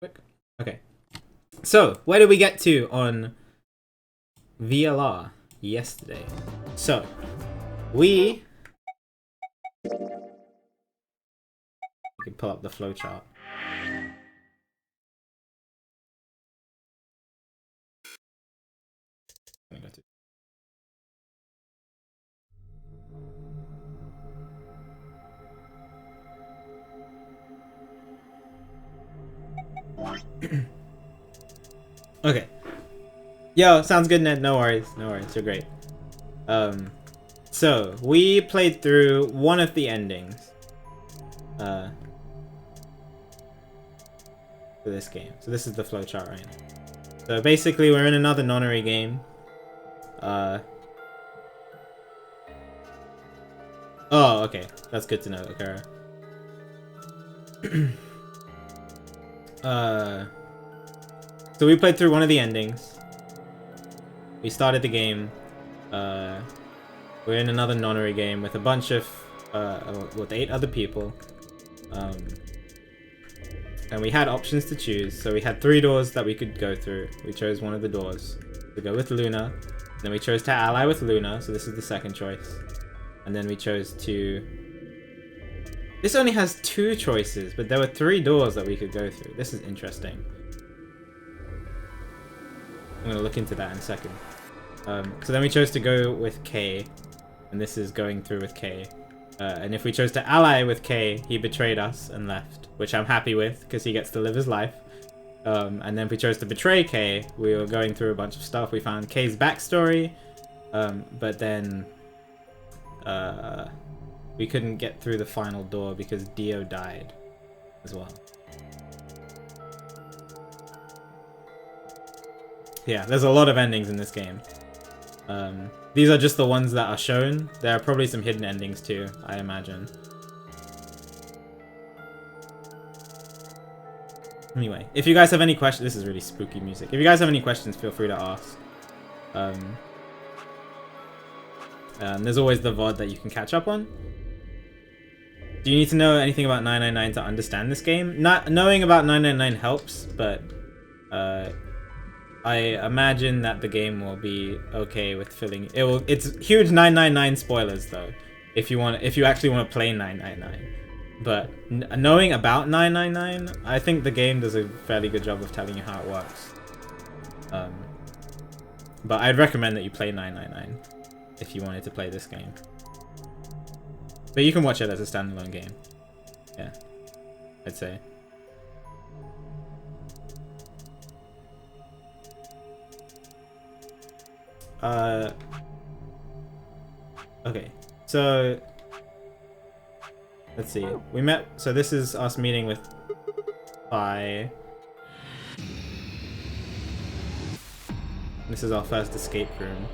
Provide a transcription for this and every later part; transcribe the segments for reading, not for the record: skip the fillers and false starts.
Quick. Okay. So, where did we get to on VLR yesterday? So, we can pull up the flowchart. Okay. Yo, sounds good, Ned. No worries. No worries. You're great. So, we played through one of the endings. For this game. So this is the flowchart right now. So basically we're in another nonary game. Oh, okay. That's good to know, Akira. So we played through one of the endings. We started the game. We're in another nonary game with a bunch of, with 8 other people. And we had options to choose. So we had 3 doors that we could go through. We chose one of the doors to go with Luna. Then we chose to ally with Luna. So this is the second choice. And then we chose to... This only has 2 choices, but there were 3 doors that we could go through. This is interesting. I'm going to look into that in a second. So then we chose to go with K. And this is going through with K. And if we chose to ally with K, he betrayed us and left, which I'm happy with because he gets to live his life. And then if we chose to betray K, we were going through a bunch of stuff. We found K's backstory, but then we couldn't get through the final door because Dio died as well. Yeah, there's a lot of endings in this game. These are just the ones that are shown. There are probably some hidden endings too, I imagine. Anyway, if you guys have any questions... This is really spooky music. If you guys have any questions, feel free to ask. There's always the VOD that you can catch up on. Do you need to know anything about 999 to understand this game? Not knowing about 999 helps, but... I imagine that the game will be okay with filling it. It's huge 999 spoilers though, if you actually want to play 999. But knowing about 999, I think the game does a fairly good job of telling you how it works. But I'd recommend that you play 999 if you wanted to play this game. But you can watch it as a standalone game. Yeah, I'd say. Okay, so let's see. We met, so this is us meeting with Phi. This is our first escape room.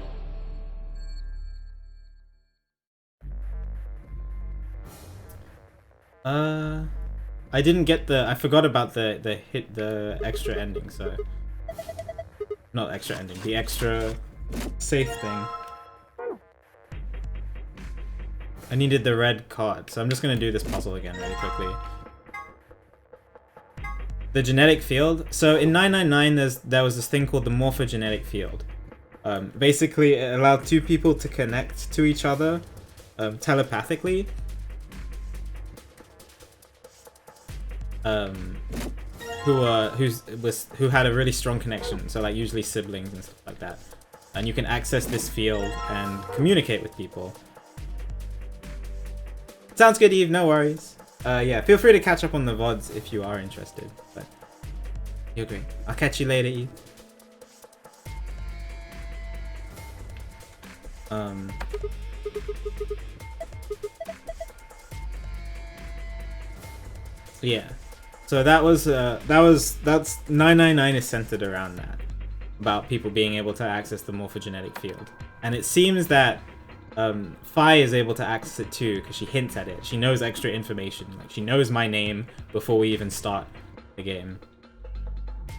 I didn't get I forgot about the extra ending, so not extra ending, the extra safe thing. I needed the red card, so I'm just gonna do this puzzle again really quickly. The genetic field. So in 999, there was this thing called the morphogenetic field. Basically, it allowed 2 people to connect to each other telepathically. Who had a really strong connection. So like usually siblings and stuff like that. And you can access this field and communicate with people. Sounds good, Eve, no worries. Yeah, feel free to catch up on the VODs if you are interested. But you're great. I'll catch you later, Eve. Yeah. So that's 999 is centered around that. About people being able to access the morphogenetic field. And it seems that Phi is able to access it too, because she hints at it. She knows extra information. Like, she knows my name before we even start the game.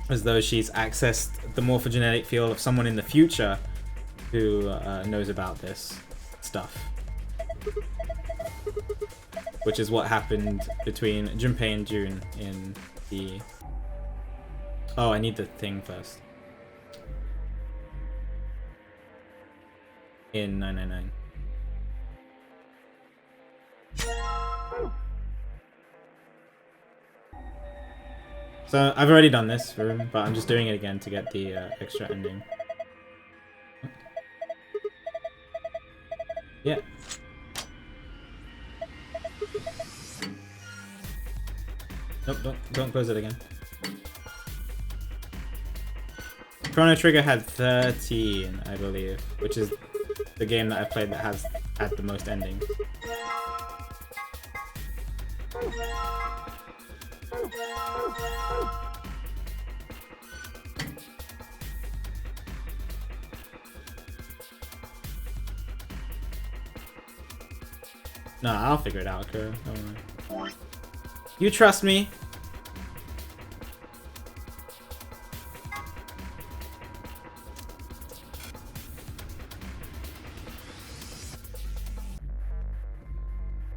As though she's accessed the morphogenetic field of someone in the future who knows about this stuff. Which is what happened between Junpei and June in the Oh, I need the thing first. In 999. So I've already done this room, but I'm just doing it again to get the extra ending. Yeah. Nope, don't close it again. Chrono Trigger had 13, I believe, which is the game that I've played that has had the most endings. No, I'll figure it out, Kuro. Don't worry. You trust me?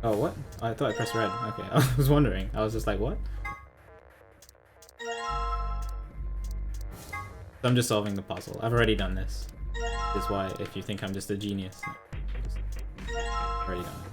Oh, what? I thought I pressed red. Okay, I was wondering. I was just like, what? So I'm just solving the puzzle. I've already done this. That's why, if you think I'm just a genius, I've already done it.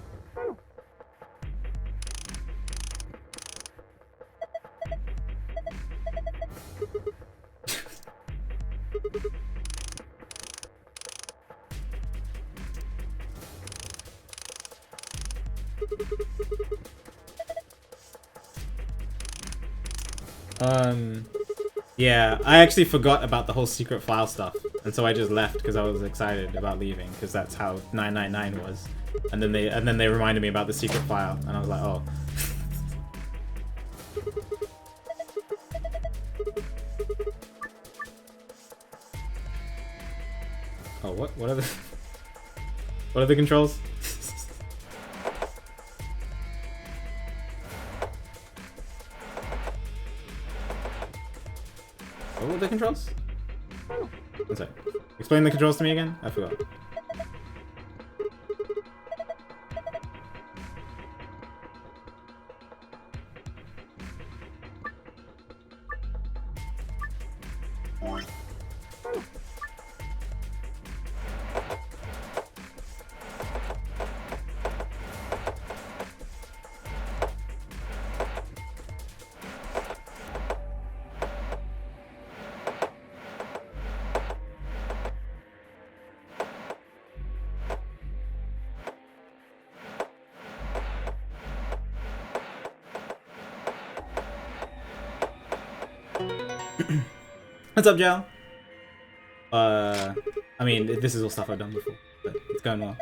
Yeah, I actually forgot about the whole secret file stuff, and so I just left because I was excited about leaving, because that's how 999 was. And then they reminded me about the secret file, and I was like, oh. Oh, what? What are the controls? What were the controls? One sec. Explain the controls to me again? I forgot. What's up, Joe? I mean, this is all stuff I've done before, but it's going well.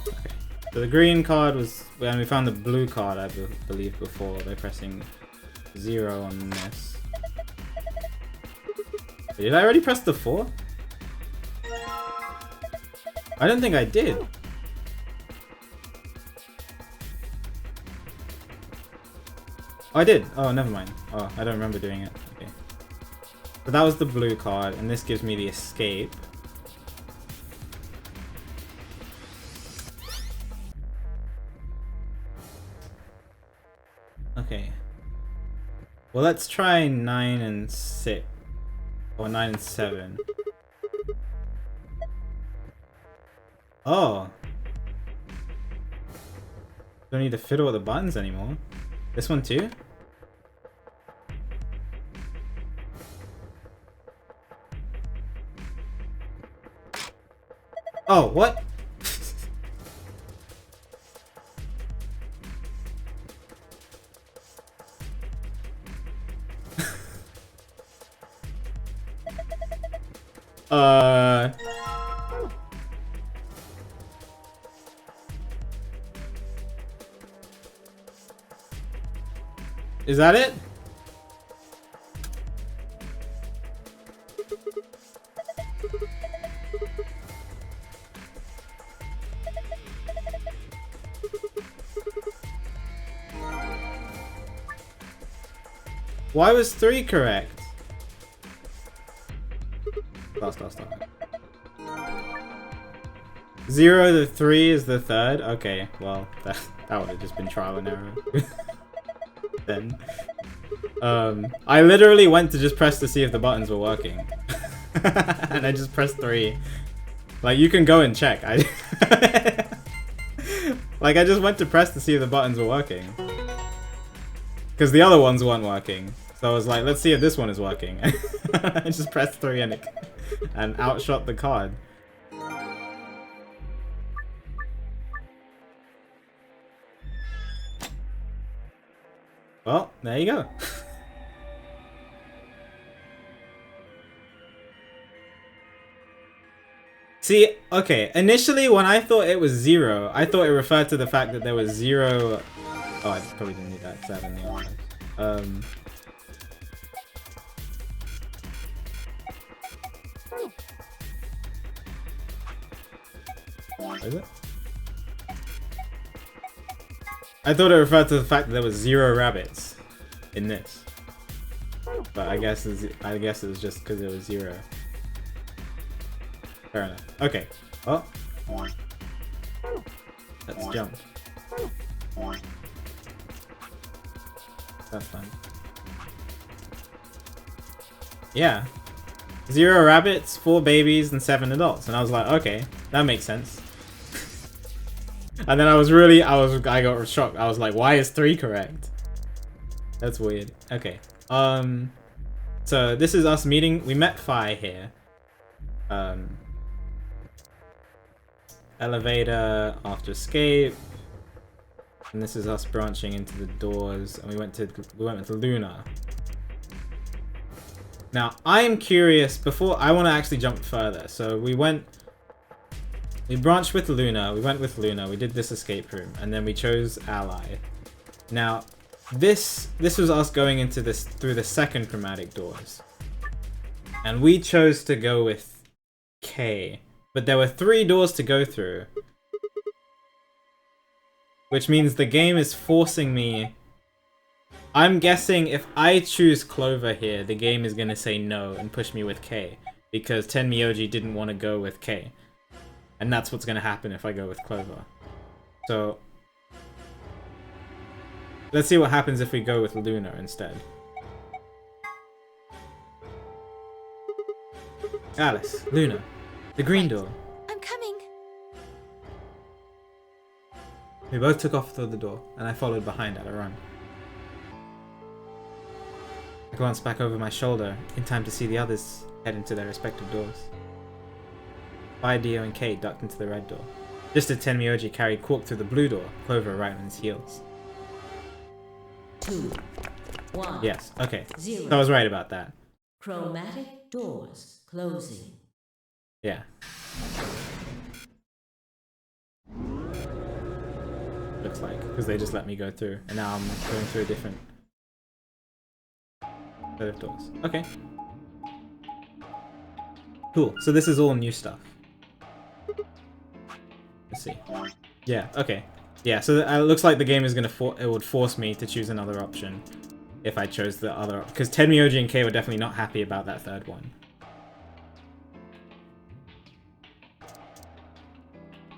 Okay. So the green card was when we found the blue card, I believe, before by pressing 0 on this. Did I already press the 4? I don't think I did. Oh, I did. Oh, never mind. Oh, I don't remember doing it. Okay. So that was the blue card, and this gives me the escape. Okay. Well, let's try 9 and 6. Or 9 and 7. Oh. Don't need to fiddle with the buttons anymore. This one too? Oh, what? Is that it? Why was 3 correct? Stop. 0 to 3 is the third? Okay, well, that would have just been trial and error. Then. I literally went to just press to see if the buttons were working. And I just pressed 3. Like, you can go and check. Like, I just went to press to see if the buttons were working. Because the other ones weren't working. So I was like, let's see if this one is working. I just pressed 3 and outshot the card. Well, there you go. See, okay, initially when I thought it was 0, I thought it referred to the fact that there was 0... Oh, I probably didn't need that, because I have a neon light. What is it? I thought it referred to the fact that there was 0 rabbits in this. But I guess it was just because it was 0. Fair enough. Okay. Oh. Let's jump. That's fun. Yeah. 0 rabbits, 4 babies, and 7 adults. And I was like, okay, that makes sense. And then I got shocked. I was like, why is 3 correct? That's weird. Okay. So this is us meeting. We met Fi here. Elevator after escape. And this is us branching into the doors, and we went with Luna. Now, I am curious, before I want to actually jump further. So we branched with Luna, we went with Luna, we did this escape room, and then we chose Ally. Now, this was us going into this through the second chromatic doors. And we chose to go with K. But there were 3 doors to go through. Which means the game is forcing me... I'm guessing if I choose Clover here, the game is going to say no and push me with K. Because Tenmyoji didn't want to go with K. And that's what's going to happen if I go with Clover. So... let's see what happens if we go with Luna instead. Alice, Luna, the green door. I'm coming. We both took off through the door, and I followed behind at a run. I glanced back over my shoulder, in time to see the others head into their respective doors. Fi, Dio, and Kate ducked into the red door. Just as Tenmyoji carried Quark through the blue door, Clover right on his heels. 2, 1. Yes, okay. 0. So I was right about that. Chromatic doors closing. Yeah. Looks like, because they just let me go through, and now I'm going through a different set of doors. Okay. Cool. So this is all new stuff. Let's see. Yeah. Okay. Yeah. So it looks like the game is gonna it would force me to choose another option if I chose the other, because Tenmyoji and Kei were definitely not happy about that third one.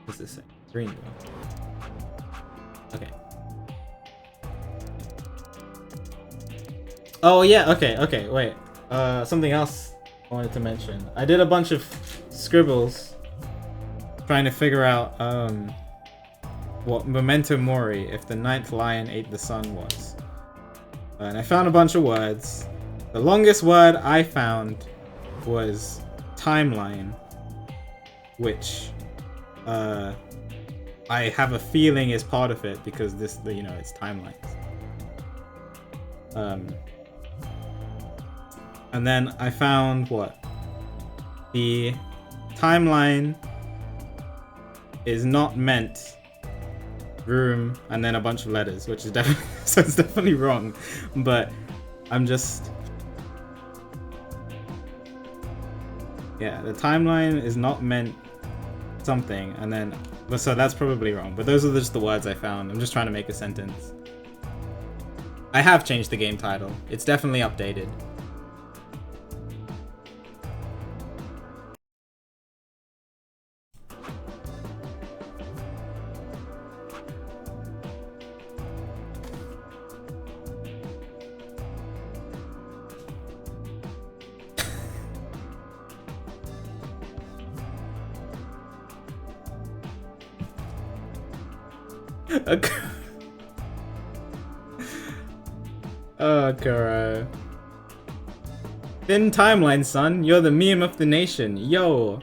What's this say? Green door. Okay. Oh yeah, okay, wait. Something else I wanted to mention. I did a bunch of scribbles trying to figure out what Memento Mori, if the 9th lion ate the sun, was. And I found a bunch of words. The longest word I found was timeline, which I have a feeling is part of it because this, you know, it's timelines. And then I found what? The timeline is not meant room and then a bunch of letters, which is definitely so it's definitely wrong. But I'm just, yeah, the timeline is not meant something, and then so that's probably wrong. But those are just the words I found. I'm just trying to make a sentence. I have changed the game title. It's definitely updated. Oh, Kuro. Thin timeline, son. You're the meme of the nation. Yo.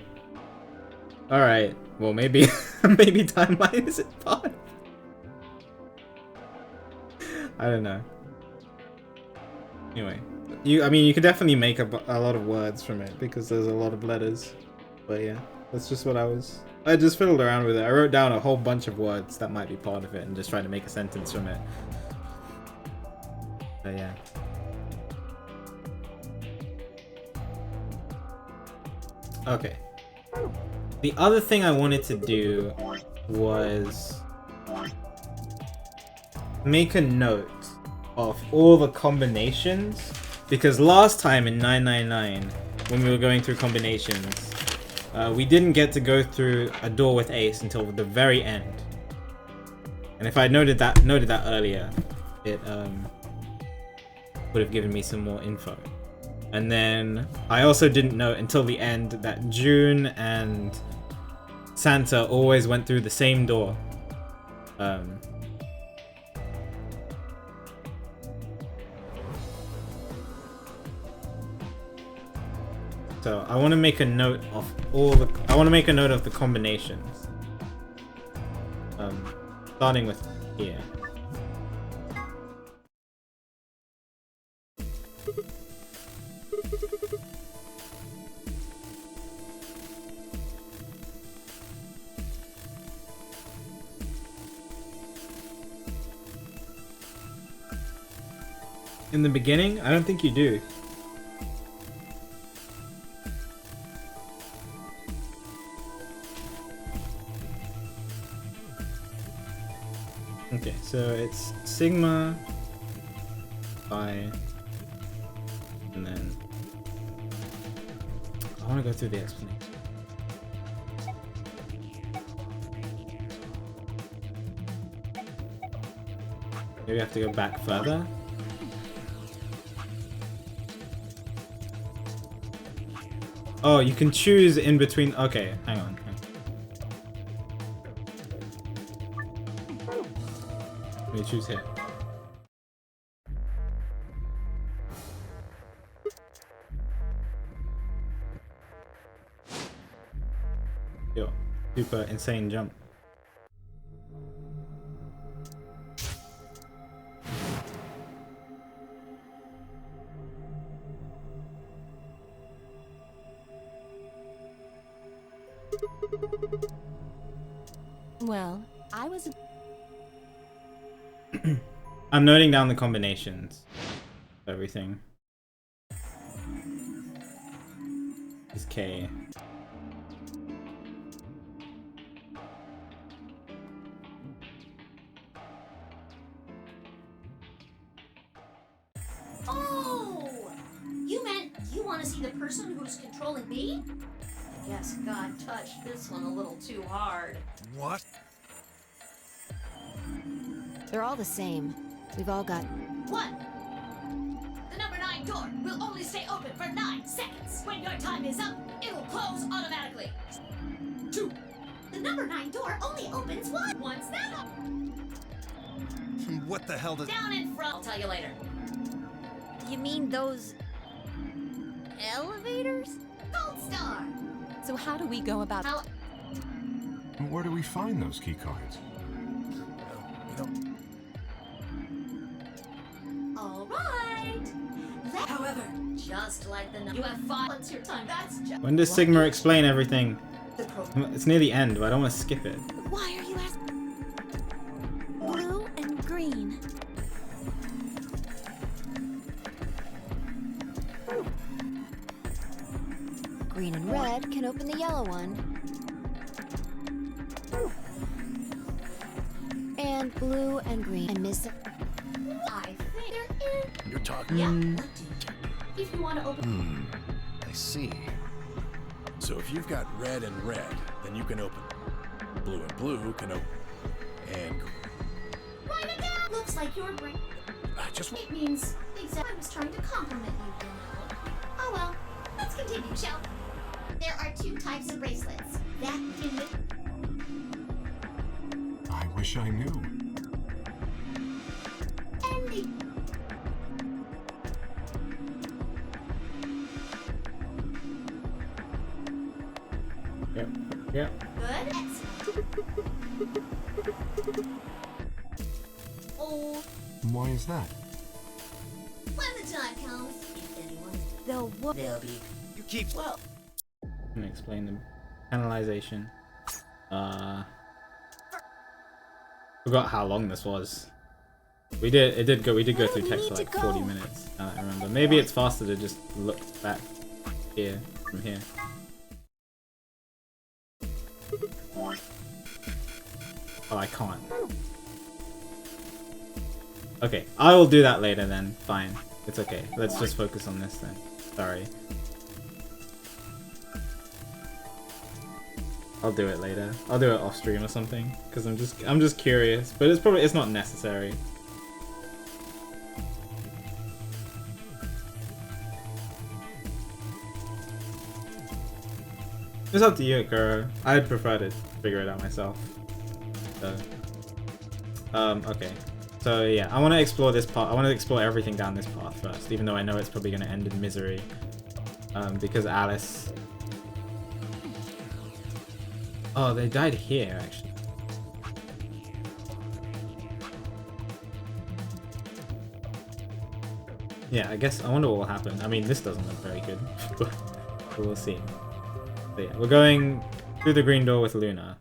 Alright. Well, maybe maybe timeline isn't part. I don't know. Anyway. I mean, you could definitely make a lot of words from it because there's a lot of letters. But yeah, that's just what I just fiddled around with it. I wrote down a whole bunch of words that might be part of it and just tried to make a sentence from it. But yeah. Okay. The other thing I wanted to do was make a note of all the combinations, because last time in 999 when we were going through combinations, we didn't get to go through a door with ace until the very end. And if I noted that earlier, it would have given me some more info. And then I also didn't know until the end that June and Santa always went through the same door. So I want to make a note of the combinations. Starting with here. In the beginning? I don't think you do. Okay, so it's sigma, phi, and then I want to go through the explanation. Maybe we have to go back further. Oh, you can choose in between. Okay, hang on. Let me choose here. Yo, super insane jump. Well, I was... I'm noting down the combinations of everything. Is K. Oh! You meant you want to see the person who's controlling me? I guess God touched this one a little too hard. What? They're all the same. We've all got... 1. The number 9 door will only stay open for 9 seconds. When your time is up, it will close automatically. 2. The number 9 door only opens once that up. What the hell does... Down in front. I'll tell you later. You mean those... elevators? Gold star. So how do we go about... How... Where do we find those key cards? All right. However, just like the you have 5 once your time. That's just... When does Sigma explain everything? The program. It's near the end, but I don't want to skip it. Why are you asking? Blue and green. Green and red can open the yellow one. And blue and green. I miss it. I think there is... You're talking... Yeah, what do you... If you want to open... I see. So if you've got red and red, then you can open. Blue and blue can open. And... Write it down! Looks like your brain... I just... It means... Exactly. I was trying to compliment you. Oh well. Let's continue, shall we? There are 2 types of bracelets. That can... I wish I knew. Yep. Yep. Good. Excellent. Oh, Why is that? when the time comes, if anyone, they'll be. You keep. Well, Let me explain the canalization. Forgot how long this was. We did go through text for like 40 minutes. Now that I remember. Maybe it's faster to just look back here from here. Oh, I can't. Okay, I will do that later then. Fine. It's okay. Let's just focus on this then. Sorry. I'll do it later. I'll do it off stream or something because I'm just curious, but it's not necessary. It's up to you, Kuro. I'd prefer to figure it out myself. So, okay. So yeah, I want to explore this part. I want to explore everything down this path first, even though I know it's probably going to end in misery. Because Alice... Oh, they died here, actually. Yeah, I guess, I wonder what will happen. I mean, this doesn't look very good, but we'll see. But yeah, we're going through the green door with Luna.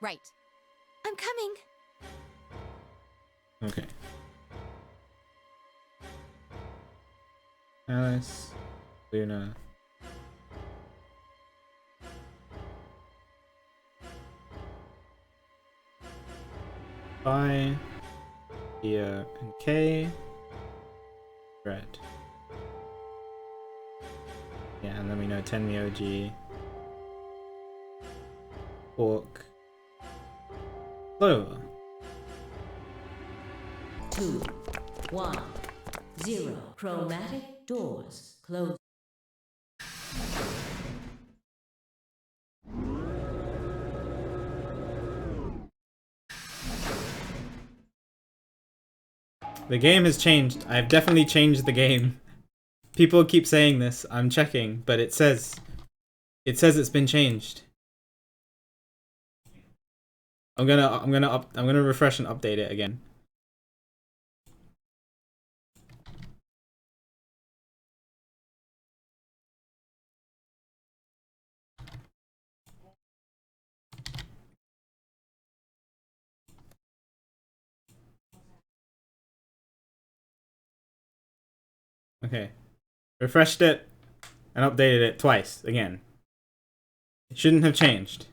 Right. I'm coming. Okay. Alice, Luna. Phi, Ia, and K. Red. Yeah, and then we know Tenmyoji, Orc, Clover. 2, 1, 0. Chromatic doors closed. The game has changed. I've definitely changed the game. People keep saying this. I'm checking, but it says it's been changed. I'm gonna refresh and update it again. Okay. Refreshed it and updated it twice again. It shouldn't have changed.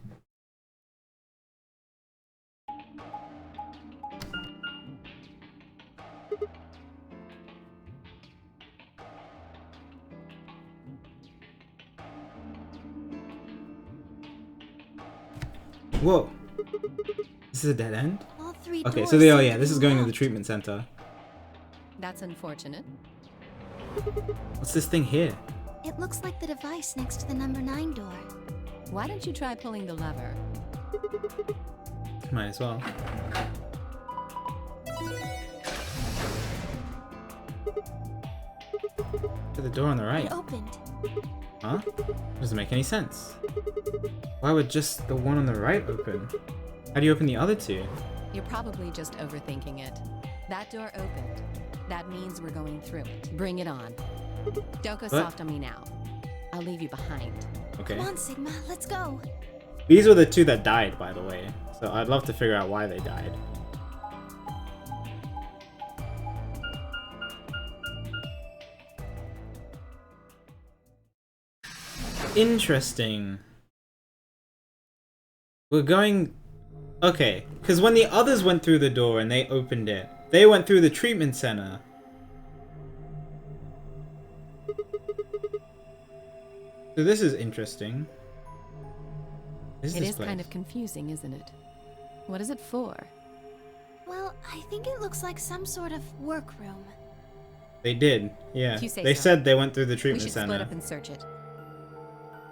Whoa. This is a dead end? All three Okay, doors so they, oh seem yeah, to this be is going to the locked. treatment center. That's unfortunate. What's this thing here? It looks like the device next to the number 9 door. Why don't you try pulling the lever? Might as well. To the door on the right. It opened. Huh? Doesn't make any sense. Why would just the one on the right open? How do you open the other two? You're probably just overthinking it. That door opened. That means we're going through it. Bring it on. Don't go soft on me now. I'll leave you behind. Okay. Come on, Sigma, let's go. These were the two that died, by the way. So I'd love to figure out why they died. Interesting. We're going... Okay, because when the others went through the door and they opened it, they went through the treatment center. So this is interesting. What is It this is place? kind of confusing, isn't it? What is it for? Well, I think it looks like some sort of workroom. They did, yeah. If you say They so. said they went through the We treatment should center. split up and search it.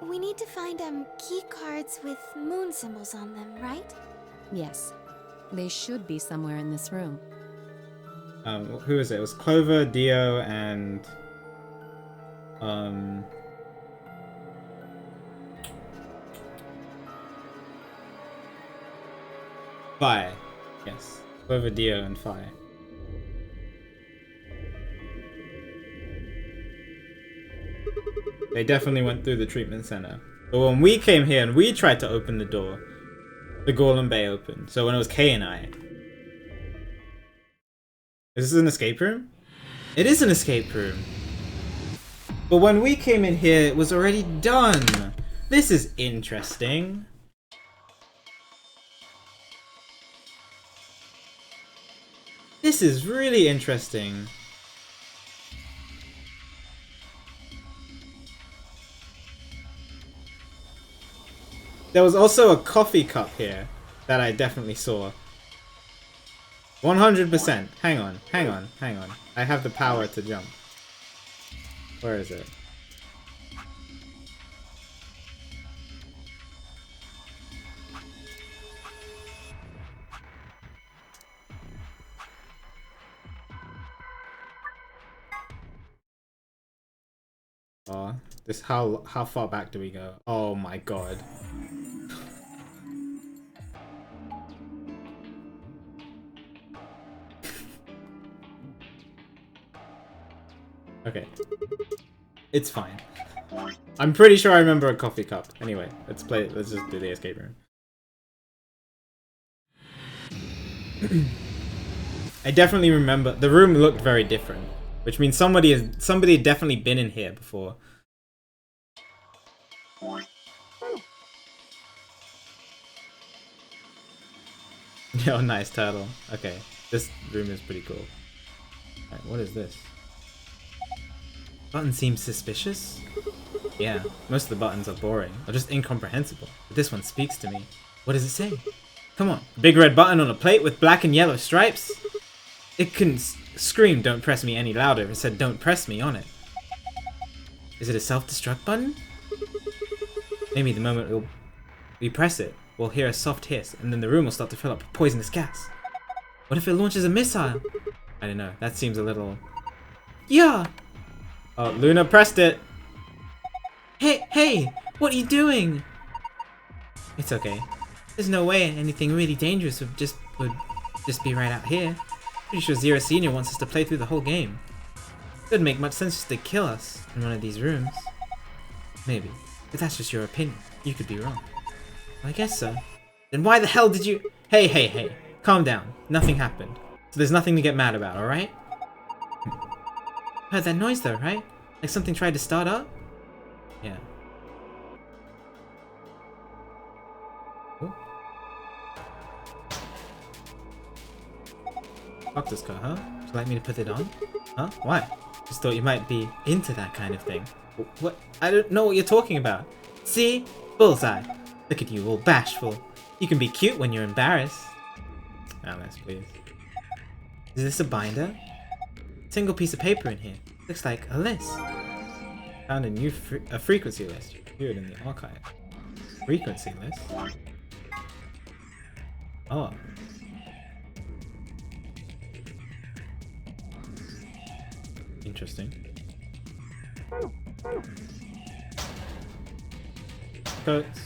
We need to find key cards with moon symbols on them, right? Yes. They should be somewhere in this room. Who is it? It was Clover, Dio, and Fire. Yes. Cloverdio and fire. They definitely went through the treatment center. But when we came here and we tried to open the door, the Golem Bay opened. So when it was Kay and I. Is this an escape room? It is an escape room. But when we came in here, it was already done. This is interesting. This is really interesting. There was also a coffee cup here that I definitely saw. 100%. Hang on, hang on, hang on. I have the power to jump. Where is it? Oh, this how far back do we go? Oh my god. Okay. It's fine. I'm pretty sure I remember a coffee cup. Anyway, let's play. Let's just do the escape room. I definitely remember the room looked very different, which means somebody had definitely been in here before. Oh, nice turtle. Okay, this room is pretty cool. Alright, what is this? Button seems suspicious? Yeah, most of the buttons are boring, or just incomprehensible. But this one speaks to me. What does it say? Come on, big red button on a plate with black and yellow stripes? It couldn't scream, don't press me any louder. It said, don't press me on it. Is it a self-destruct button? Maybe the moment we press it, we'll hear a soft hiss, and then the room will start to fill up with poisonous gas. What if it launches a missile? I don't know, that seems a little... Yeah! Oh, Luna pressed it! Hey! What are you doing? It's okay. There's no way anything really dangerous would just be right out here. Pretty sure Zero Senior wants us to play through the whole game. It wouldn't make much sense just to kill us in one of these rooms. Maybe. But that's just your opinion. You could be wrong. I guess so. Then why the hell did you... Hey. Calm down. Nothing happened. So there's nothing to get mad about, alright? Heard that noise though, right? Like something tried to start up? Yeah. Oh. Fuck this car, huh? Would you like me to put it on? Huh? Why? Just thought you might be into that kind of thing. What? I don't know what you're talking about. See? Bullseye. Look at you, all bashful. You can be cute when you're embarrassed. Alice, please. Is this a binder? Single piece of paper in here. Looks like a list. Found a new frequency list. Appeared in the archive. Frequency list? Oh. Interesting. Coats.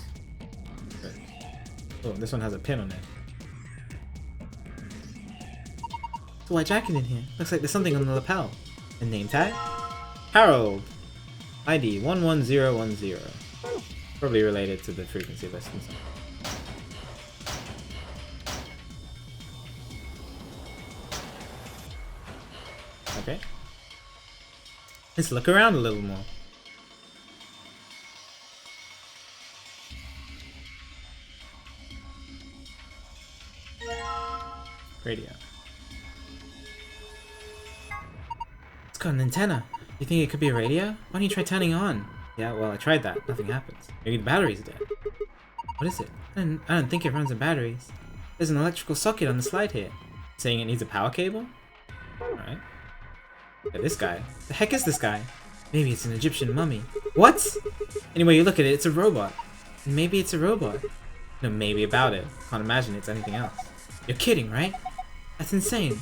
Oh, this one has a pin on it. It's a white jacket in here. Looks like there's something on the lapel. A name tag? Harold! ID 11010. Probably related to the frequency list and stuff. Okay. Let's look around a little more. Radio. It's got an antenna. You think it could be a radio? Why don't you try turning it on? Yeah, well, I tried that. Nothing happens. Maybe the battery's dead. What is it? I don't think it runs on batteries. There's an electrical socket on the slide here. Saying it needs a power cable? Alright. Yeah, this guy. The heck is this guy? Maybe it's an Egyptian mummy. What? Anyway, you look at it, it's a robot. Maybe it's a robot. No, maybe about it. Can't imagine it's anything else. You're kidding, right? That's insane.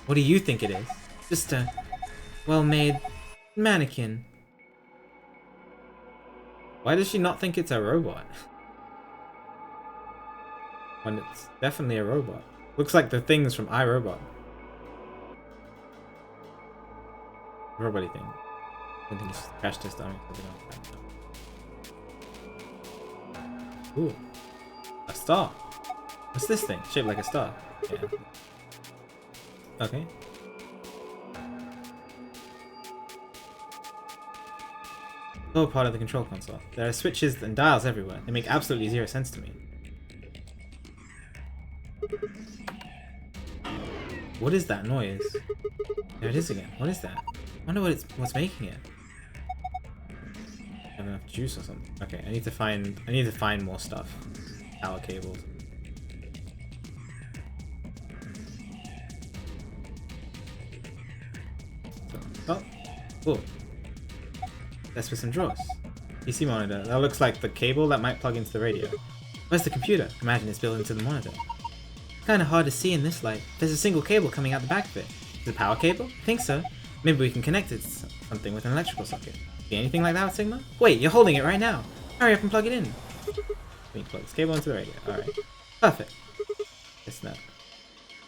What do you think it is? Just a well-made mannequin. Why does she not think it's a robot? When it's definitely a robot. Looks like the things from iRobot. Robot-y thing. I think it's crash test dummy. Ooh. A star. What's this thing? Shaped like a star. Yeah. Okay. Oh, part of the control console. There are switches and dials everywhere. They make absolutely zero sense to me. What is that noise? There it is again. What is that? I wonder what's making it. Have enough juice or something. Okay, I need to find more stuff. Power cables. Oh. Cool. Let's put some drawers. PC monitor. That looks like the cable that might plug into the radio. Where's the computer? Imagine it's built into the monitor. It's kind of hard to see in this light. There's a single cable coming out the back of it. Is it a power cable? I think so. Maybe we can connect it to something with an electrical socket. See anything like that, Sigma? Wait, you're holding it right now. Hurry up and plug it in. We can plug this cable into the radio. Alright. Perfect. Guess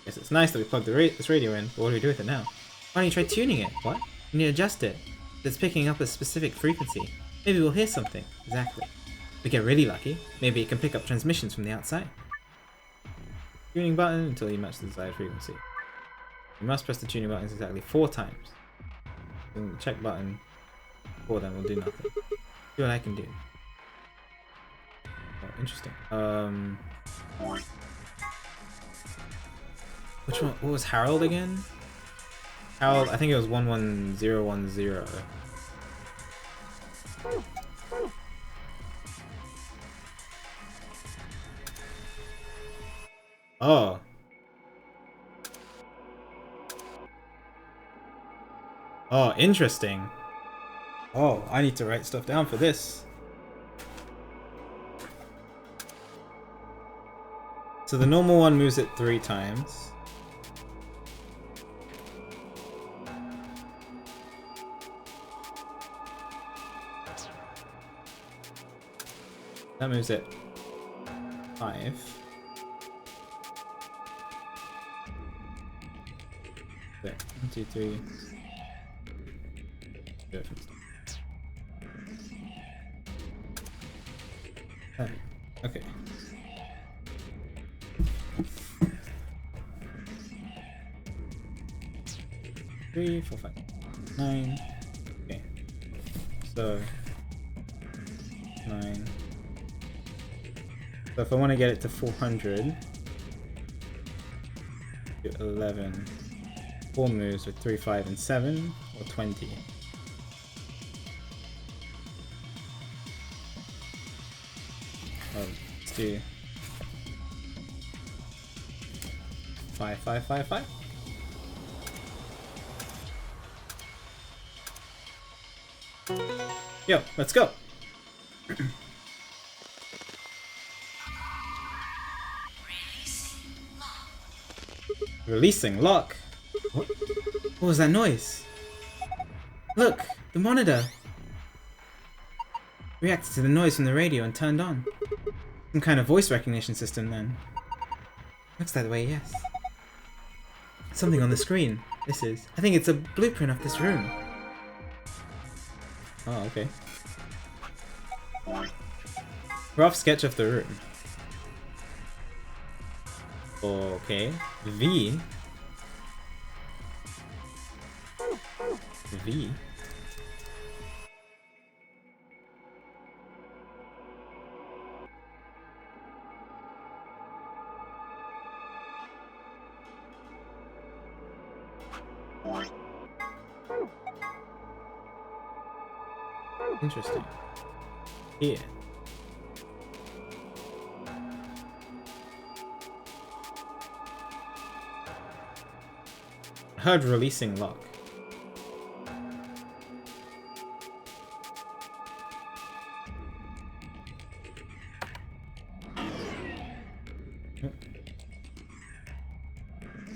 it's nice that we plugged this radio in, but what do we do with it now? Why don't you try tuning it? What? You need to adjust it. It's picking up a specific frequency. Maybe we'll hear something. Exactly. If we get really lucky, maybe it can pick up transmissions from the outside. Tuning button until you match the desired frequency. You must press the tuning buttons exactly 4 times. And the check button for them will do nothing. See what I can do. Oh, interesting. Which one? What was Harold again? Harold, I think it was 11010. Oh. Oh, interesting. Oh, I need to write stuff down for this. So the normal one moves it 3 times. That moves it 5. There. 1, 2, 3. Good. Okay. 3, 4, 5, 9. Okay. So 9. So if I want to get it to 400, do 11. 4 moves with 3, 5, and 7, or 20. Let's do 5, 5, 5, 5. Yo, let's go. Releasing lock. What was that noise? Look, the monitor reacted to the noise from the radio and turned on. Some kind of voice recognition system then. Looks that way, yes. Something on the screen. This is. I think it's a blueprint of this room. Oh, okay. Rough sketch of the room. Okay. V. Interesting. Here. I heard releasing lock.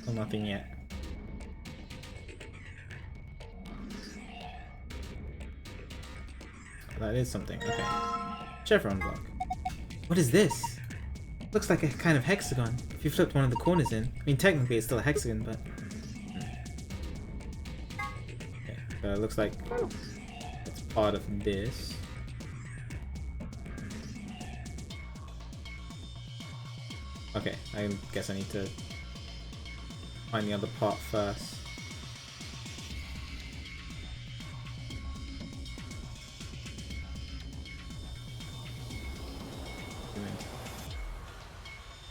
Oh, nothing yet. That is something. Okay. Chevron block. What is this? Looks like a kind of hexagon. If you flipped one of the corners in. I mean, technically it's still a hexagon, but... Okay, so it looks like it's part of this. Okay, I guess I need to find the other part first.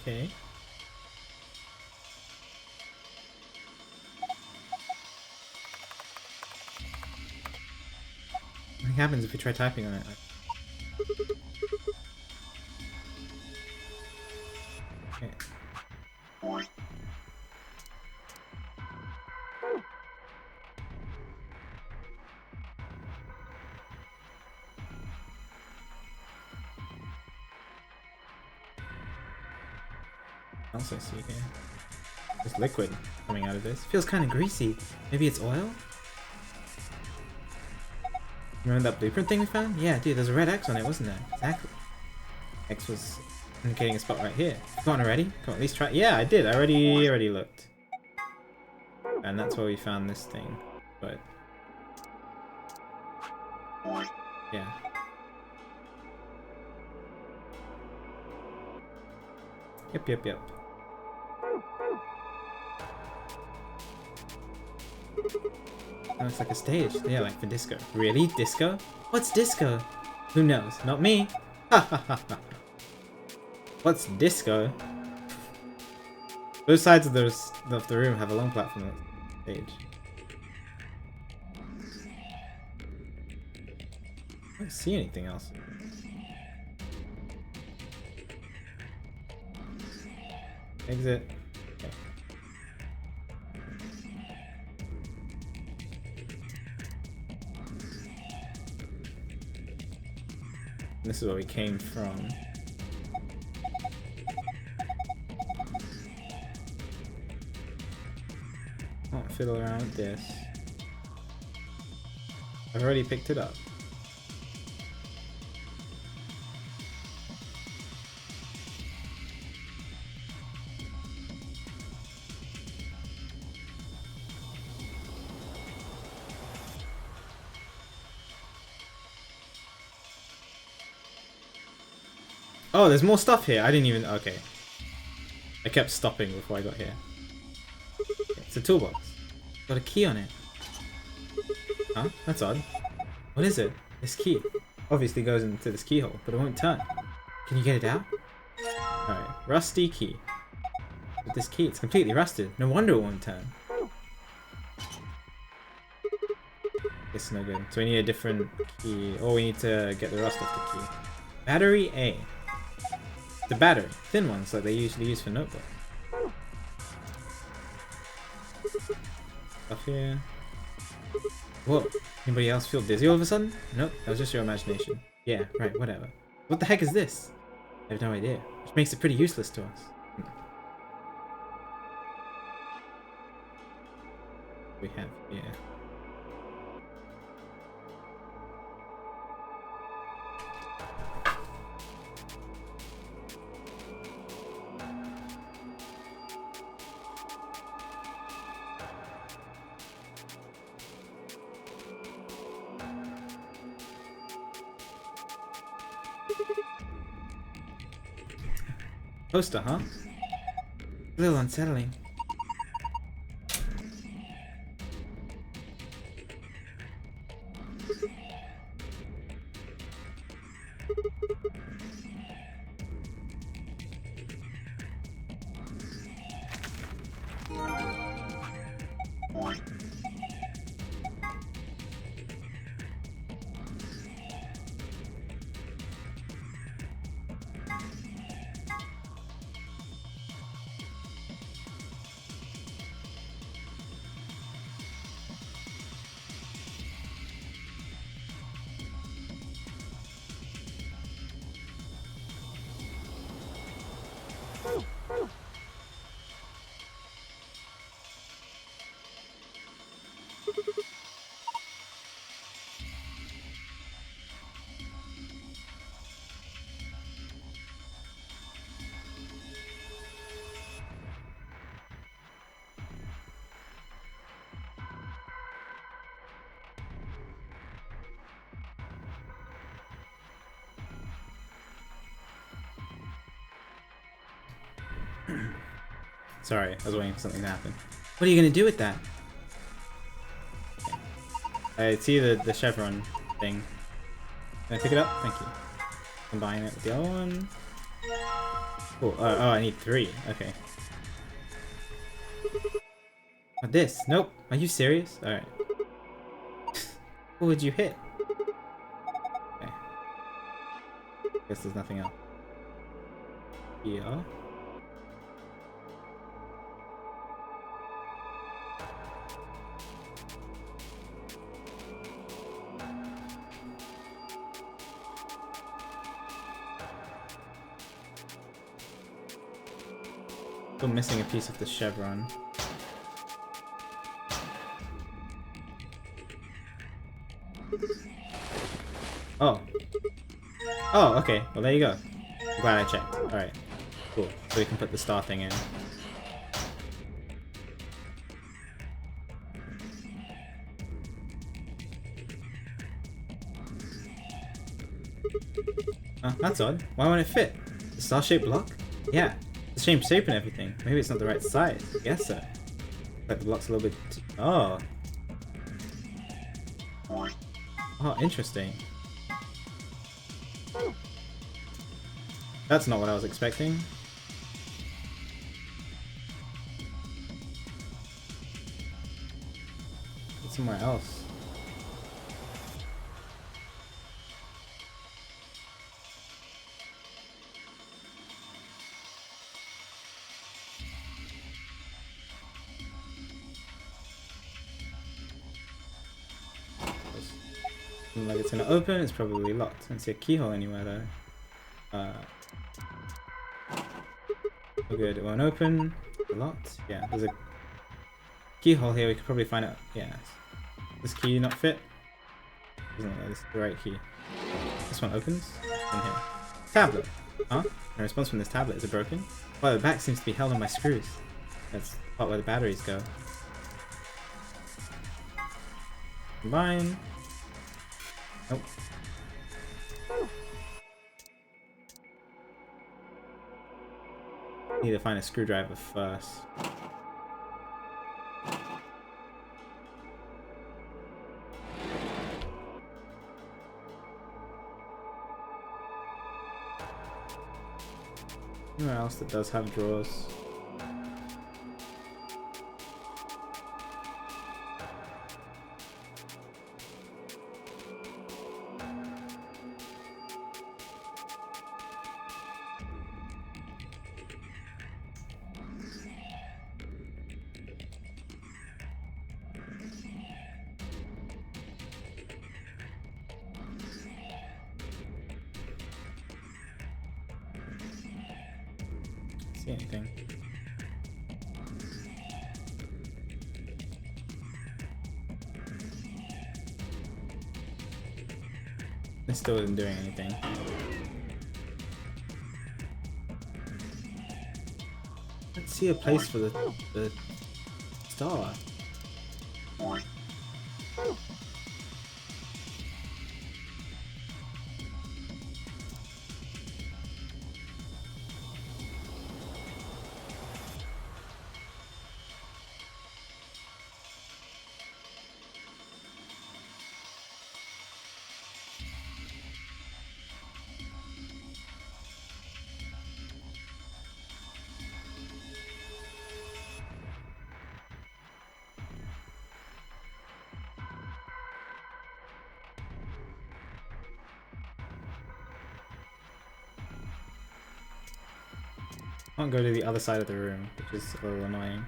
Okay. What happens if we try typing on it? Okay. Else I see here. There's liquid coming out of this. Feels kind of greasy. Maybe it's oil? Remember that blueprint thing we found? Yeah, dude, there's a red X on it, wasn't there? Exactly. X was indicating a spot right here. Forgotten already? Come on, at least try. Yeah, I did. I already looked. And that's where we found this thing. But yeah. Yep. That looks like a stage. Yeah, like for disco. Really? Disco? What's disco? Who knows? Not me. Ha ha ha ha. What's disco? Both sides of the room have a long platform on the stage. I don't see anything else. Exit. Okay. This is where we came from. I'll fiddle around with this. I've already picked it up. Oh, there's more stuff here. I didn't even... Okay. I kept stopping before I got here. Okay, it's a toolbox. Got a key on it. Huh? That's odd. What is it? This key. Obviously goes into this keyhole, but it won't turn. Can you get it out? Alright. Rusty key. With this key, it's completely rusted. No wonder it won't turn. It's no good. So we need a different key. Or we need to get the rust off the key. Battery A. The battery. Thin ones like they usually use for notebooks. Stuff here. Whoa. Anybody else feel dizzy all of a sudden? Nope. That was just your imagination. Yeah, right, whatever. What the heck is this? I have no idea. Which makes it pretty useless to us. We have, yeah. Poster, huh? A little unsettling. Sorry, I was waiting for something to happen. What are you gonna do with that? Okay. I see the chevron thing. Can I pick it up? Thank you. Combine it with the other one. Cool. Oh, I need 3. Okay. What this? Nope. Are you serious? Alright. What would you hit? Okay. Guess there's nothing else. Yeah. Still missing a piece of the chevron. Oh. Oh, okay. Well, there you go. I'm glad I checked. Alright. Cool. So we can put the star thing in. Oh, that's odd. Why won't it fit? The star-shaped block? Yeah. The same shape and everything. Maybe it's not the right size. I guess so. Like the block's a little bit... Oh. Oh, interesting. That's not what I was expecting. It's somewhere else. Doesn't look like it's gonna open. It's probably locked. I don't see a keyhole anywhere though. Oh good, it won't open. Locked? Yeah, there's a keyhole here. We could probably find out. Yeah. This key not fit? Doesn't look like this is the right key. This one opens. In here. Tablet! Huh? The response from this tablet is it broken? Well, the back seems to be held on by screws. That's the part where the batteries go. Combine. Nope. Need to find a screwdriver first. Anywhere else that does have drawers? See anything? It still isn't doing anything. Let's see a place for the star. Can't go to the other side of the room, which is a little annoying.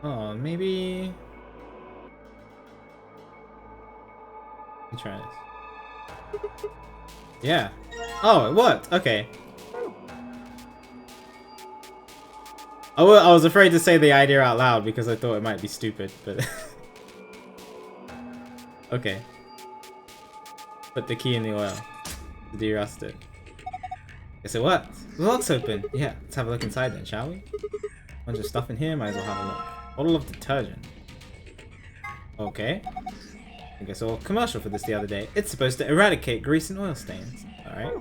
Oh, maybe... Let me try this. Yeah. Oh, it worked! Okay. I was afraid to say the idea out loud because I thought it might be stupid, but... Okay. Put the key in the oil to de-rust it. Guess it worked. The lock's open. Yeah, let's have a look inside then, shall we? Bunch of stuff in here, might as well have a look. Bottle of detergent. Okay. I guess I saw a commercial for this the other day. It's supposed to eradicate grease and oil stains. Alright.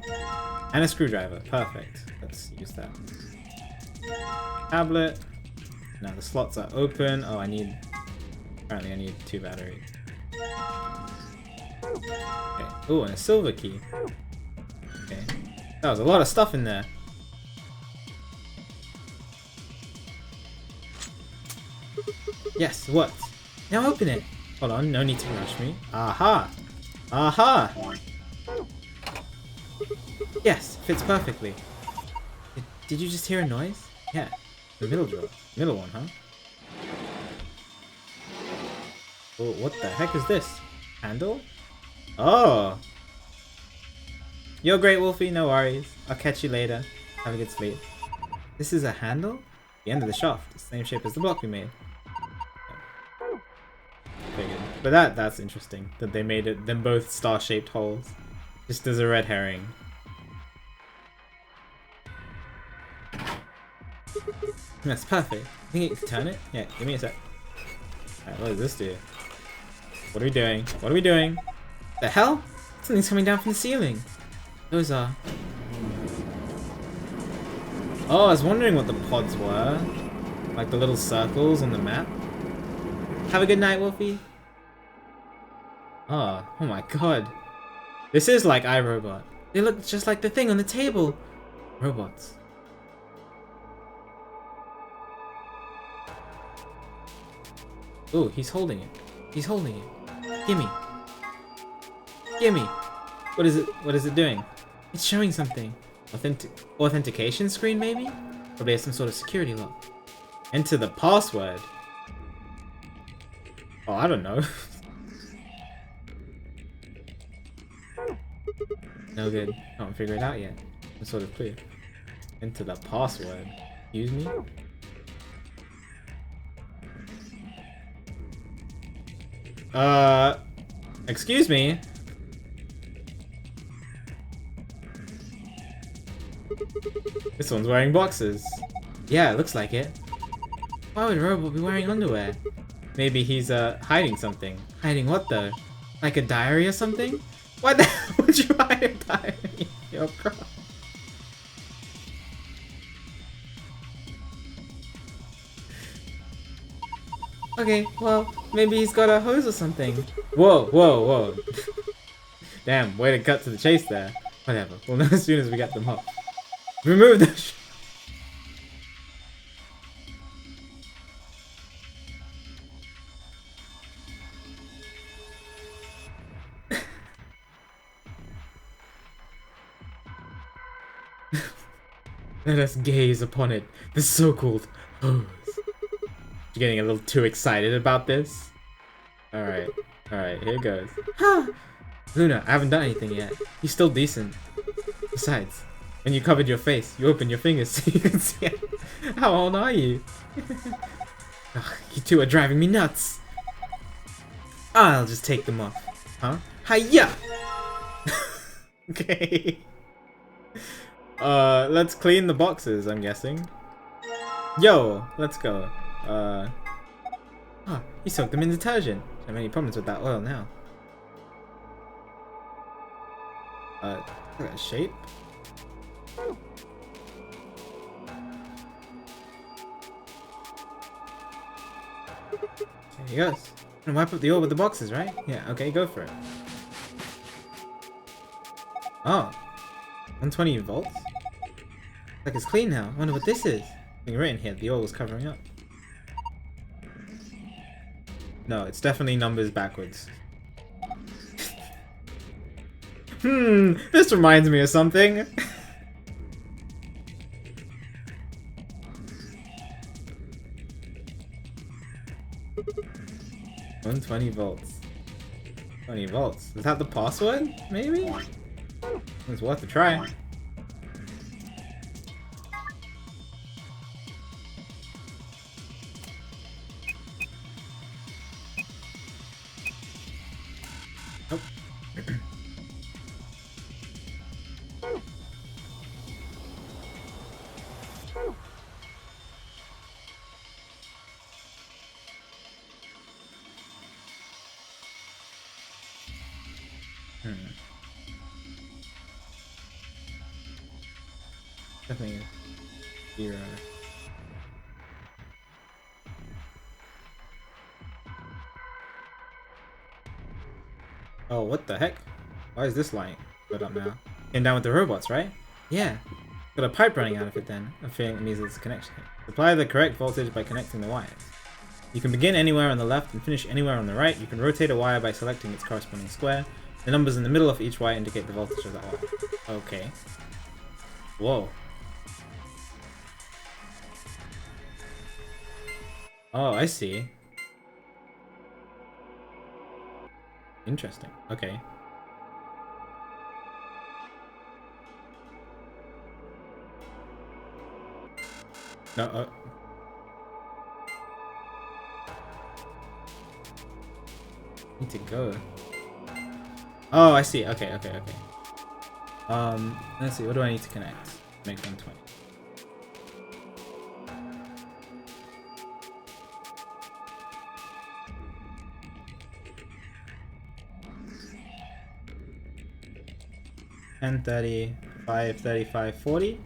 And a screwdriver. Perfect. Let's use that. Tablet. Now the slots are open. Oh, apparently I need 2 batteries. Okay. Oh, and a silver key. Okay. That was a lot of stuff in there. Yes, what? Now open it. Hold on, no need to rush me. Aha! Aha! Yes, fits perfectly. Did you just hear a noise? Yeah, the middle drawer. Middle one, huh? Oh, what the heck is this? Handle? Oh! You're great, Wolfie, no worries. I'll catch you later. Have a good sleep. This is a handle? The end of the shaft, the same shape as the block we made. Figured. But that's interesting, that they made them both star-shaped holes. Just as a red herring. That's perfect. I think you can turn it? Yeah, give me a sec. Alright, what does this do? What are we doing? What are we doing? The hell? Something's coming down from the ceiling. Those are... Oh, I was wondering what the pods were. Like the little circles on the map. Have a good night, Wolfie. Oh my god. This is like iRobot. They look just like the thing on the table. Robots. Oh, he's holding it. He's holding it. Gimme. Gimme. What is it? What is it doing? It's showing something. Authentication screen, maybe? Probably has some sort of security lock. Enter the password. Oh, I don't know. No good. Can't figure it out yet. I'm sort of clear. Enter the password. Excuse me? Excuse me? This one's wearing boxers. Yeah, it looks like it. Why would a robot be wearing underwear? Maybe he's, hiding something. Hiding what, though? Like a diary or something? Why the hell would you hide a diary? Yo, bro. Okay, well, maybe he's got a hose or something. Whoa, whoa, whoa. Damn, way to cut to the chase there. Whatever, we'll know as soon as we get them up. Remove the Let us gaze upon it, the so-called hose. You're getting a little too excited about this? Alright, here goes. Huh! Luna, I haven't done anything yet. You're still decent. Besides, when you covered your face, you opened your fingers so you can see it. How old are you? Ugh, you two are driving me nuts. I'll just take them off. Huh? Hiya! Okay. Let's clean the boxes, I'm guessing. Yo, let's go. You soaked them in detergent. Don't have any problems with that oil now. Look at shape. There he goes. And wipe up the oil with the boxes, right? Yeah, okay, go for it. Oh. 120 volts? Like it's clean now. I wonder what this is. Something written here, the oil was covering up. No, it's definitely numbers backwards. This reminds me of something. 120 volts. 20 volts. Is that the password? Maybe? It's worth a try. Definitely 0. Oh, what the heck? Why is this light lit up now? Came down with the robots, right? Yeah. Got a pipe running out of it then. I'm feeling it means it's a connection. Supply the correct voltage by connecting the wires. You can begin anywhere on the left and finish anywhere on the right. You can rotate a wire by selecting its corresponding square. The numbers in the middle of each wire indicate the voltage of that wire. Okay. Whoa. Oh, I see. Interesting. Okay. No, need to go. Oh, I see. Okay, okay, okay. Let's see. What do I need to connect? Make 120. And 30, 35, 40.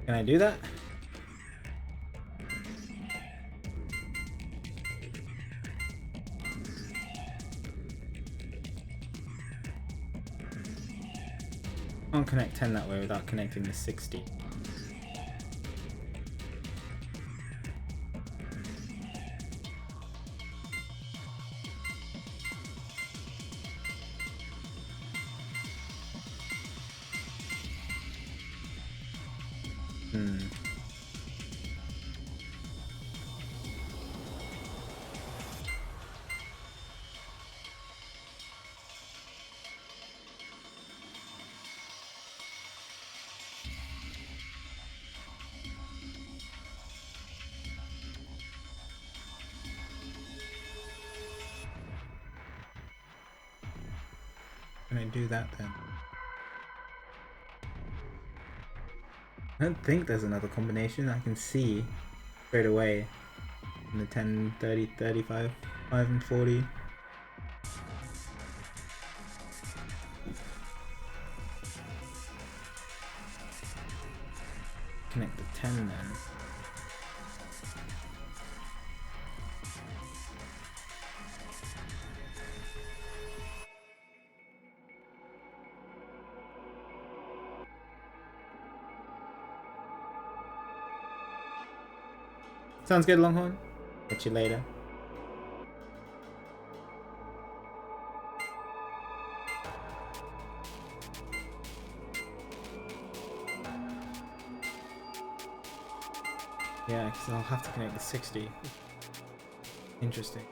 Can I do that? Can't connect 10 that way without connecting the 60. Can I do that then? I don't think there's another combination I can see straight away in the 10, 30, 35, 5 and 40. Connect the 10 then. Sounds good, Longhorn. Catch you later. Yeah, because I'll have to connect the 60. Interesting.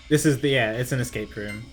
This is the, yeah, it's an escape room.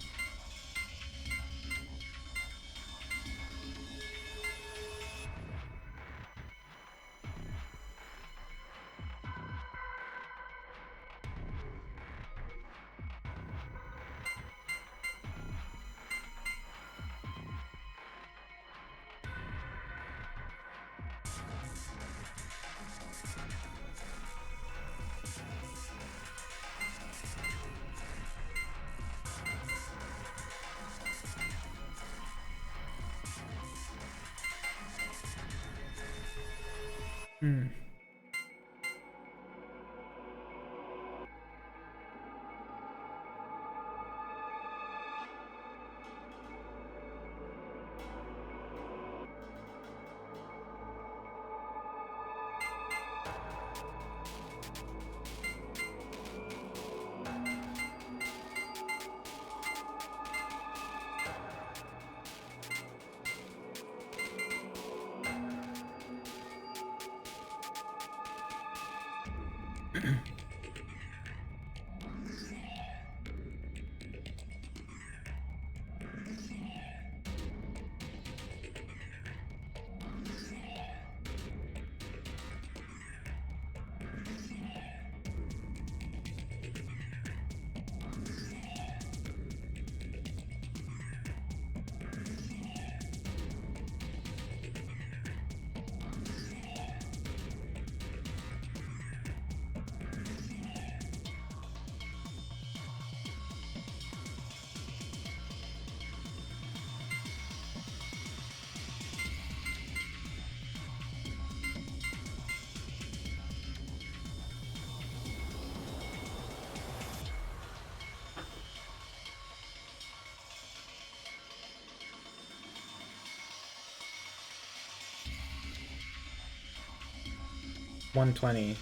$120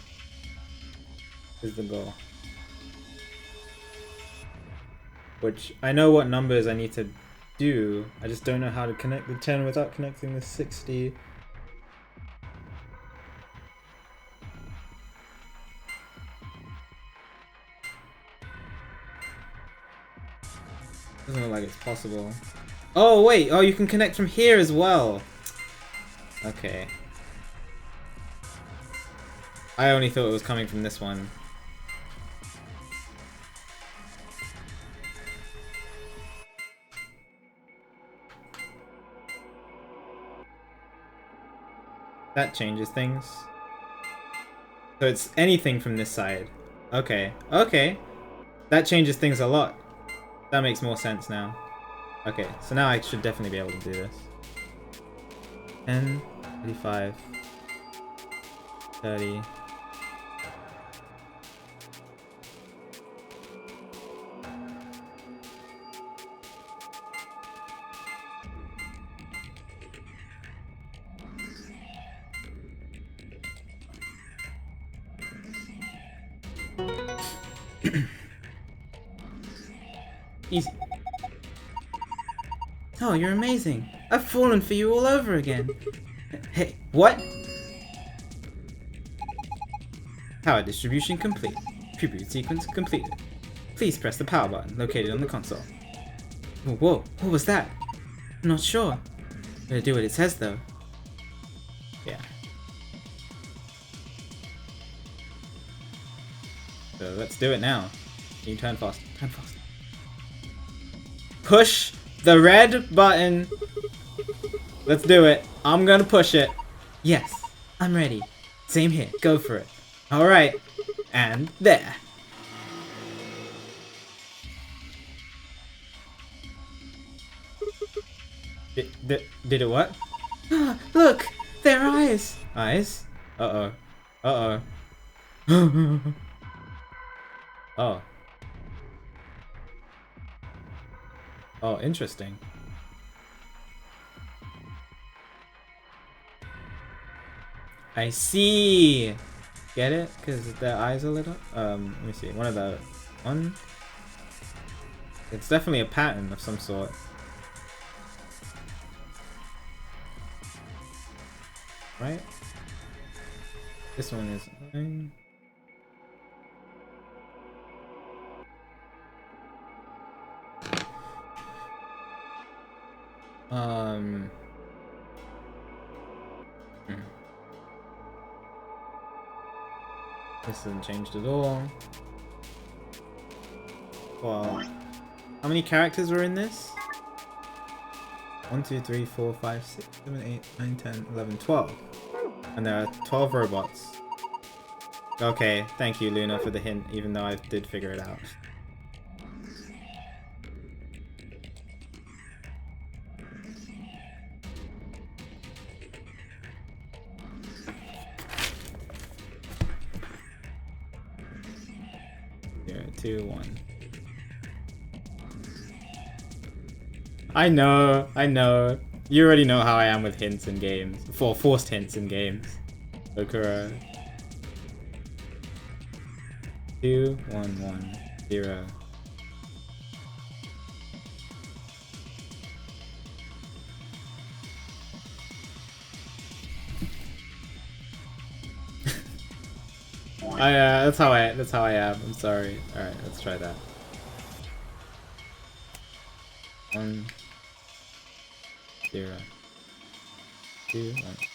is the goal. Which I know what numbers I need to do. I just don't know how to connect the 10 without connecting the 60. Doesn't look like it's possible. Oh wait, oh you can connect from here as well. Okay. I only thought it was coming from this one. That changes things. So it's anything from this side. Okay, okay. That changes things a lot. That makes more sense now. Okay, so now I should definitely be able to do this. 10, 35, 30. Easy. Oh, you're amazing. I've fallen for you all over again. Hey, what? Power distribution complete. Tribute sequence completed. Please press the power button located on the console. Whoa, whoa, what was that? I'm not sure. Better do what it says though. Yeah. So let's do it now. Can you turn fast? Turn fast. Push the red button. Let's do it. I'm gonna push it. Yes, I'm ready. Same here. Go for it. Alright. And there. Did it what? Ah, look! Their eyes! Eyes? Uh-oh. Uh-oh. Oh. Oh, interesting. I see! Get it? Because their eyes are lit up? Let me see. One? It's definitely a pattern of some sort. Right? This one is... This hasn't changed at all. Well, how many characters were in this? 1, 2, 3, 4, 5, 6, 7, 8, 9, 10, 11, 12. And there are 12 robots. Okay, thank you, Luna, for the hint, even though I did figure it out. Zero, 2, 1. I know. You already know how I am with hints in games. For forced hints in games. Okura. 2, 1, 1, 0. That's how I am. I'm sorry. All right, let's try that. 1 0 2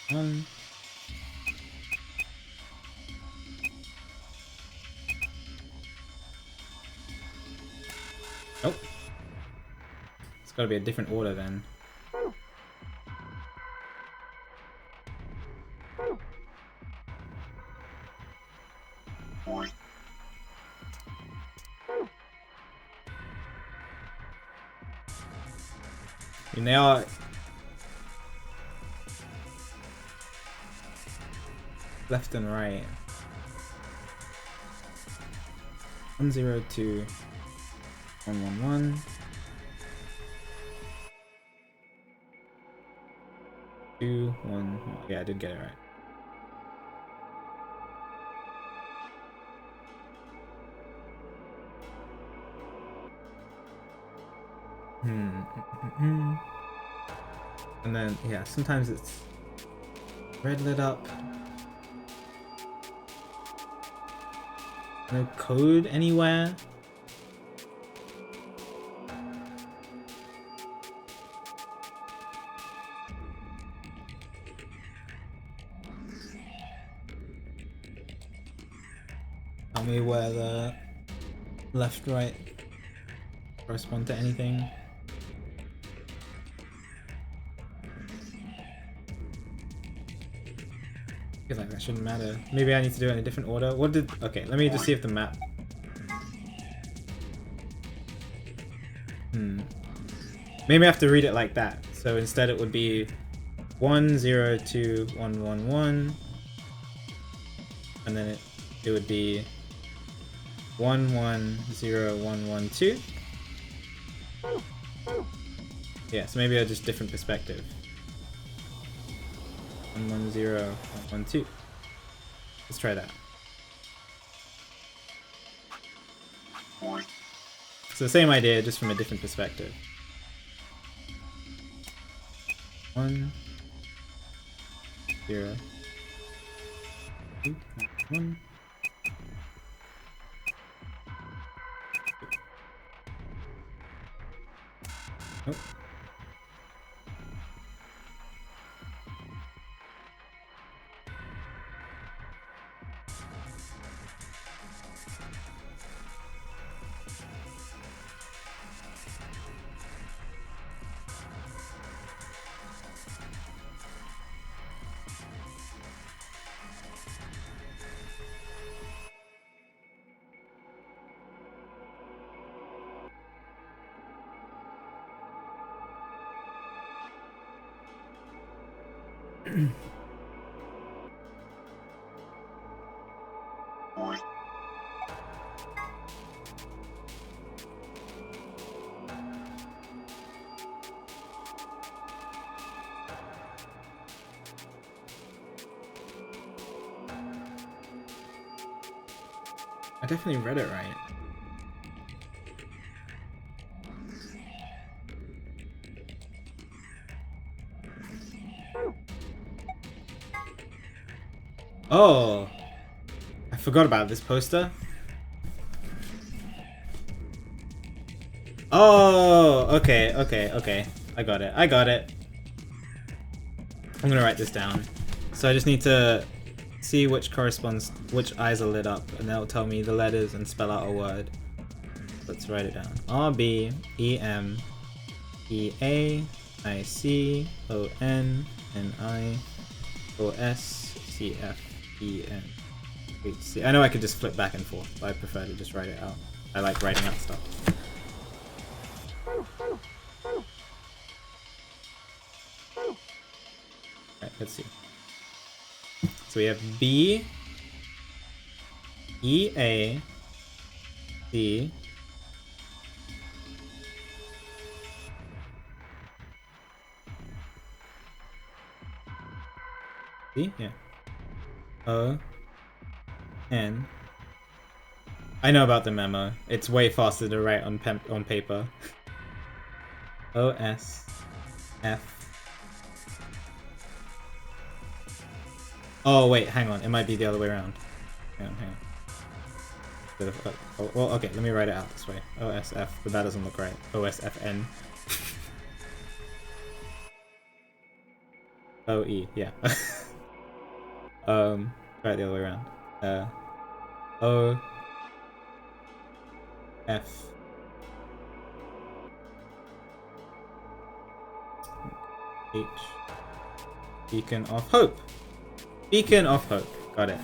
1 1. Oh, it's got to be a different order then. And they are left and right. 1 0 2 1 1 1 2 1. Yeah, I did get it right. And then yeah, sometimes it's red lit up. No code anywhere. Tell me where the left, right correspond to anything. I feel like that shouldn't matter. Maybe I need to do it in a different order. What did... Okay, let me just see if the map... Maybe I have to read it like that. So instead it would be 1 0 2 1 1 1. And then it would be 1 1 0 1 1 2. Yeah, so maybe a just different perspective. 1 1 0 1 1 2. Let's try that. So the same idea, just from a different perspective. 1 0 2 1. Nope. I definitely read it right. Oh, I forgot about this poster. Oh, okay. I got it. I'm gonna write this down. So I just need to see which eyes are lit up, and that'll tell me the letters and spell out a word. Let's write it down. R B E M E A I C O N N I O S C F E N H C. I know I could just flip back and forth, but I prefer to just write it out. I like writing out stuff. Alright, let's see. So we have B E A C C, yeah. O N. I know about the memo. It's way faster to write on paper. O S F. Oh wait, hang on. It might be the other way around. Hang on. Oh, well, okay, let me write it out this way. OSF, but that doesn't look right. OSFN. OE, yeah. Try it the other way around. O F H. Beacon of Hope. Beacon of Hope. Got it.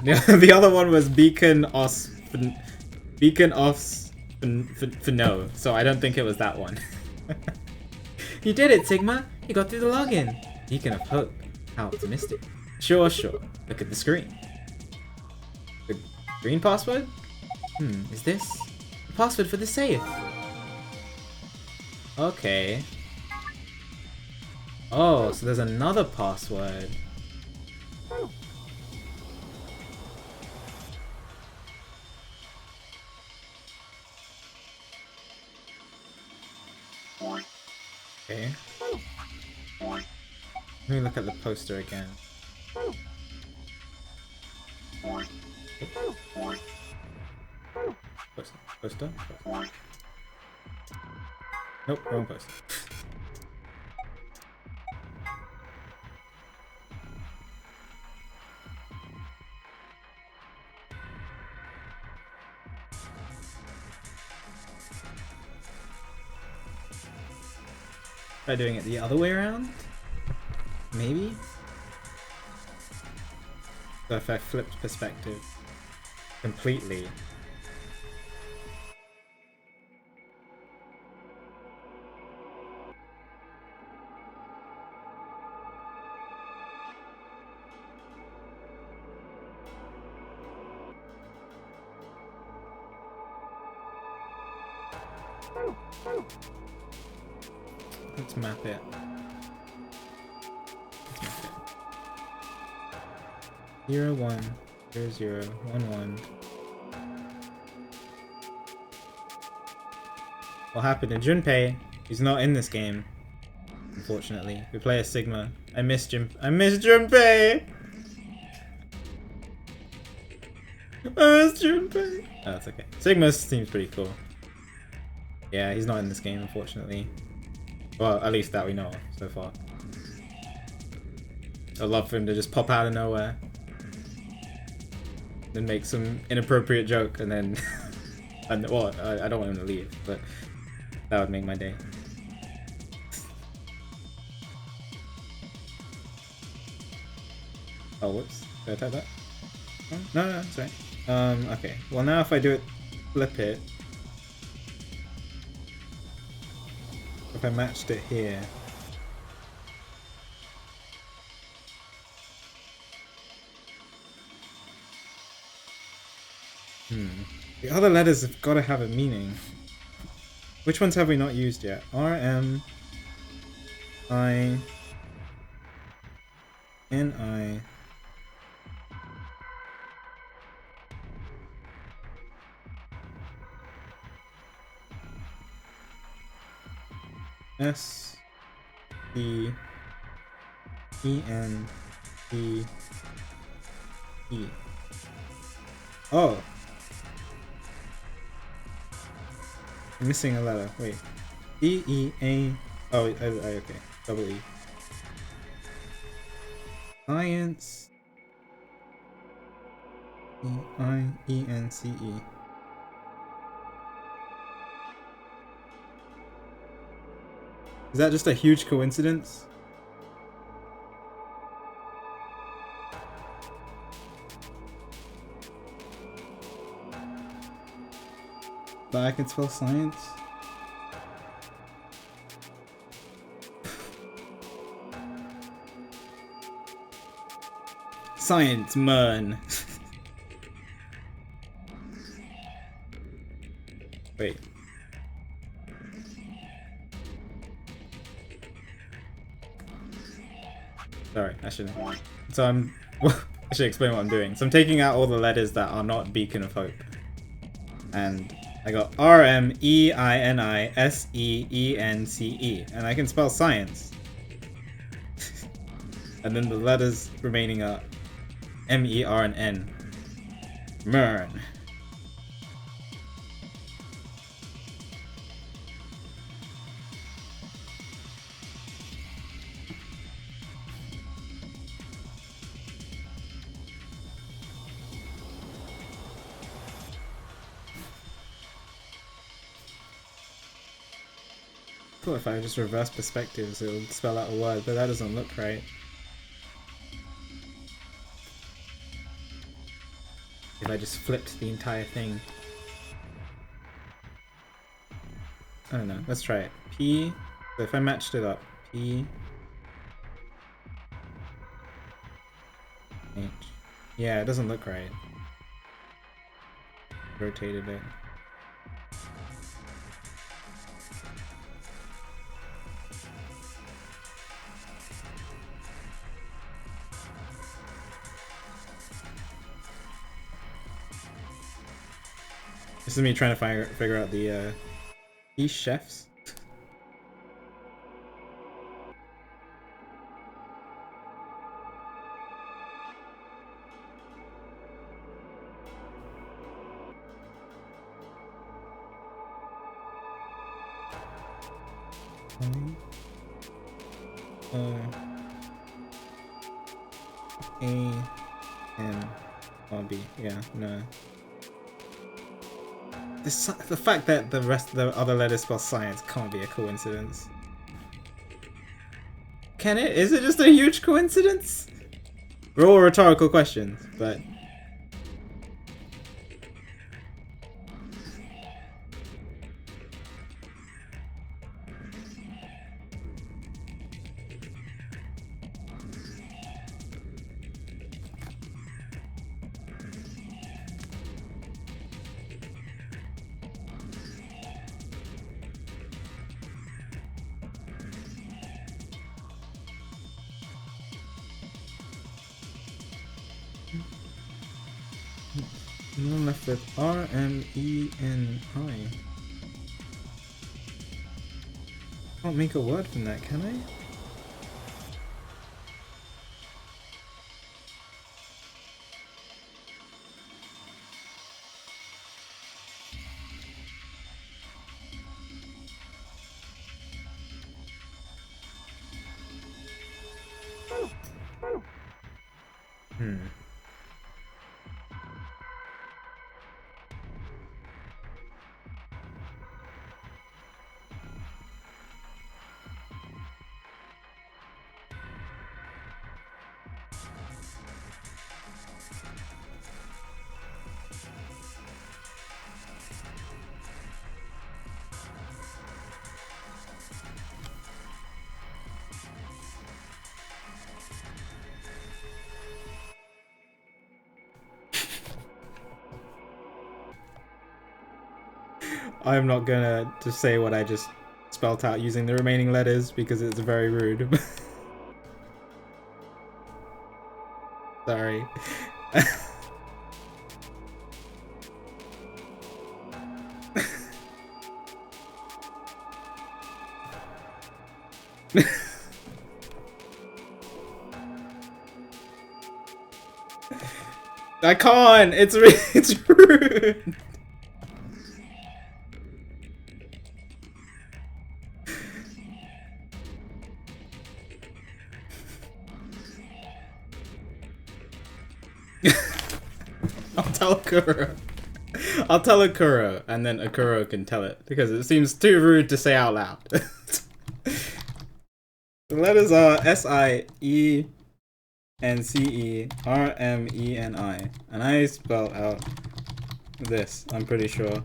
Yeah, the other one was Beacon Os for no, so I don't think it was that one. You did it, Sigma! You got through the login! Beacon of Hope. How optimistic. Sure. Look at the screen. The green password? Is this the password for the safe? Okay. Oh, so there's another password. Okay. Let me look at the poster again. Poster? Nope, wrong poster. Try doing it the other way around? Maybe? So if I flipped perspective completely. Let's map it. Let's map it. 0, 1, 0, 0, 1, 1. What happened to Junpei? He's not in this game, unfortunately. We play as Sigma. I miss Junpei. I miss Junpei! Oh, that's okay. Sigma seems pretty cool. Yeah, he's not in this game, unfortunately. Well, at least that we know of so far. I'd love for him to just pop out of nowhere. Then make some inappropriate joke and then... well, I don't want him to leave, but that would make my day. Oh, whoops. Did I type that? No, sorry. Okay. Well, now if I do it, flip it. If I matched it here. The other letters have got to have a meaning. Which ones have we not used yet? R, M, I, N, I. S, E, E, N, E, E. Oh! I'm missing a letter. Wait. E, E, A. Oh, okay. Double E. Science. E, I, E, N, C, E. Is that just a huge coincidence? But I can spell science? Science, man. Sorry, I shouldn't. So I'm... I should explain what I'm doing. So I'm taking out all the letters that are not Beacon of Hope. And I got R-M-E-I-N-I-S-E-E-N-C-E. And I can spell science. And then the letters remaining are M-E-R and N. Mern. Cool, if I just reverse perspectives, it would spell out a word, but that doesn't look right. If I just flipped the entire thing. I don't know, let's try it. P, so if I matched it up, P, H. Yeah, it doesn't look right. Rotated it. This is me trying to figure out the these chefs. A-N-R-B. Yeah, no. The fact that the rest of the other letters spell science can't be a coincidence. Can it? Is it just a huge coincidence? We're all rhetorical questions, but... I'm left with R-M-E-N-I. Can't make a word from that, can I? I'm not gonna just say what I just spelt out using the remaining letters because it's very rude. Sorry. I can't! It's rude! I'll tell Akuro. I'll tell Akuro, and then Akuro can tell it, because it seems too rude to say out loud. The letters are S-I-E-N-C-E-R-M-E-N-I, and I spell out this, I'm pretty sure.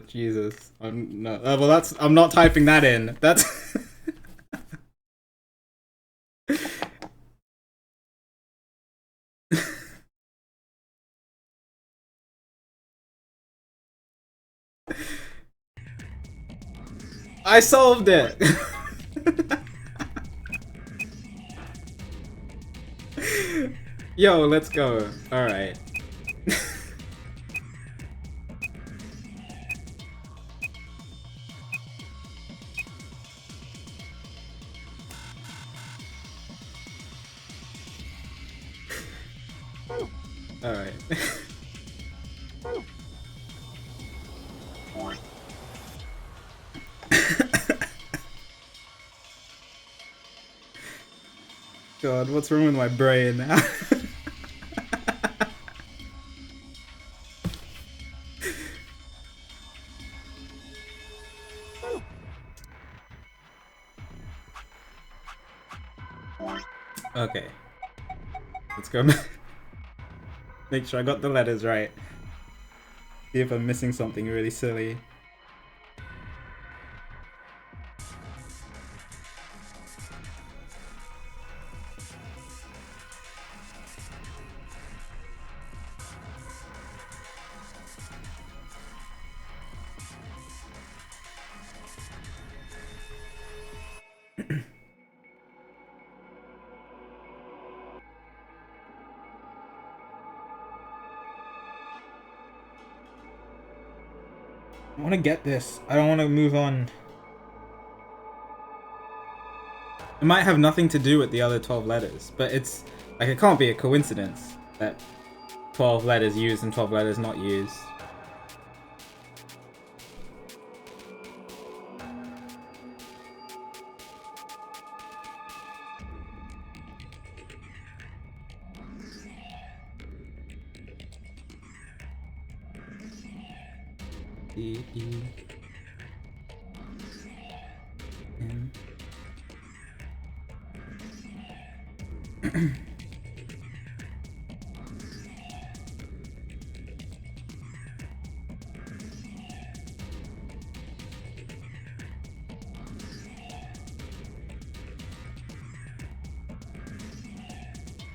Jesus. I'm no. Well, I'm not typing that in. That's. I solved it. Yo, let's go. All right. All right. God, what's wrong with my brain now? Okay. Let's go. Make sure I got the letters right. See if I'm missing something really silly. I want to get this. I don't want to move on. It might have nothing to do with the other 12 letters, but it's like it can't be a coincidence that 12 letters used and 12 letters not used. D, E, N.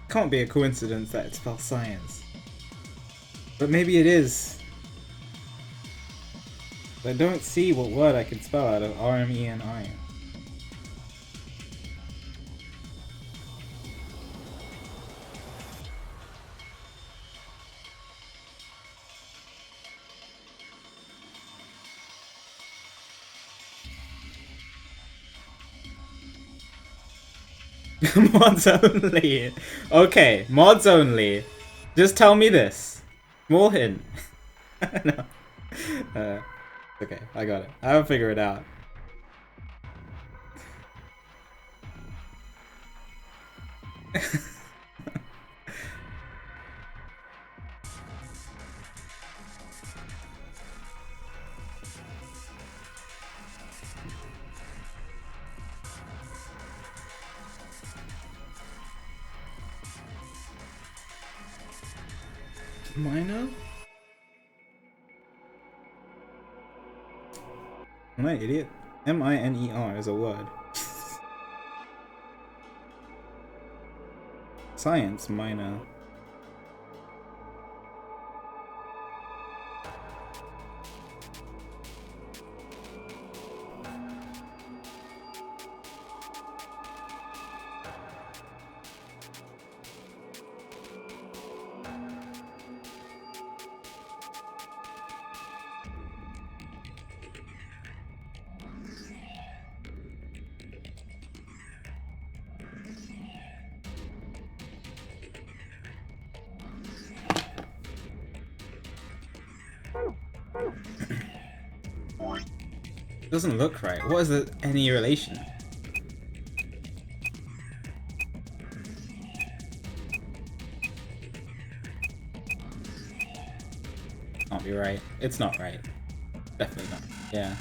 Can't be a coincidence that it spells science. But maybe it is. I don't see what word I can spell out of RMENI. Mods only. Okay, mods only. Just tell me this. Small hint. No. Okay, I got it. I'll figure it out. Minor? Am I an idiot? M-I-N-E-R is a word. Science minor. Doesn't look right. What is the any relation? Can't be right. It's not right. Definitely not. Yeah.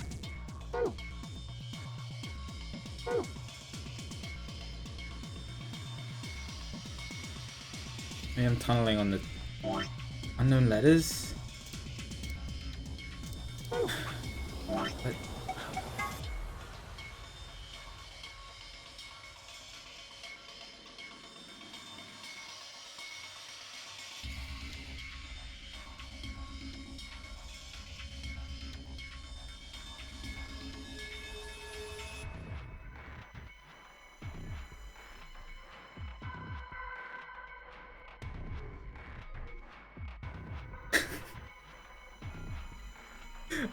I am tunneling on the unknown letters. What?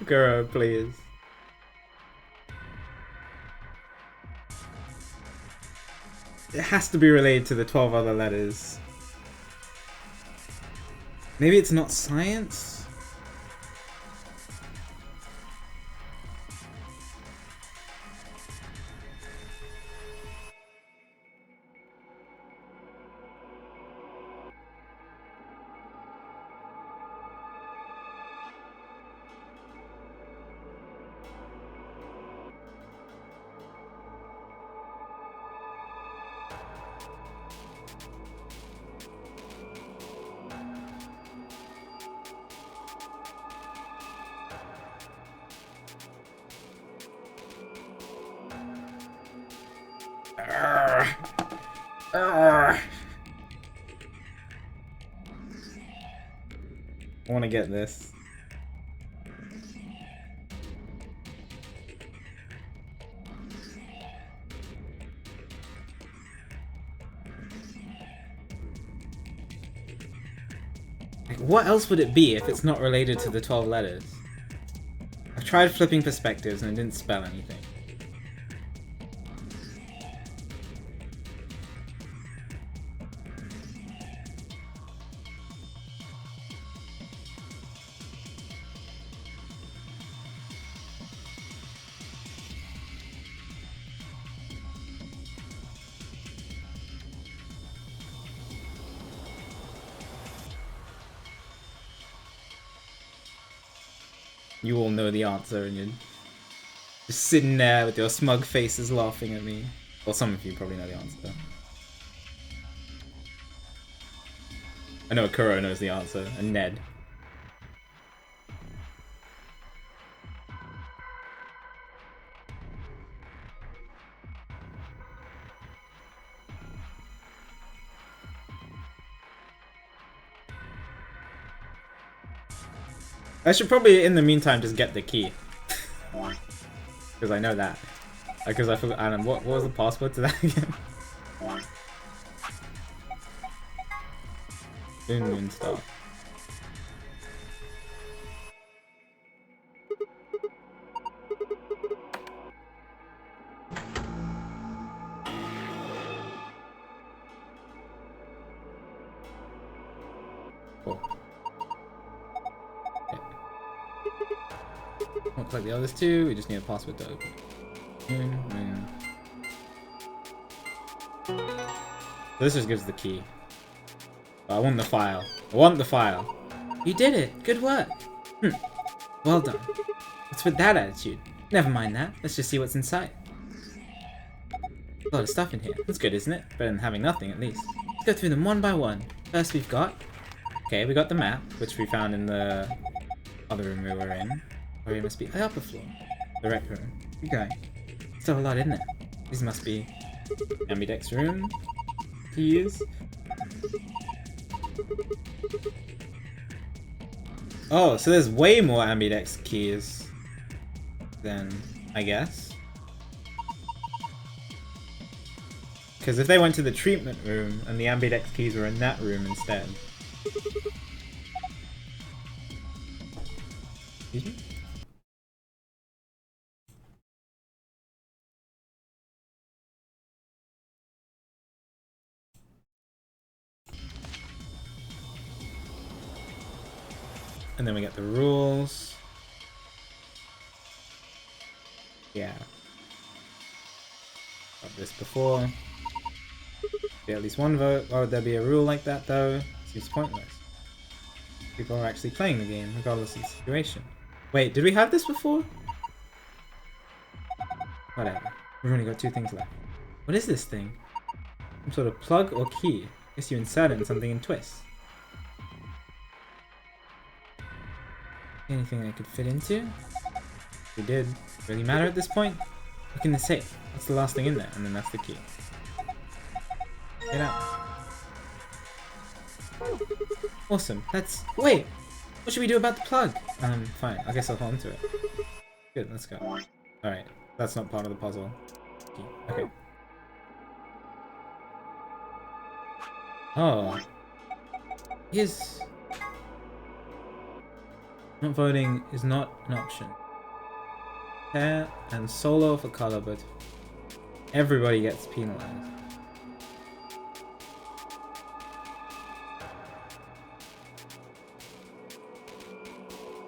Girl, please. It has to be related to the 12 other letters. Maybe it's not science? I want to get this. Like, what else would it be if it's not related to the 12 letters? I've tried flipping perspectives and it didn't spell anything. You all know the answer and you're just sitting there with your smug faces laughing at me. Well, some of you probably know the answer. I know Kuro knows the answer, and Ned. I should probably, in the meantime, just get the key. Because I know that. Because I forgot. And what was the password to that again? Moon Star. Cool. Won't collect the others too, we just need a password to open. This just gives the key. But I want the file. I want the file. You did it! Good work! Well done. What's with that attitude? Never mind that. Let's just see what's inside. A lot of stuff in here. That's good, isn't it? Better than having nothing, at least. Let's go through them one by one. First we've got... Okay, we got the map, which we found in the other room we were in. Or it must be the upper floor. The rec room. Keep going. Still a lot in there. These must be Ambidex room. Keys. Oh, so there's way more Ambidex keys than I guess. Because if they went to the treatment room and the Ambidex keys were in that room instead. Excuse me? And then we get the rules. Yeah. Got this before. Be at least one vote. Why would there be a rule like that though? Seems pointless. People are actually playing the game regardless of the situation. Wait, did we have this before? Whatever. We've only got 2 things left. What is this thing? Some sort of plug or key? Guess you insert it in something and twist. Anything I could fit into? We did. Really matter at this point? Look in the safe. What's the last thing in there? And then that's the key. Get out. Awesome. Let's... Wait! What should we do about the plug? Fine. I guess I'll hold onto it. Good, let's go. Alright. That's not part of the puzzle. Okay. Oh. Here's... Not voting is not an option. Pair and solo for color, but everybody gets penalized.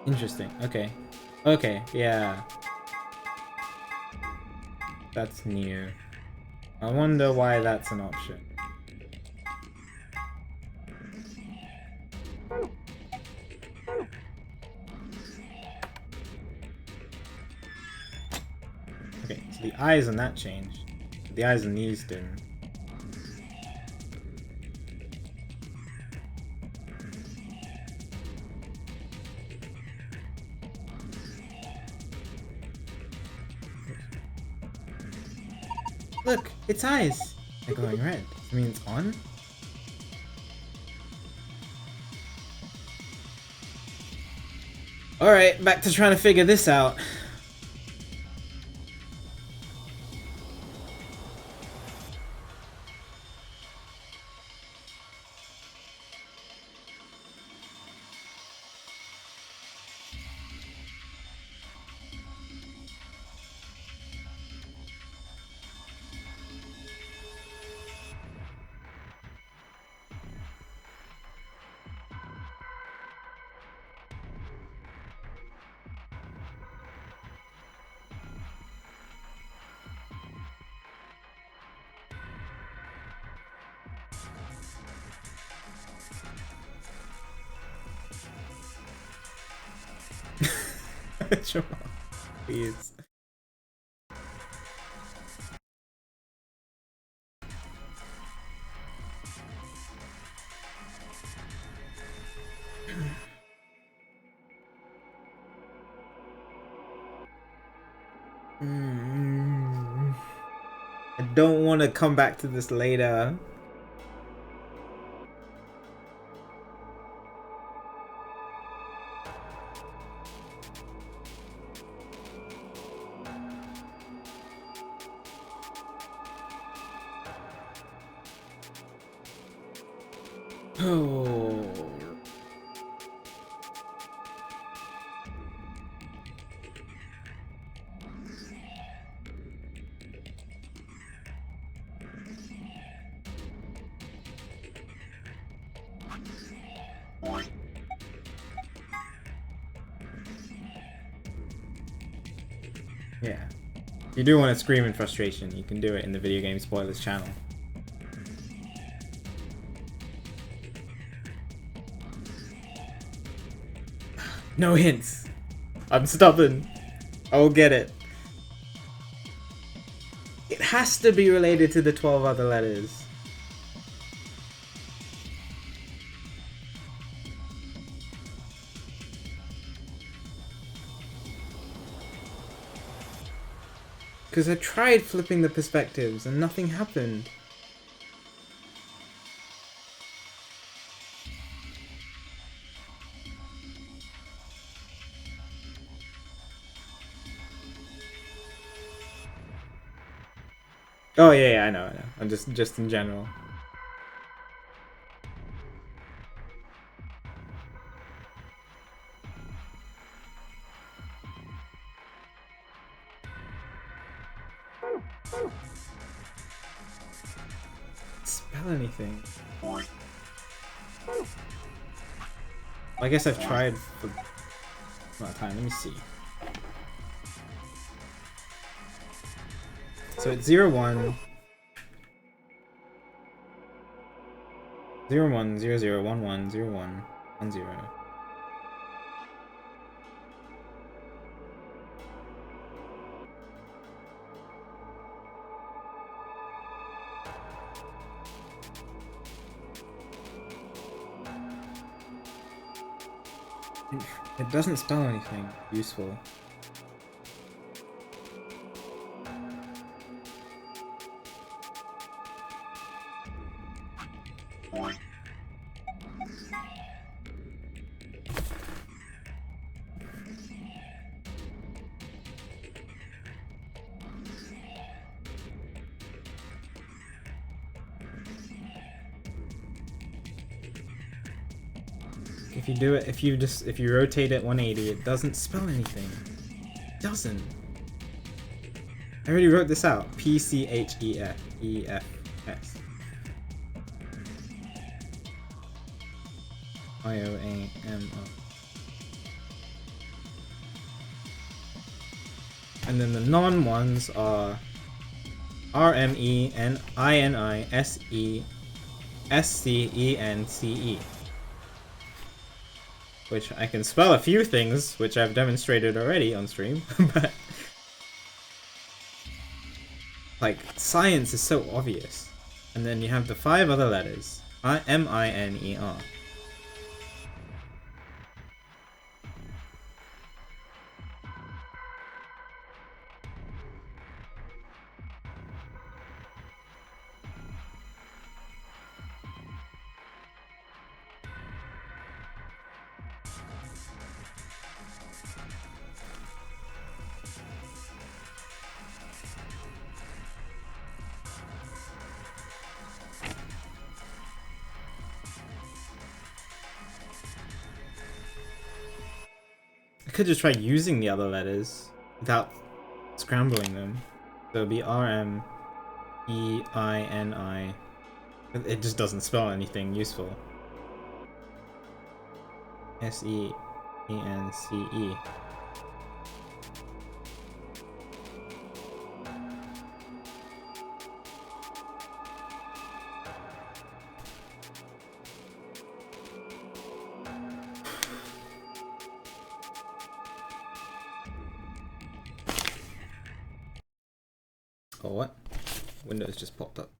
Interesting. Okay. Okay, yeah. That's new. I wonder why that's an option. Okay, so the eyes on that changed. But the eyes on these didn't. Look, its eyes! They're glowing red. I mean, it's on? Alright, back to trying to figure this out. Sure. Please. I don't want to come back to this later. Oh. Yeah. If you do want to scream in frustration, you can do it in the Video Game Spoilers channel. No hints. I'm stubborn. I will get it. It has to be related to the 12 other letters. Because I tried flipping the perspectives and nothing happened. Oh yeah, I know. I'm just in general. Spell anything. I guess I've tried for a lot of time. Let me see. So it's 01 01 00 11 01 10. It doesn't spell anything useful. If you do it, if you rotate it 180, it doesn't spell anything. It doesn't. I already wrote this out. PCHEFEFS. IOAMO. And then the non ones are RMENINISESCENCE. Which I can spell a few things, which I've demonstrated already on stream, but like science is so obvious. And then you have the 5 other letters. MINER. I could just try using the other letters without scrambling them. So it'll be RMEINI. It just doesn't spell anything useful. SEENCE. Oh, what? Windows just popped up.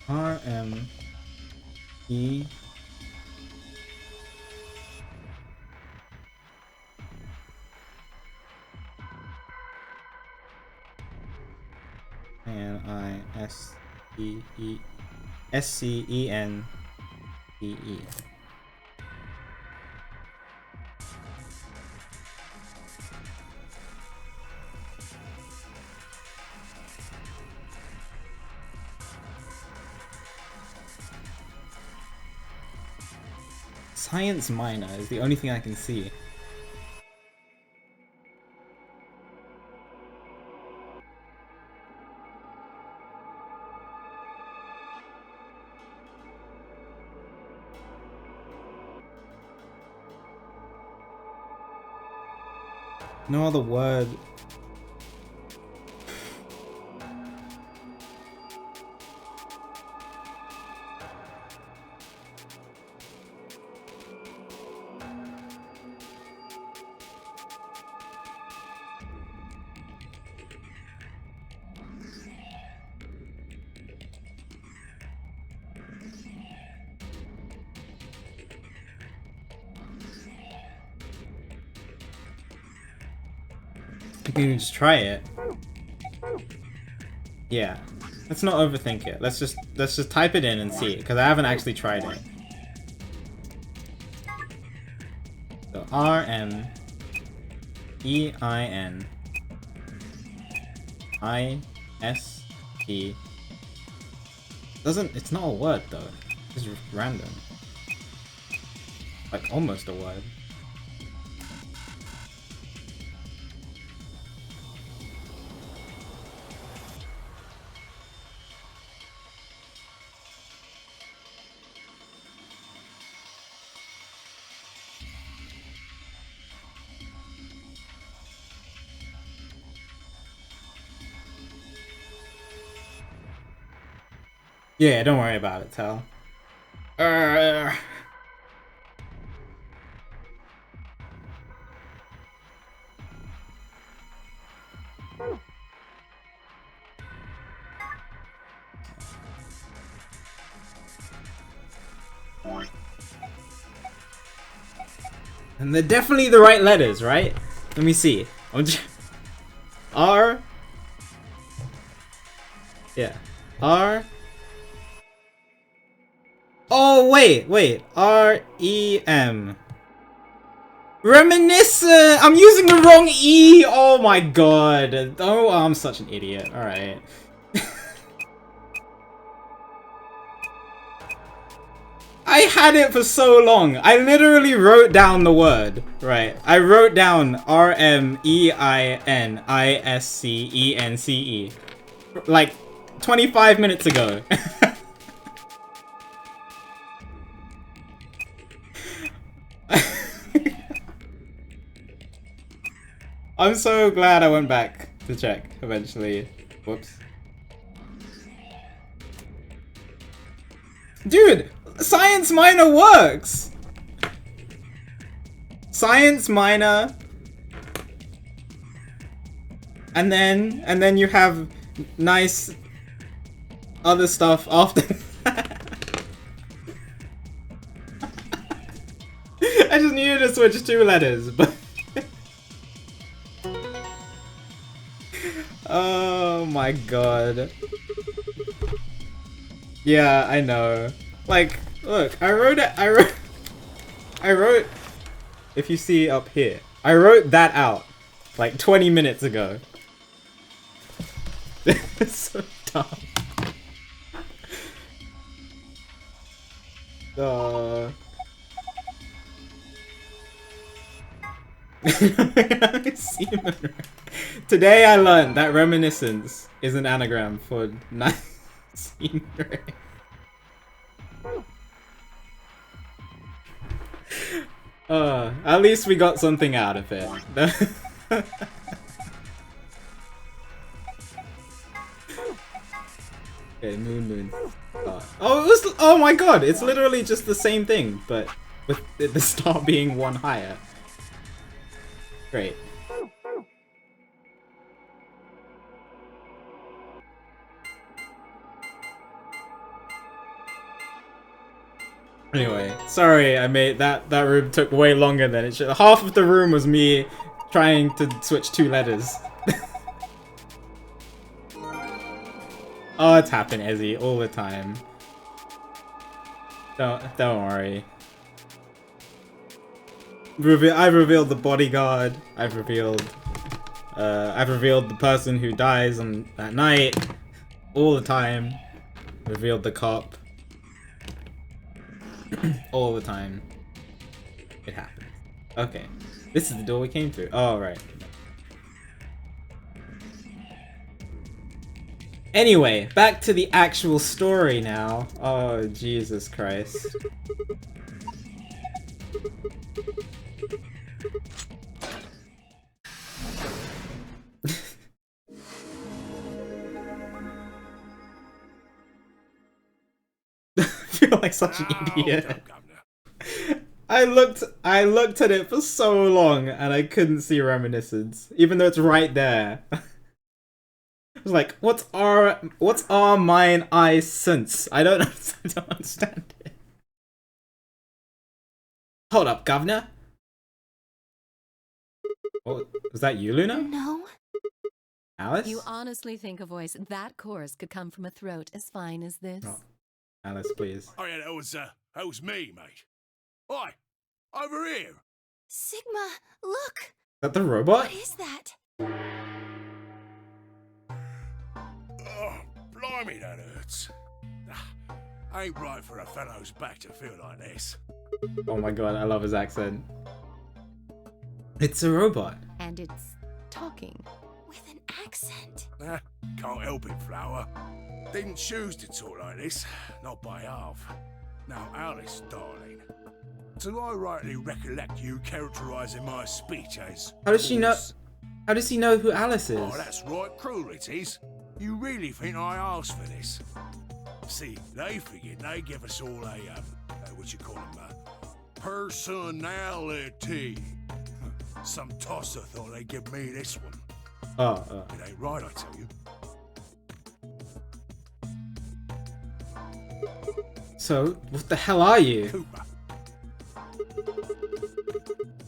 RME NISESCENCE. Science minor is the only thing I can see. No other word. You can just try it. Yeah. Let's not overthink it. Let's just type it in and see it, because I haven't actually tried it. So RM E-I-N I-S-T. It's not a word though. It's just random. Like almost a word. Yeah, don't worry about it, Tal. And they're definitely the right letters, right? Let me see. R. Yeah. R. Oh, wait. R-E-M. Reminiscent! I'm using the wrong E! Oh my god. Oh, I'm such an idiot. Alright. I had it for so long. I literally wrote down the word. Right. I wrote down R-M-E-I-N-I-S-C-E-N-C-E. Like 25 minutes ago. I'm so glad I went back to check eventually. Whoops. Dude, science minor works. Science minor. And then you have nice other stuff after. I just needed to switch 2 letters, but oh my god. Yeah, I know. Like, look, I wrote, if you see up here, I wrote that out like 20 minutes ago. It's so dumb. Today I learned that reminiscence is an anagram for nice scenery. At least we got something out of it. Okay, moon. Oh, it was. Oh my god! It's literally just the same thing, but with the star being 1 higher. Great. Anyway, sorry, I made that room took way longer than it should. Half of the room was me trying to switch 2 letters. Oh, it's happened, Ezzy, all the time. Don't worry. I've revealed the bodyguard. I've revealed the person who dies on that night. All the time. Revealed the cop. All the time. It happens. Okay. This is the door we came through. Oh, right. Anyway, back to the actual story now. Oh, Jesus Christ. I feel like such an idiot. I looked at it for so long and I couldn't see reminiscence, even though it's right there. I was like, what's our mine I sense? I don't understand it. Hold up, governor. Oh, was that you, Luna? No. Alice? You honestly think a voice that coarse could come from a throat as fine as this? Oh. Alice, please. Oh yeah, that was me, mate. Oi, over here. Sigma, look! that the robot? What is that? Oh, blimey, that hurts. Ain't right for a fellow's back to feel like this. Oh my god, I love his accent. It's a robot. And it's talking. With an accent. Can't help it, Flower. Didn't choose to talk like this, not by half. Now, Alice, darling, do I rightly recollect you characterising my speech as... How does she know? coarse? How does he know who Alice is? Oh, that's right, cruel it is. You really think I asked for this? See, they figured they'd give us all a, what you call them, personality. Some tosser thought they'd give me this one. Oh, It ain't right, I tell you. so what the hell are you? Cooper.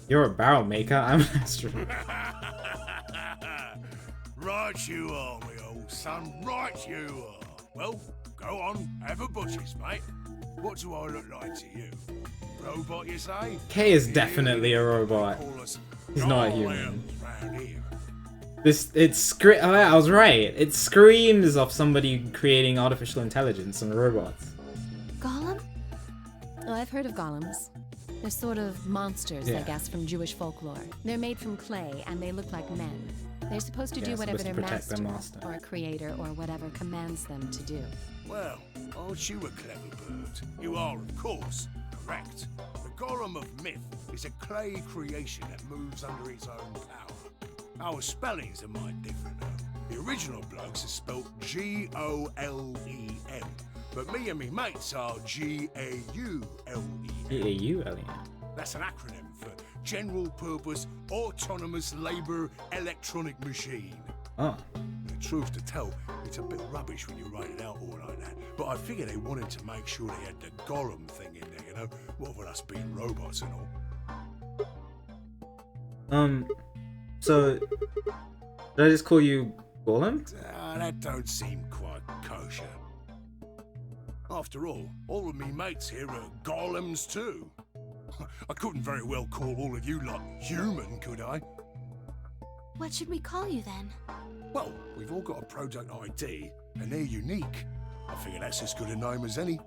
You're a barrel maker. I'm an astronaut. Right you are, me old son, right you are. Well, go on, have a butchers, mate. What do I look like to you? Robot, you say? K is definitely a robot. Call us He's not a golems human. round here. Oh, I was right. It screams of somebody creating artificial intelligence and robots. Golem? Oh, I've heard of golems. They're sort of monsters, I Yeah. guess, from Jewish folklore. They're made from clay, and they look like men. They're supposed to Yeah, do whatever supposed their to protect master, their master. or creator or whatever commands them to do. Well, aren't you a clever bird? You are, of course, correct. The Golem of Myth is a clay creation that moves under its own power. Our spellings are might different, though. The original blokes are spelt G-O-L-E-M, but me and me mates are G-A-U-L-E-M. E-A-U-L-E. That's an acronym for General Purpose Autonomous Labour Electronic Machine. Oh. The truth to tell, it's a bit rubbish when you write it out all like that. But I figure they wanted to make sure they had the Golem thing in there, you know? What with us being robots and all. So did I just call you Golem? That don't seem quite kosher. After all of me mates here are golems too. I couldn't very well call all of you lot human, could I? What should we call you then? Well, we've all got a product ID, and they're unique. I figure that's as good a name as any.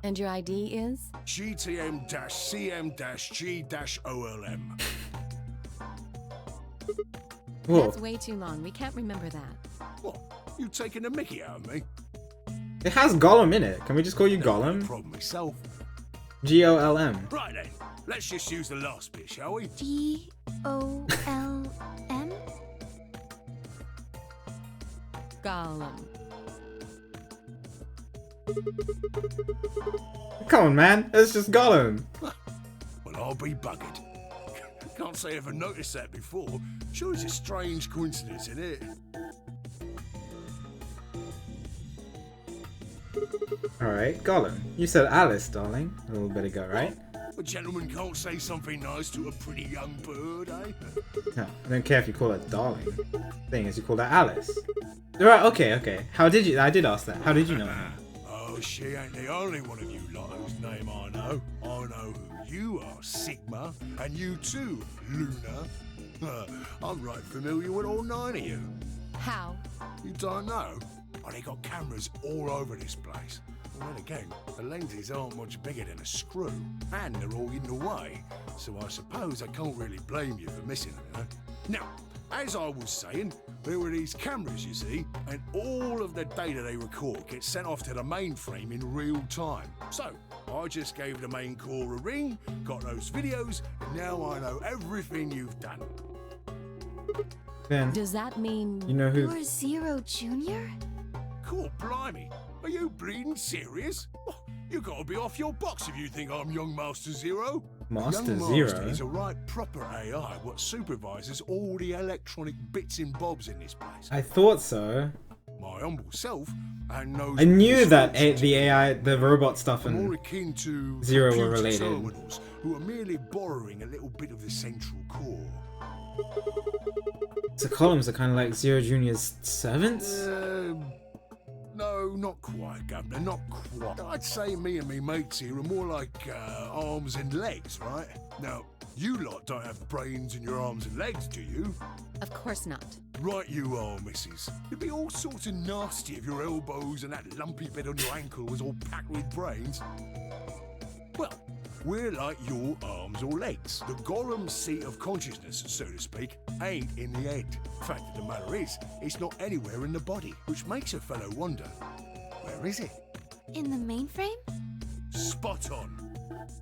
And your ID is? GTM-CM-G-OLM. Whoa. That's way too long. We can't remember that. What? You taking the mickey out of me? It has Golem in it. Can we just call you No Golem? problem myself. G-O-L-M. Right then, let's just use the last bit, shall we? G-O-L-M? Golem. Come on, man. It's just Golem. Well, I'll be buggered. Can't say I ever noticed that before. Sure, it's a strange coincidence, isn't it? Alright, Golem. You said Alice, darling, a little bit ago, right? A gentleman can't say something nice to a pretty young bird, eh? No, I don't care if you call her darling. Thing is, you call her Alice. Right, okay. How did you? I did ask that. How did you know her? Oh, she ain't the only one of you lot whose name I know. I know who you are, Sigma, and you too, Luna. I'm right familiar with all 9 of you. How? You don't know? Oh, they got cameras all over this place. And then again, the lenses aren't much bigger than a screw, and they're all hidden away, so I suppose I can't really blame you for missing them, you know? Now, as I was saying, there were these cameras, you see, and all of the data they record gets sent off to the mainframe in real time. So, I just gave the main core a ring, got those videos, and now I know everything you've done. Then Does that mean you know who? You're Zero Jr.? Cool, blimey. Are you bleeding serious? Oh, you gotta be off your box if you think I'm young Master Zero. Master young Zero? Master is a right proper AI what supervises all the electronic bits and bobs in this place. I thought so. My humble self and knows I knew all that sorts of the AI, the robot stuff, more and akin to Zero were computer related. terminals who are merely borrowing a little bit of the central core. so columns are kind of like Zero Junior's servants. No, not quite, Governor, not quite. I'd say me and me mates here are more like arms and legs, right? Now, you lot don't have brains in your arms and legs, do you? Of course not. Right you are, missus. It'd be all sorts of nasty if your elbows and that lumpy bit on your ankle was all packed with brains. Well, we're like your arms or legs. The Golem's seat of consciousness, so to speak, ain't in the head. Fact of the matter is, it's not anywhere in the body, which makes a fellow wonder, where is it? In the mainframe? Spot on.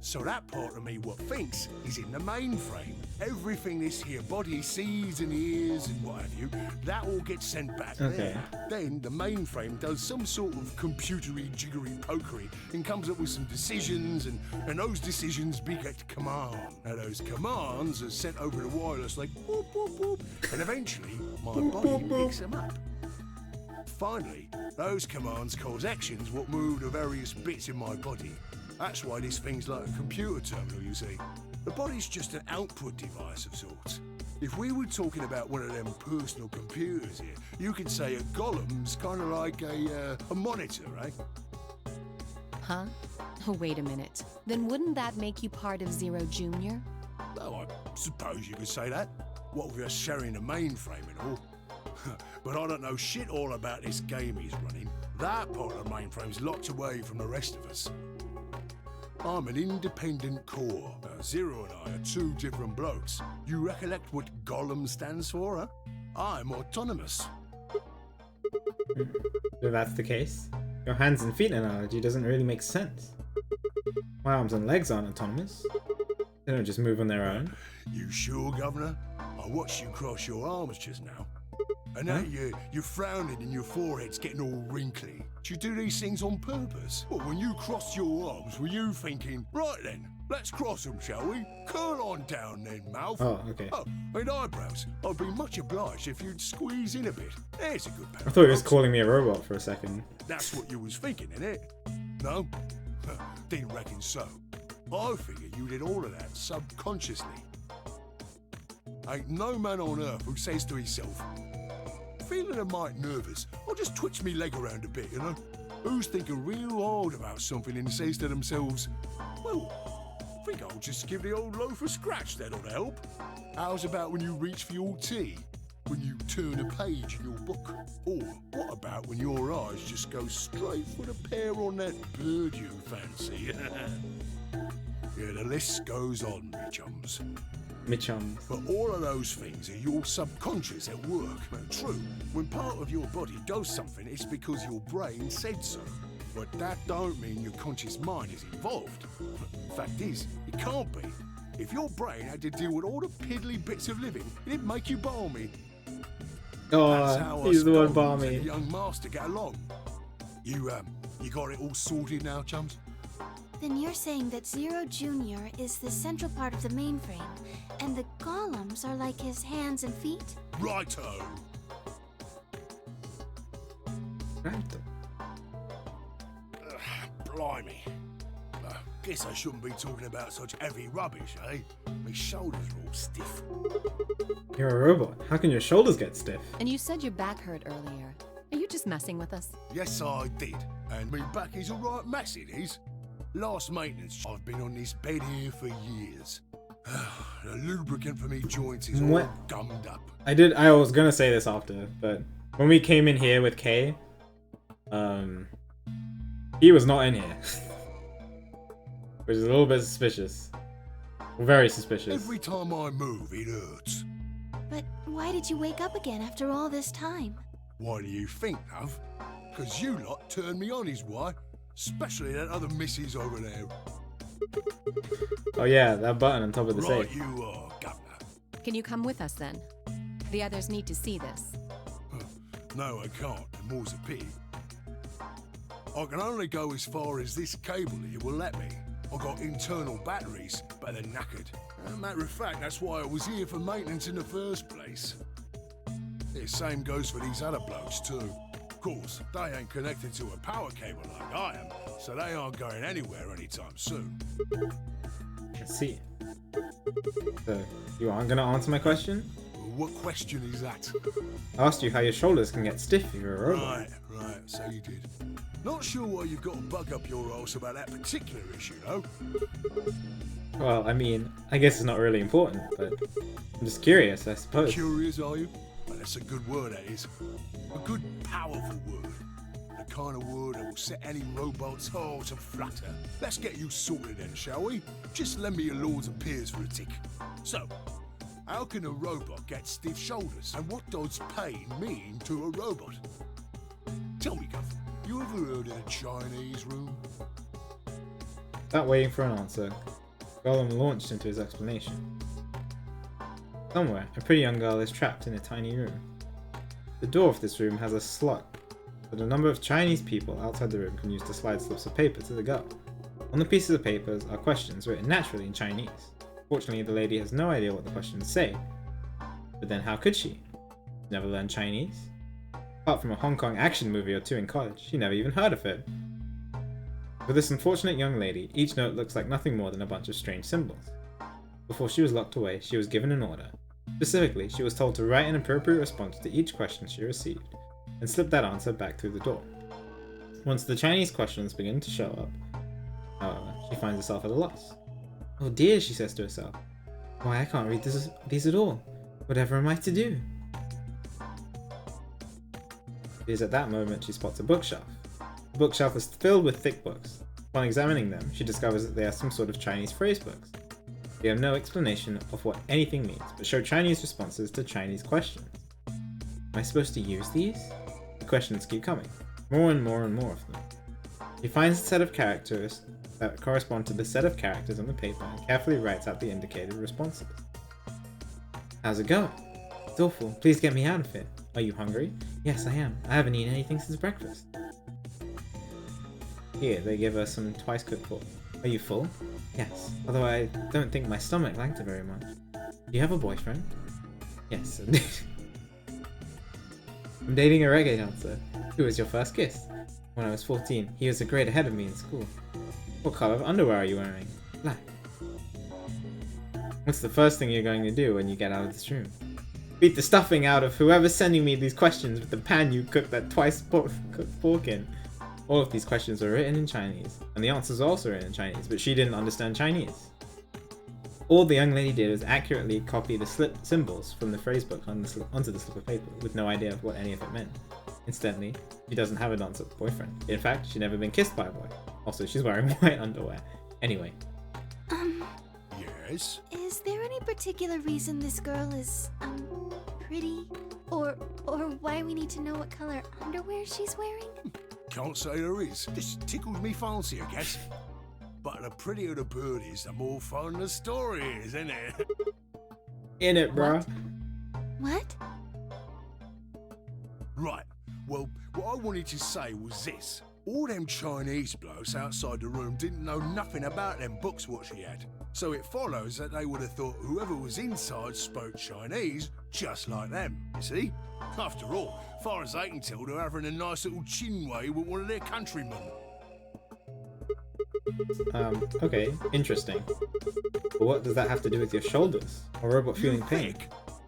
So that part of me what thinks is in the mainframe. Everything this here body sees and hears and what have you, that all gets sent back there. Then the mainframe does some sort of computery jiggery pokery and comes up with some decisions, and those decisions beget command. Now those commands are sent over the wireless like whoop whoop whoop, and eventually my body picks them up. Finally, those commands cause actions what move the various bits in my body. That's why this thing's like a computer terminal, you see. The body's just an output device of sorts. If we were talking about one of them personal computers here, you could say a golem's kind of like a monitor, right? Huh? Oh, wait a minute. Then wouldn't that make you part of Zero Junior? Oh, I suppose you could say that. What with us sharing a mainframe and all. But I don't know shit all about this game he's running. That part of the mainframe's locked away from the rest of us. I'm an independent core. Zero and I are two different blokes. You recollect what Golem stands for, huh? I'm autonomous. If that's the case, your hands and feet analogy doesn't really make sense. My arms and legs aren't autonomous. They don't just move on their own. You sure, Governor? I watched you cross your arms just now. And now you're frowning and your forehead's getting all wrinkly. Do you do these things on purpose? Well, when you crossed your arms, were you thinking, right then, let's cross them, shall we? Curl on down then, mouth. Oh, okay. Oh, and eyebrows. I'd be much obliged if you'd squeeze in a bit. There's a good pair. I thought he was calling me a robot for a second. That's what you was thinking, innit? No? Didn't reckon so. I figure you did all of that subconsciously. Ain't no man on earth who says to himself, feeling a mite nervous, I'll just twitch me leg around a bit, you know? Who's thinking real hard about something and says to themselves, well, I think I'll just give the old loaf a scratch, that ought to help. How's about when you reach for your tea? When you turn a page in your book? Or what about when your eyes just go straight for the pair on that bird you fancy? Yeah, the list goes on, me chums. But all of those things are your subconscious at work. True, when part of your body does something, it's because your brain said so. But that don't mean your conscious mind is involved. Fact is, it can't be. If your brain had to deal with all the piddly bits of living, it'd make you balmy. That's how he's the one and balmy. the young master get along. You got it all sorted now, chums? Then you're saying that Zero Junior is the central part of the mainframe, and the golems are like his hands and feet? Righto. Blimey. Guess I shouldn't be talking about such heavy rubbish, eh? My shoulders are all stiff. You're a robot. How can your shoulders get stiff? And you said your back hurt earlier. Are you just messing with us? Yes, I did. And me back is a right mess, it is. Last maintenance, I've been on this bed here for years. The lubricant for me joints is all gummed up. I was gonna say this after, but when we came in here with Kay, he was not in here. Which is a little bit suspicious. Very suspicious. Every time I move, it hurts. But why did you wake up again after all this time? Why do you think, love? Because you lot turned me on is why. Especially that other missus over there. Oh yeah, that button on top of the Right safe. you are, Governor. Can you come with us then? The others need to see this. No, I can't. The more's a pity. I can only go as far as this cable here will let me. I've got internal batteries, but they're knackered. Matter of fact, that's why I was here for maintenance in the first place. The same goes for these other blokes too. Of course, they ain't connected to a power cable like I am, so they aren't going anywhere anytime soon. Let's see. So, you aren't gonna answer my question? What question is that? I asked you how your shoulders can get stiff if you're a robot. Right, so you did. Not sure why you've got a bug up your arse about that particular issue, though. Well, I mean, I guess it's not really important, but I'm just curious, I suppose. Curious, are you? Well, that's a good word, that is. A good, powerful word. The kind of word that will set any robot's heart to flutter. Let's get you sorted then, shall we? Just lend me your lords and peers for a tick. So, how can a robot get stiff shoulders? And what does pain mean to a robot? Tell me, Guff, you ever heard of the Chinese room? Without waiting for an answer, Gollum launched into his explanation. Somewhere, a pretty young girl is trapped in a tiny room. The door of this room has a slot that a number of Chinese people outside the room can use to slide slips of paper to the girl. On the pieces of paper are questions written naturally in Chinese. Fortunately, the lady has no idea what the questions say. But then how could she? Never learned Chinese? Apart from a Hong Kong action movie or two in college, she never even heard of it. For this unfortunate young lady, each note looks like nothing more than a bunch of strange symbols. Before she was locked away, she was given an order. Specifically, she was told to write an appropriate response to each question she received, and slip that answer back through the door. Once the Chinese questions begin to show up, however, she finds herself at a loss. Oh dear, she says to herself. Why, I can't read these at all. Whatever am I to do? It is at that moment she spots a bookshelf. The bookshelf is filled with thick books. Upon examining them, she discovers that they are some sort of Chinese phrase books. They have no explanation of what anything means, but show Chinese responses to Chinese questions. Am I supposed to use these? The questions keep coming, more and more and more of them. He finds a set of characters that correspond to the set of characters on the paper and carefully writes out the indicated responses. How's it going? It's awful. Please get me out of it. Are you hungry? Yes, I am. I haven't eaten anything since breakfast. Here, they give us some twice cooked pork. Are you full? Yes, although I don't think my stomach liked it very much. Do you have a boyfriend? Yes, indeed. I'm dating a reggae dancer. Who was your first kiss? When I was 14. He was a grade ahead of me in school. What color of underwear are you wearing? Black. What's the first thing you're going to do when you get out of this room? Beat the stuffing out of whoever's sending me these questions with the pan you cooked that twice cooked pork in. All of these questions were written in Chinese, and the answers were also written in Chinese, but she didn't understand Chinese. All the young lady did was accurately copy the symbols from the phrase book onto the slip of paper, with no idea of what any of it meant. Instantly, she doesn't have a dancer boyfriend. In fact, she's never been kissed by a boy. Also, she's wearing white underwear. Anyway. Yes? Is there any particular reason this girl is, pretty? Or why we need to know what color underwear she's wearing? Can't say there is. Just tickles me fancy, I guess. But the prettier the bird is, the more fun the story is, isn't it? In it, bro. What? Right. Well, what I wanted to say was this. All them Chinese blokes outside the room didn't know nothing about them books what she had. So it follows that they would have thought whoever was inside spoke Chinese just like them, you see? After all, far as they can tell, they're having a nice little chinway with one of their countrymen. Okay, interesting. But what does that have to do with your shoulders? Or a robot feeling pain? Think?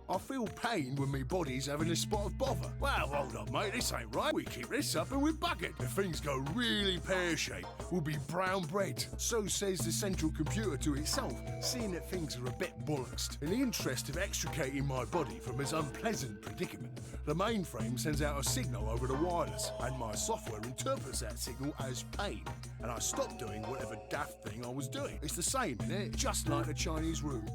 I feel pain when my body's having a spot of bother. Well, hold up, mate, this ain't right. We keep this up and we're buggered. If things go really pear-shaped, we'll be brown bread. So says the central computer to itself, seeing that things are a bit bollocksed. In the interest of extricating my body from this unpleasant predicament, the mainframe sends out a signal over the wireless, and my software interprets that signal as pain. And I stop doing whatever daft thing I was doing. It's the same, innit? Just like the Chinese room.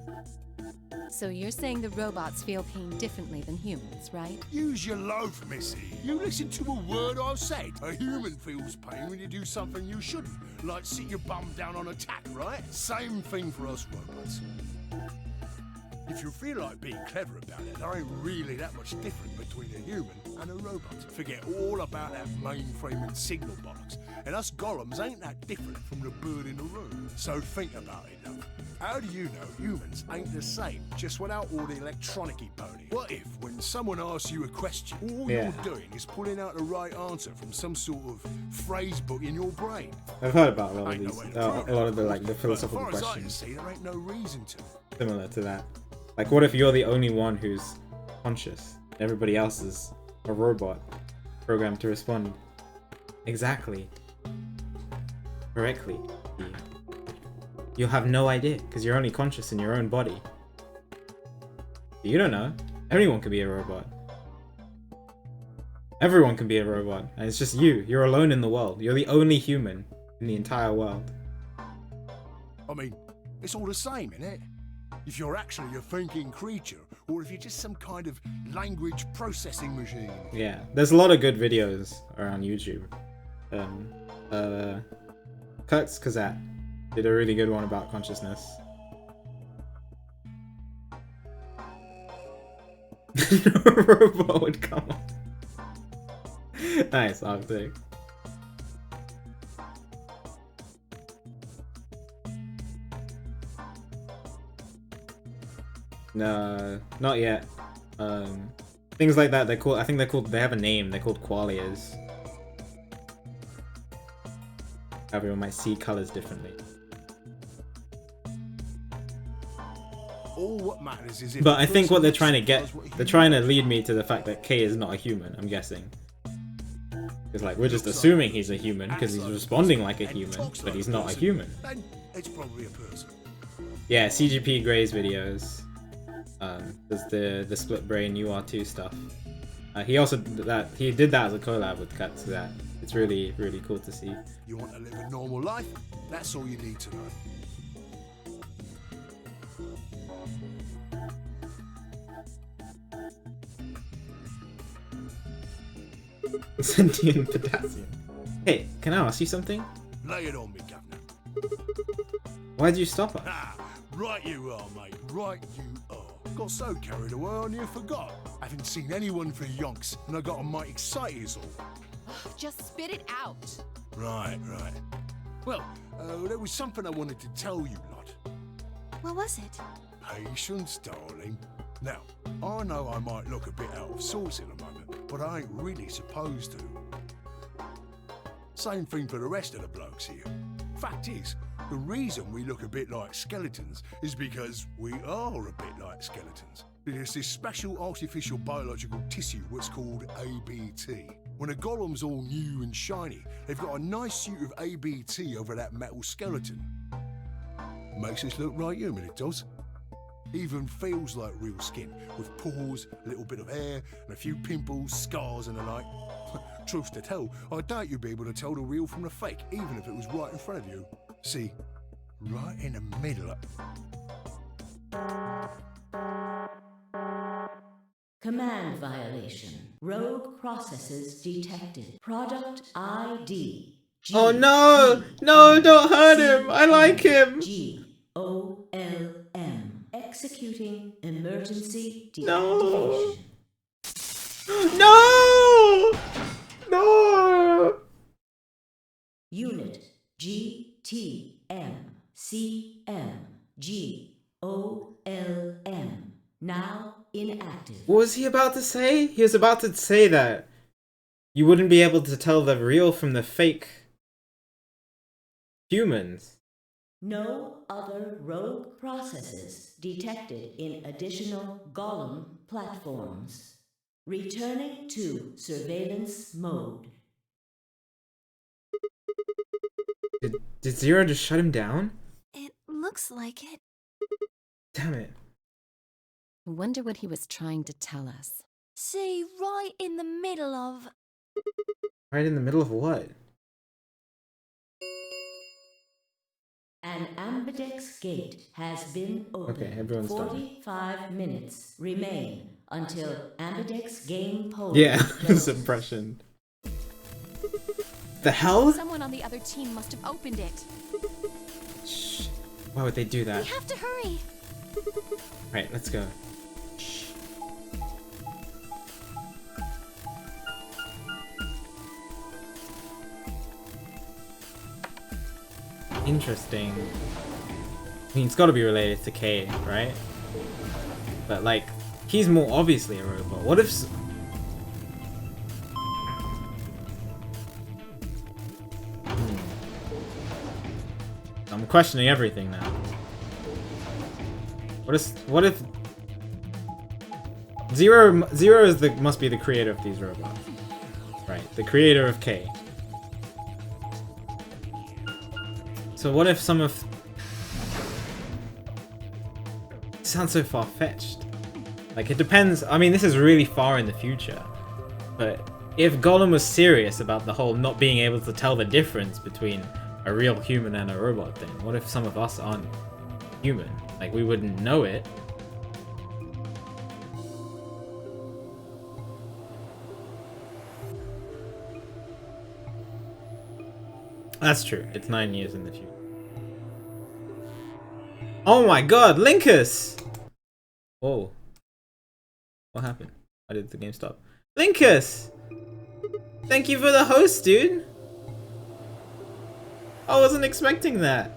So you're saying the robots feel pain differently than humans, right? Use your loaf, missy. You listen to a word I've said. A human feels pain when you do something you shouldn't, like sit your bum down on a tack, right? Same thing for us robots. If you feel like being clever about it, there ain't really that much different between a human and a robot. Forget all about that mainframe and signal bollocks. And us golems ain't that different from the bird in the room. So think about it, though. How do you know humans ain't the same, just without all the electronic-y pony? What if, when someone asks you a question, all you're doing is pulling out the right answer from some sort of phrase book in your brain? I've heard about a lot of Ain't no these, way to a prove lot it. of the philosophical But as far as I can questions see, there ain't no reason to. similar to that. Like, what if you're the only one who's conscious. Everybody else is a robot programmed to respond exactly, correctly. You'll have no idea because you're only conscious in your own body. You don't know. Anyone can be a robot. Everyone can be a robot, and it's just you. You're alone in the world. You're the only human in the entire world. I mean, it's all the same, innit? If you're actually a thinking creature, or if you're just some kind of language processing machine. Yeah, there's a lot of good videos around YouTube. Kurtz Kazat did a really good one about consciousness. No robot would come on. Nice, optic. No, not yet. Things like that, they're called, I think they're called, they have a name, they're called qualias. Everyone might see colors differently. All what matters is if But I think what they're trying to get, they're trying to lead me to the fact that K is not a human, I'm guessing. Because like, we're just assuming he's a human because he's responding like a human, but he's not a human. Then it's probably a person. Yeah, CGP Gray's videos. There's the split brain UR2 stuff. He also did that as a collab with Cuts. That it's really cool to see. You want to live a normal life? That's all you need to know. Sentient potassium. Hey, can I ask you something? Lay it on me, Governor. Why'd you stop us? Ah, right you are, mate. Right you are. Got so carried away on you forgot. Haven't seen anyone for yonks, and I got a mighty excited as all. Just spit it out. Right. Well, there was something I wanted to tell you, lot. What was it? Patience, darling. Now, I know I might look a bit out of sorts in a moment, but I ain't really supposed to. Same thing for the rest of the blokes here. Fact is, the reason we look a bit like skeletons is because we are a bit like skeletons. There's this special artificial biological tissue what's called ABT. When a golem's all new and shiny, they've got a nice suit of ABT over that metal skeleton. Makes us look right human, it does. Even feels like real skin, with pores, a little bit of hair, and a few pimples, scars and the like. Truth to tell, I doubt you'd be able to tell the real from the fake, even if it was right in front of you. See, right in the middle of... Command violation. Rogue processes detected. Product ID. Oh no! No, don't hurt him! I like him! GOLM. Executing emergency No! deactivation. No! No! Unit GTMCMGOLM. Now inactive. What was he about to say? He was about to say that you wouldn't be able to tell the real from the fake humans. No other rogue processes detected in additional Golem platforms. Returning to surveillance mode. Did Zero just shut him down? It looks like it. Damn it. I wonder what he was trying to tell us. See, right in the middle of... Right in the middle of what? An ambidex gate has been opened. Okay, everyone's done. 45 minutes remain until ambidex game poll. Yeah, suppression. The hell? Someone on the other team must have opened it. Shh. Why would they do that? We have to hurry. Right, let's go. Shh. Interesting. I mean, it's got to be related to K, right? But like, he's more obviously a robot. What if? I'm questioning everything now. What if? Zero is must be the creator of these robots. Right, the creator of K. So what if some of... It sounds so far-fetched. Like, it depends. I mean, this is really far in the future. But if Gollum was serious about the whole not being able to tell the difference between a real human and a robot thing, what if some of us aren't human? Like, we wouldn't know it. That's true. It's 9 years in the future. Oh my god, Linkus! Whoa. What happened? Why did the game stop? Linkus! Thank you for the host, dude! I wasn't expecting that.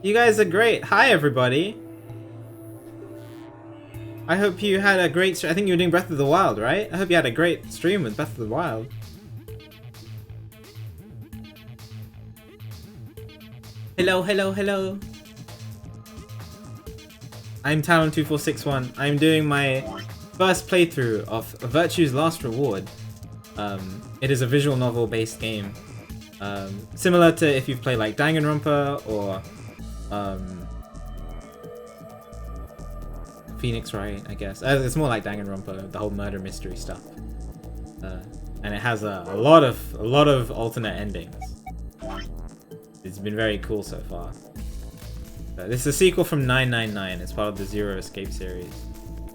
You guys are great. Hi, everybody. I hope you had a great I think you were doing Breath of the Wild, right? I hope you had a great stream with Breath of the Wild. Hello, hello, hello. I'm Talon2461. I'm doing my first playthrough of Virtue's Last Reward. It is a visual novel based game. Similar to if you've played like Danganronpa or Phoenix Wright, I guess. It's more like Danganronpa, the whole murder mystery stuff. And it has a lot of alternate endings. It's been very cool so far. This is a sequel from 999. It's part of the Zero Escape series. It's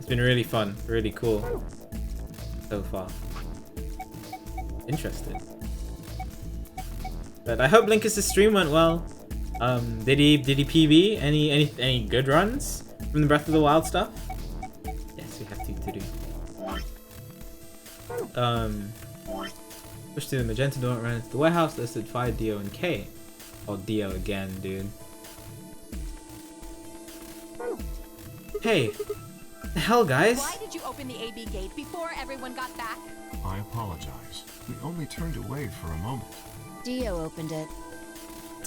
been really fun, really cool so far. Interesting. But I hope Linkus' stream went well. Did he PB any good runs from the Breath of the Wild stuff? Yes, we have to do. Push through the magenta door and ran into the warehouse, listed 5 Dio and K. Oh, Dio again, dude. Hey, the hell, guys? Why did you open the AB gate before everyone got back? I apologize. We only turned away for a moment. Dio opened it.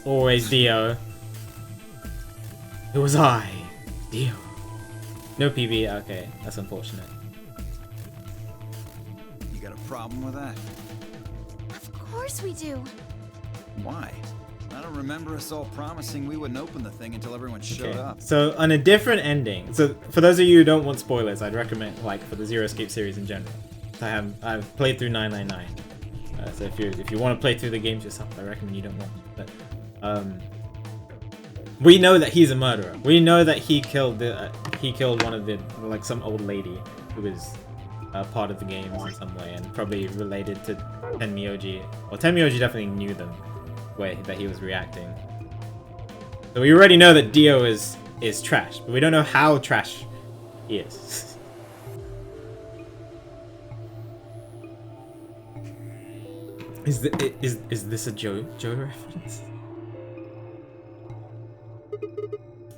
Always Dio. It was I, Dio. No PB, okay, that's unfortunate. You got a problem with that? Of course we do. Why? I don't remember us all promising we wouldn't open the thing until everyone showed up. So on a different ending. So for those of you who don't want spoilers, I'd recommend like for the Zero Escape series in general. I've played through 999. So if you want to play through the games yourself, I recommend you don't watch it. But we know that he's a murderer. We know that he killed one of the like some old lady who was part of the games in some way and probably related to Tenmyoji. Well, Tenmyoji definitely knew them. Way that he was reacting. So we already know that Dio is trash, but we don't know how trash he is. Is this a Joe reference?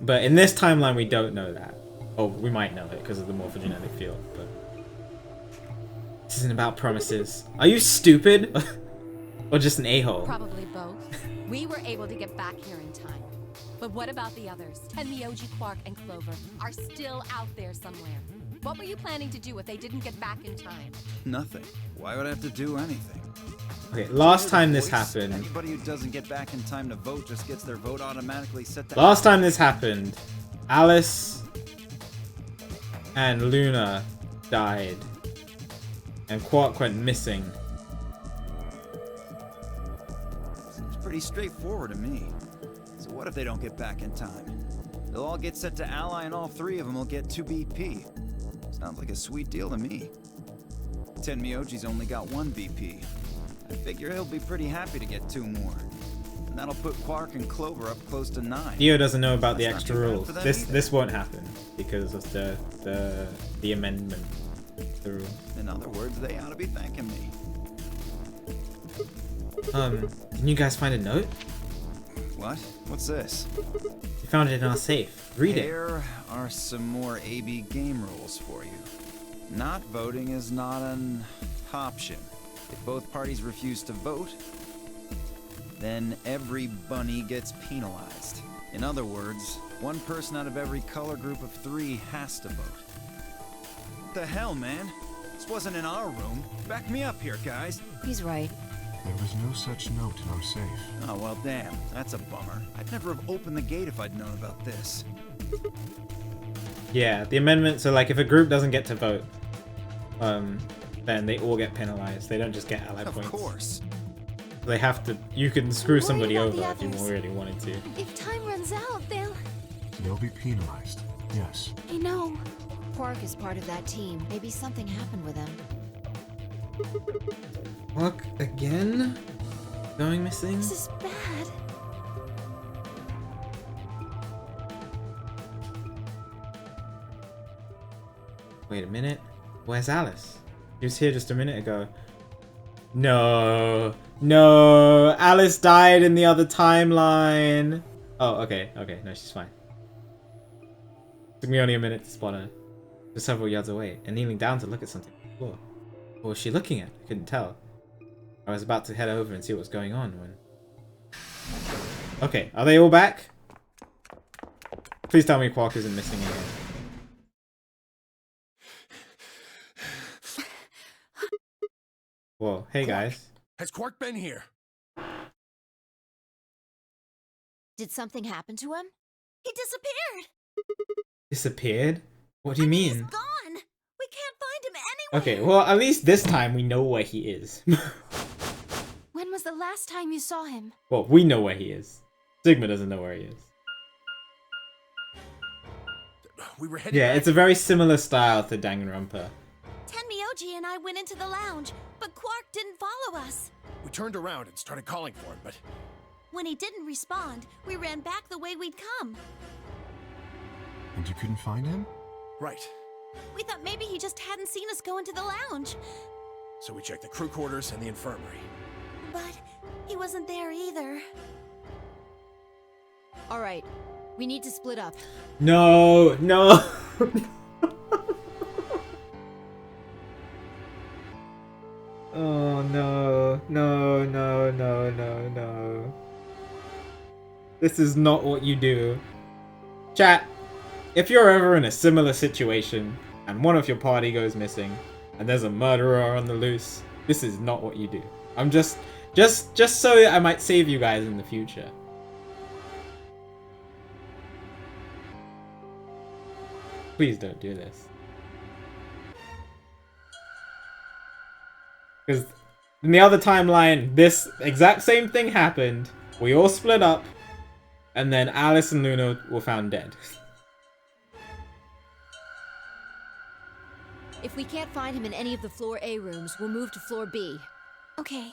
But in this timeline, we don't know that. Oh, we might know it because of the morphogenetic field. But this isn't about promises. Are you stupid? Or just an a-hole? Probably both. We were able to get back here in time. But what about the others? Tenmyoji, Quark, and Clover are still out there somewhere. What were you planning to do if they didn't get back in time? Nothing. Why would I have to do anything? Okay, last time this happened... Anybody who doesn't get back in time to vote just gets their vote automatically set to... Last time this happened, Alice and Luna died. And Quark went missing. Pretty straightforward to me. So what if they don't get back in time? They'll all get set to ally and all 3 of them will get 2 BP. Sounds like a sweet deal to me. Tenmyoji's only got 1 BP. I figure he'll be pretty happy to get 2 more. And that'll put Quark and Clover up close to 9. Dio doesn't know about the extra rules. for them This won't happen because of the amendment. The rule. In other words, they ought to be thanking me. Didn't you guys find a note? What? What's this? We found it in our safe. Read it. Here are some more AB game rules for you. Not voting is not an option. If both parties refuse to vote, then every bunny gets penalized. In other words, one person out of every color group of 3 has to vote. What the hell, man? This wasn't in our room. Back me up here, guys. He's right. There was no such note in our safe. Oh, well, damn. That's a bummer. I'd never have opened the gate if I'd known about this. Yeah, the amendment, so like if a group doesn't get to vote, then they all get penalized. They don't just get ally points. Of course. They have to, you can screw somebody about over the if you others? really wanted to. If time runs out, they'll... They'll be penalized. Yes. I know. Quark is part of that team. Maybe something happened with him. Look, again? Going missing? This is bad. Wait a minute. Where's Alice? She was here just a minute ago. No. No. Alice died in the other timeline. Oh, okay. Okay. No, she's fine. Took me only a minute to spot her. Just several yards away and kneeling down to look at something on the floor. What was she looking at? I couldn't tell. I was about to head over and see what was going on when... Okay. Are they all back? Please tell me Quark isn't missing again. Whoa, hey guys. Has Quark been here? Did something happen to him? He disappeared. Disappeared? What do you He's mean? gone. We can't find him anywhere. Okay, well at least this time we know where he is. When was the last time you saw him? Well, we know where he is. Sigma doesn't know where he is. We were heading Yeah, back. it's a very similar style to Danganronpa. Tenmyoji and I went into the lounge, but Quark didn't follow us. We turned around and started calling for him, but When he didn't respond, we ran back the way we'd come. And you couldn't find him? right. We thought maybe he just hadn't seen us go into the lounge. So we checked the crew quarters and the infirmary. But he wasn't there either. All right. We need to split up. No, no. Oh no, no, no, no, no, no. This is not what you do. Chat, if you're ever in a similar situation and one of your party goes missing and there's a murderer on the loose, this is not what you do. I'm just so I might save you guys in the future. Please don't do this. Because in the other timeline, this exact same thing happened. We all split up, and then Alice and Luna were found dead. If we can't find him in any of the floor A rooms, we'll move to floor B. Okay.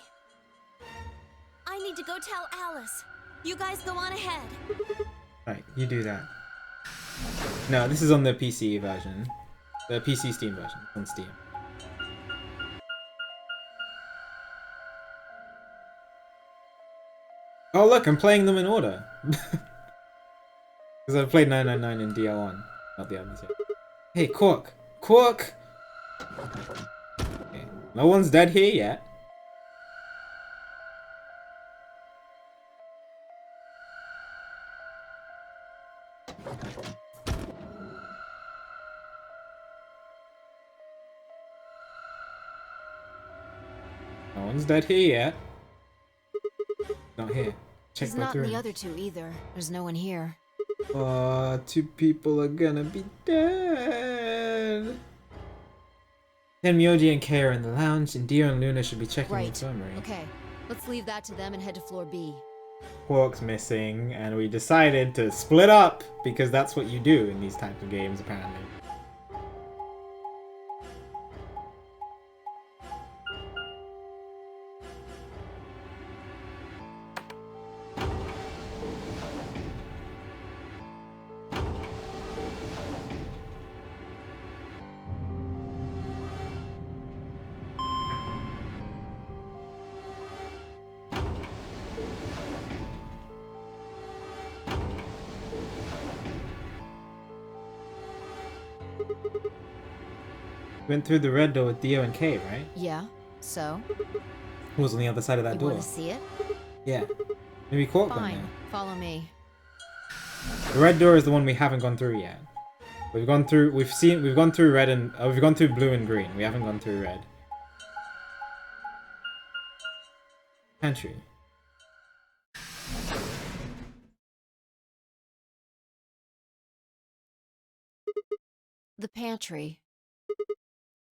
I need to go tell Alice. You guys go on ahead. Right, you do that. No, this is on the PC version. The PC Steam version. On Steam. Oh look, I'm playing them in order. Because I've played 999 and DL1. Not the others yet. Hey, Quark! Quark! Okay. No one's dead here yet. No one's dead here yet. Not here. Check He's both not in the rooms. other two either. There's no one here. Two people are gonna be dead. Tenmyoji and Kay are in the lounge, and Dio and Luna should be checking Right. the infirmary. Okay. Let's leave that to them and head to floor B. Quark's missing, and we decided to split up because that's what you do in these types of games, apparently. Went through the red door with Dio and Kay, right? Yeah. So? Who was on the other side of that You door? want to see it? Yeah. Maybe Quark went Fine. there. Follow me. The red door is the one we haven't gone through yet. We've gone through red and we've gone through blue and green. We haven't gone through red. Pantry. The pantry.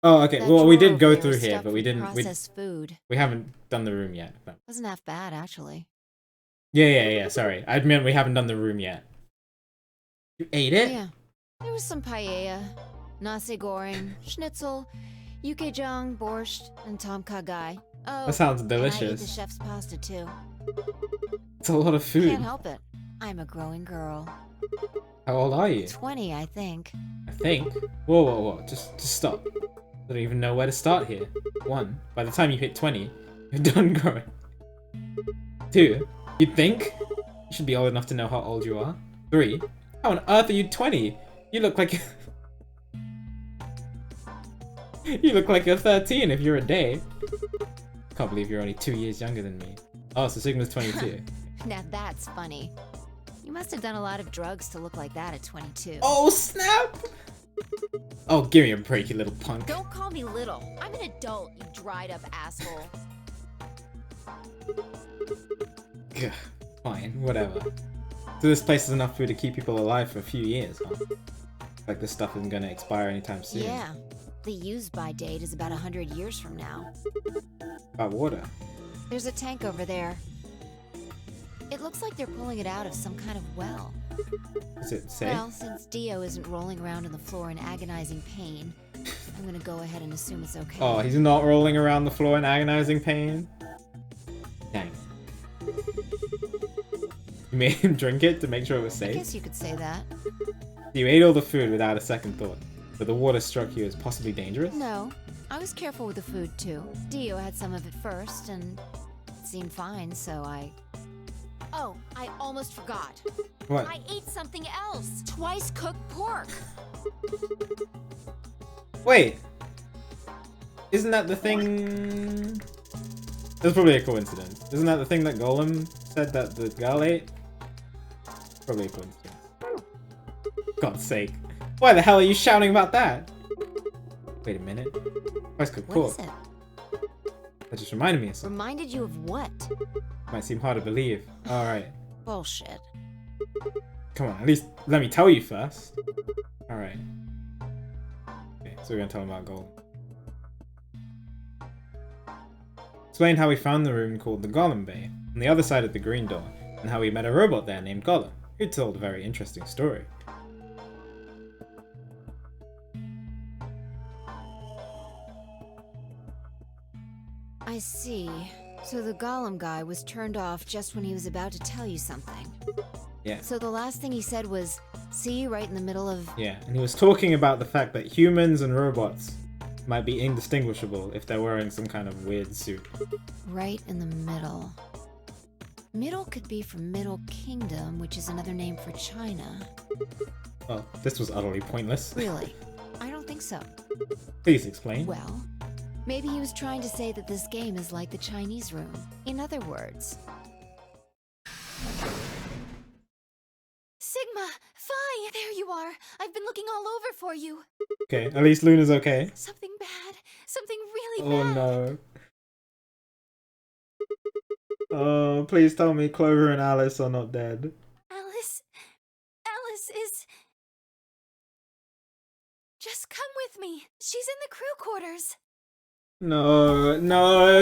Oh, okay. That Well, we drawer did go over there through is here, stuffed but we with didn't. processed food. We haven't done the room yet. But... Wasn't half bad, actually. Yeah. Sorry, I meant we haven't done the room yet. You ate it? Yeah. There was some paella, nasi goreng, schnitzel, yukejang, borscht, and tom kha gai. Oh, That sounds and I ate the delicious. chef's pasta too. It's a lot of food. Can't help it. I'm a growing girl. How old are you? 20, I think. I think. Whoa. Just stop. I don't even know where to start here. 1. By the time you hit 20, you're done growing. 2. You think? You should be old enough to know how old you are. 3. How on earth are you 20? You look like... you look like you're 13 if you're a day. Can't believe you're only 2 years younger than me. Oh, so Sigma's 22. Now that's funny. You must have done a lot of drugs to look like that at 22. Oh, snap! Oh, give me a break, you little punk. Don't call me little. I'm an adult, you dried up asshole. Ugh, fine, whatever. So this place is enough food to keep people alive for a few years, huh? Like this stuff isn't gonna expire anytime soon. Yeah. The use-by date is about 100 years from now. About water. There's a tank over there. It looks like they're pulling it out of some kind of well. Is it safe? Well, since Dio isn't rolling around on the floor in agonizing pain, I'm gonna go ahead and assume it's okay. Oh, he's not rolling around the floor in agonizing pain? Dang. You made him drink it to make sure it was I safe? guess you could say that. You ate all the food without a second thought, but the water struck you as possibly dangerous? No, I was careful with the food too. Dio had some of it first, and it seemed fine, so I... Oh, I almost forgot. What? I ate something else. Twice cooked pork. Wait! Isn't that the thing... That's probably a coincidence. Isn't that the thing that Golem said that the girl ate? Probably a coincidence. God's sake. Why the hell are you shouting about that? Wait a minute. Twice cooked What pork. is it? That just reminded me of something. Reminded you of what? Might seem hard to believe. Alright. Bullshit. Come on, at least let me tell you first. Alright. Okay, so we're gonna tell him about Golem. Explain how we found the room called the Golem Bay, on the other side of the green door, and how we met a robot there named Golem, who told a very interesting story. I see. So the Golem guy was turned off just when he was about to tell you something. Yeah. So the last thing he said was, see, right in the middle of... Yeah, and he was talking about the fact that humans and robots might be indistinguishable if they're wearing some kind of weird suit. Right in the middle. Middle could be from Middle Kingdom, which is another name for China. Well, this was utterly pointless. Really? I don't think so. Please explain. Well, maybe he was trying to say that this game is like the Chinese room. In other words... Sigma! Phi! There you are! I've been looking all over for you! Okay, at least Luna's okay. Something bad! Something really Oh bad! no. Oh, please tell me Clover and Alice are not dead. Alice is... Just come with me. She's in the crew quarters. No,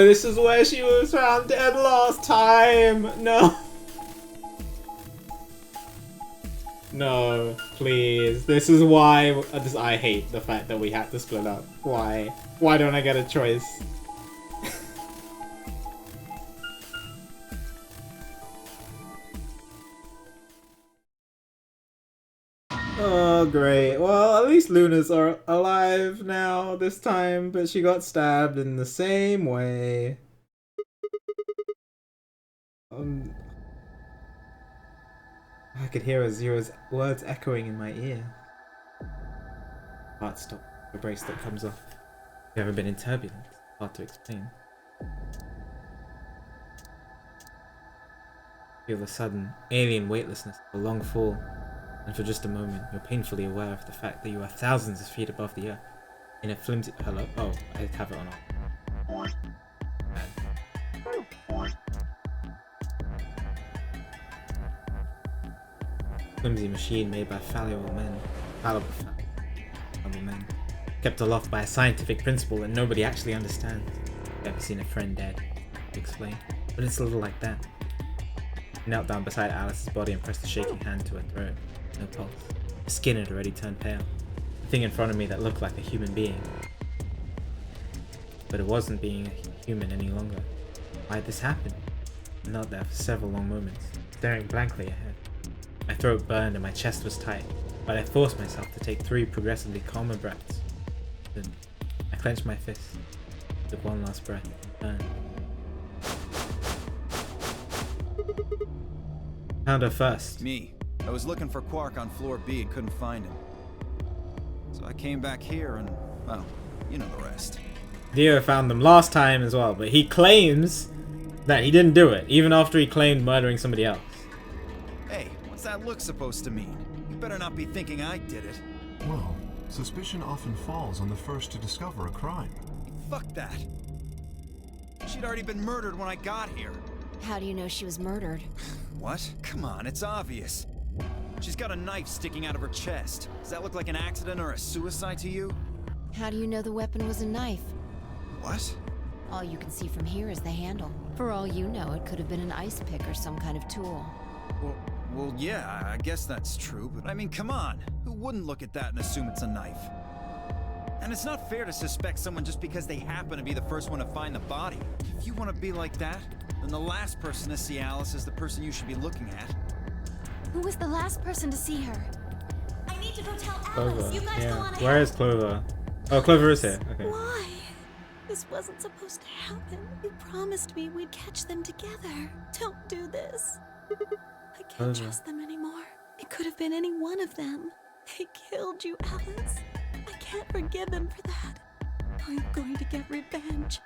this is where she was found dead last time. No. No, please. This is why I hate the fact that we had to split up. Why? Why don't I get a choice? Oh, great. Well, at least Luna's are alive now this time, but she got stabbed in the same way. I could hear Azira's words echoing in my ear. Heart stop. The bracelet comes off. Have you ever been in turbulence? Hard to explain. Feel the sudden, alien weightlessness of a long fall, and for just a moment, you're painfully aware of the fact that you are thousands of feet above the earth. In a flimsy... Hello? Oh, I have it on. Flimsy machine made by fallible men. Fallible men. Kept aloft by a scientific principle that nobody actually understands. Ever seen a friend dead? Explain. But it's a little like that. He knelt down beside Alice's body and pressed a shaking hand to her throat. No pulse. The skin had already turned pale. The thing in front of me that looked like a human being. But it wasn't being a human any longer. Why had this happened? I knelt there for several long moments, staring blankly ahead. My throat burned and my chest was tight, but I forced myself to take 3 progressively calmer breaths. Then I clenched my fist, took one last breath, and turned. Found her first. Me. I was looking for Quark on floor B and couldn't find him. So I came back here and, well, you know the rest. Dio found them last time as well, but he claims that he didn't do it, even after he claimed murdering somebody else. Hey, what's that look supposed to mean? You better not be thinking I did it. Well, suspicion often falls on the first to discover a crime. Fuck that. She'd already been murdered when I got here. How do you know she was murdered? What? Come on, it's obvious. She's got a knife sticking out of her chest. Does that look like an accident or a suicide to you? How do you know the weapon was a knife? What? All you can see from here is the handle. For all you know, it could have been an ice pick or some kind of tool. Well, yeah, I guess that's true, but I mean, come on. Who wouldn't look at that and assume it's a knife? And it's not fair to suspect someone just because they happen to be the first one to find the body. If you want to be like that, then the last person to see Alice is the person you should be looking at. Who was the last person to see her? I need to go tell Clover. Alice. You guys go on ahead. Where is Clover? Oh, Clover is here. Okay. Why? This wasn't supposed to happen. You promised me we'd catch them together. Don't do this. I can't trust them anymore. It could have been any one of them. They killed you, Alice. I can't forgive them for that. I'm going to get revenge.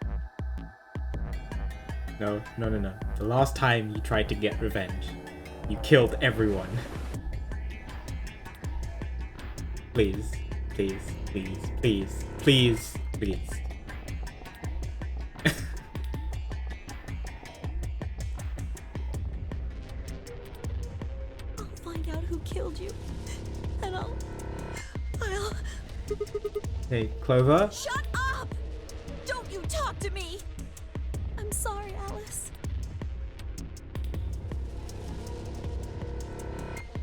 No. The last time you tried to get revenge, you killed everyone. Please. I'll find out who killed you. And I'll... Hey, Clover? Shut up! Don't you talk to me! I'm sorry, Alice.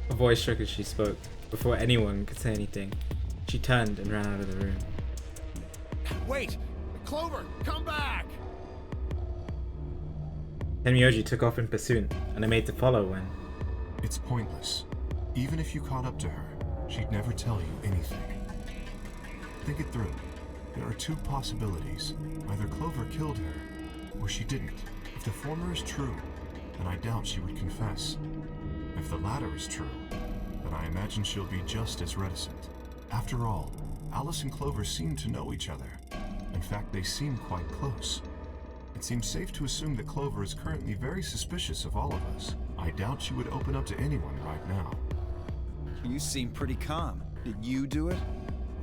Her voice shook as she spoke. Before anyone could say anything, she turned and ran out of the room. Wait! Clover, come back! Tenmyoji took off in pursuit, and I made to follow when... It's pointless. Even if you caught up to her, she'd never tell you anything. Think it through. There are 2 possibilities. Either Clover killed her, or she didn't. If the former is true, then I doubt she would confess. If the latter is true, then I imagine she'll be just as reticent. After all, Alice and Clover seem to know each other. In fact, they seem quite close. It seems safe to assume that Clover is currently very suspicious of all of us. I doubt she would open up to anyone right now. You seem pretty calm. Did you do it?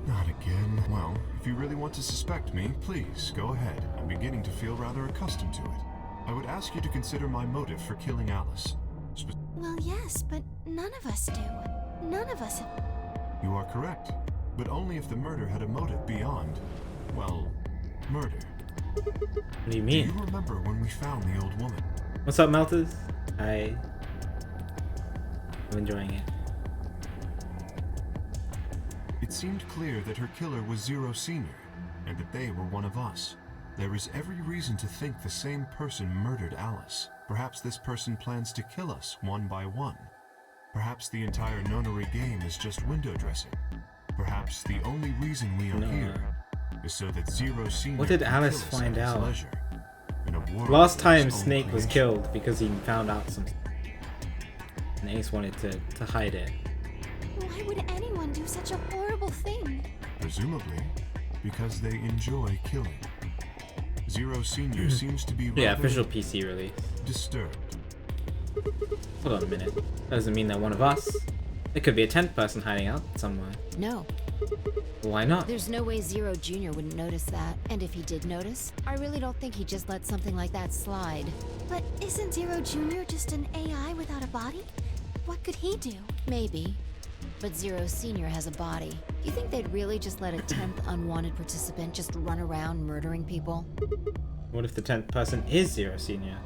Not again. Well, if you really want to suspect me, please, go ahead. I'm beginning to feel rather accustomed to it. I would ask you to consider my motive for killing Alice. Well, yes, but none of us do. None of us have... You are correct, but only if the murder had a motive beyond, well, murder. What do you Do mean? you remember when we found the old woman? What's up, Melters? I'm enjoying it. It seemed clear that her killer was Zero Senior, and that they were one of us. There is every reason to think the same person murdered Alice. Perhaps this person plans to kill us one by one. Perhaps the entire nonary game is just window dressing. Perhaps the only reason we are here is so that Zero Senior What did can Alice kill us find at his out? leisure, in a world Last of time its own Snake was creation. killed because he found out something. And Ace wanted to hide it. Why would anyone do such a horrible thing? Presumably, because they enjoy killing. Zero Senior seems to be Yeah, rather official PC release. disturbed. Hold on a minute. That doesn't mean they're one of us. It could be a 10th person hiding out somewhere. No, Why not? there's no way Zero Jr. wouldn't notice that. And if he did notice, I really don't think he'd just let something like that slide. But isn't Zero Jr. just an AI without a body? What could he do? Maybe. But Zero Sr. has a body. Do you think they'd really just let a 10th unwanted participant just run around murdering people? What if the 10th person is Zero Senior?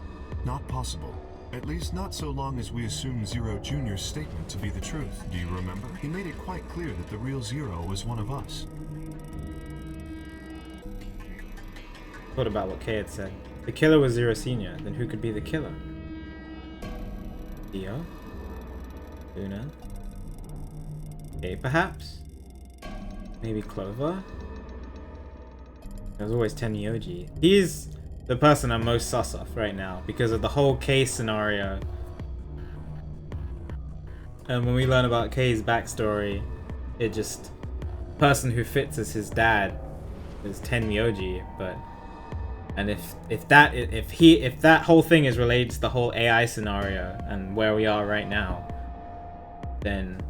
Not possible. At least not so long as we assume Zero Jr.'s statement to be the truth. Do you remember? He made it quite clear that the real Zero was one of us. What about what Kay had said? If the killer was Zero Senior, then who could be the killer? Dio? Luna? Kay, perhaps? Maybe Clover? There's always Tenmyoji. He's the person I'm most sus of right now because of the whole Kay scenario. And when we learn about Kay's backstory, it just person who fits as his dad is Tenmyoji, but and if that whole thing is related to the whole AI scenario and where we are right now, then